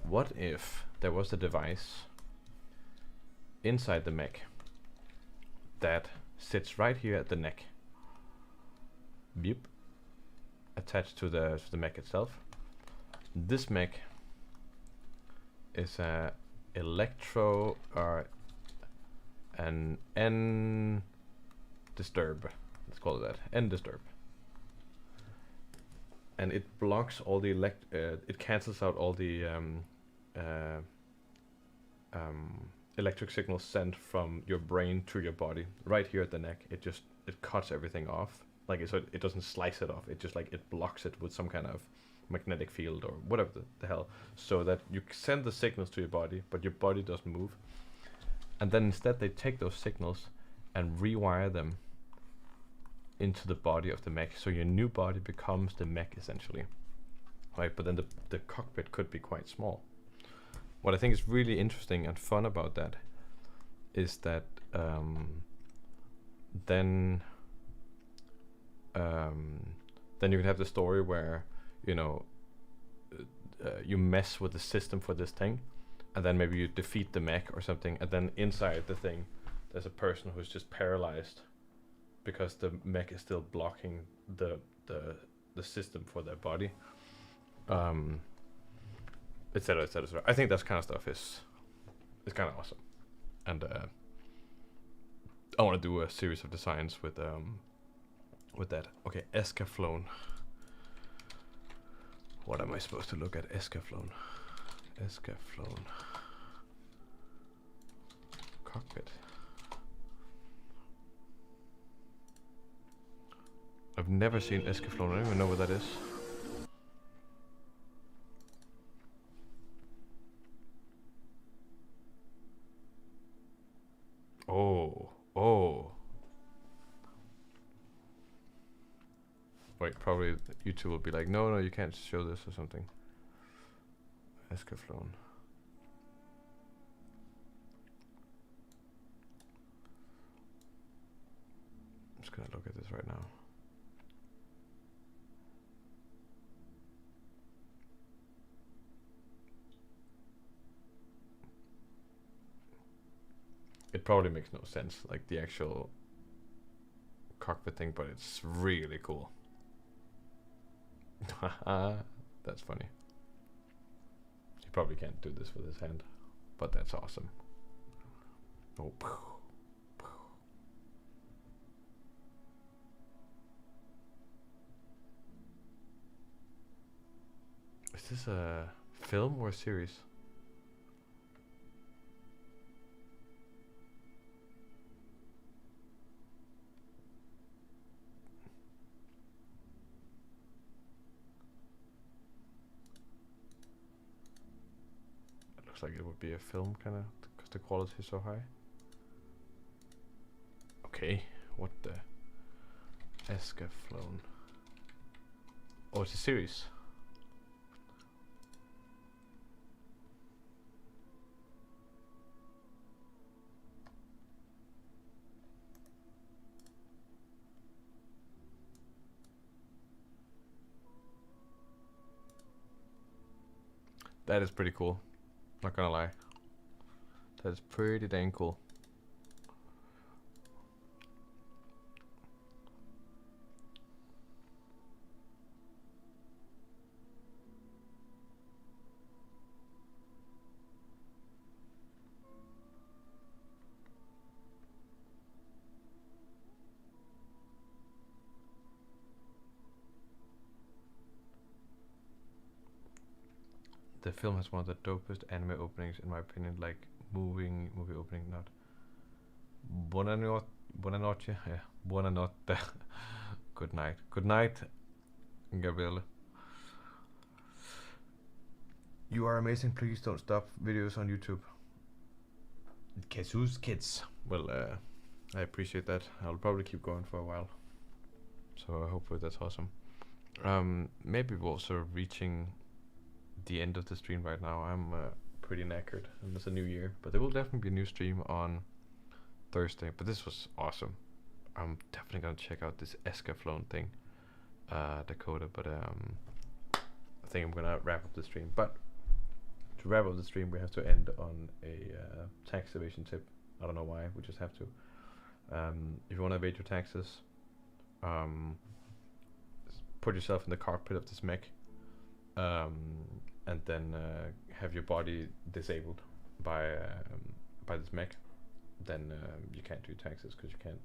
what if there was a device inside the mech that sits right here at the neck, beep, attached to the mech itself? This mech is a electro or an N disturb. Let's call it that, N disturb. And it blocks all the it cancels out all the electric signals sent from your brain to your body. Right here at the neck, it cuts everything off. Like, so it doesn't slice it off. It just like, it blocks it with some kind of magnetic field or whatever the hell, so that you send the signals to your body, but your body doesn't move. And then instead they take those signals and rewire them into the body of the mech, so your new body becomes the mech essentially, right? But then the cockpit could be quite small. What I think is really interesting and fun about that is that then you can have the story where, you know, you mess with the system for this thing, and then maybe you defeat the mech or something, and then inside the thing there's a person who's just paralyzed because the mech is still blocking the system for their body, etc, etc. I think that kind of stuff is kind of awesome, and I want to do a series of designs with that. Okay, Escaflowne. What am I supposed to look at? Escaflowne. Escaflowne. Cockpit. I've never seen Escaflowne. I don't even know what that is. Oh. Wait, probably YouTube will be like, no, you can't show this or something. Escaflowne. I'm just gonna look at this right now. It probably makes no sense, like the actual cockpit thing, but it's really cool. That's funny. He probably can't do this with his hand, but that's awesome. Oh. this a film or a series? It looks like it would be a film, kind of, because the quality is so high. Okay, what the Escaflowne? Oh, it's a series. That is pretty cool. Not gonna lie. That is pretty dang cool. The film has one of the dopest anime openings, in my opinion. Like movie opening, not Buonanotte, yeah, Buonanotte. Good night. Good night, Gabriele. You are amazing. Please don't stop videos on YouTube. Jesus kids. Well, I appreciate that. I'll probably keep going for a while. So hopefully that's awesome. Maybe we're also reaching the end of the stream right now. I'm pretty knackered, and it's a new year, but there will definitely be a new stream on Thursday. But this was awesome. I'm definitely gonna check out this Escaflowne thing, Dakota. But I think I'm gonna wrap up the stream. But to wrap up the stream, we have to end on a tax evasion tip. I don't know why. We just have to. If you want to evade your taxes, put yourself in the cockpit of this mech. And then have your body disabled by this mech. Then you can't do taxes because you can't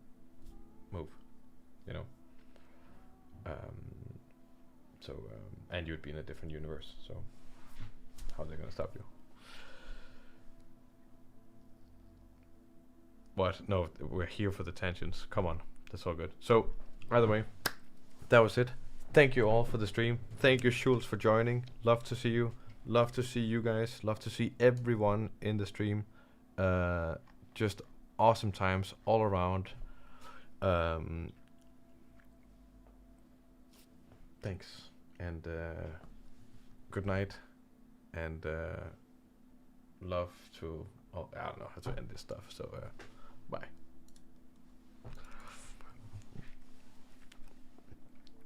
move, you know. And you'd be in a different universe. So how are they gonna stop you? What? No, we're here for the tensions. Come on, that's all good. So, either way, that was it. Thank you all for the stream. Thank you, Schultz, for joining. Love to see you. Love to see you guys. Love to see everyone in the stream. Just awesome times all around. Thanks. And good night. And love to... Oh, I don't know how to end this stuff. So, bye.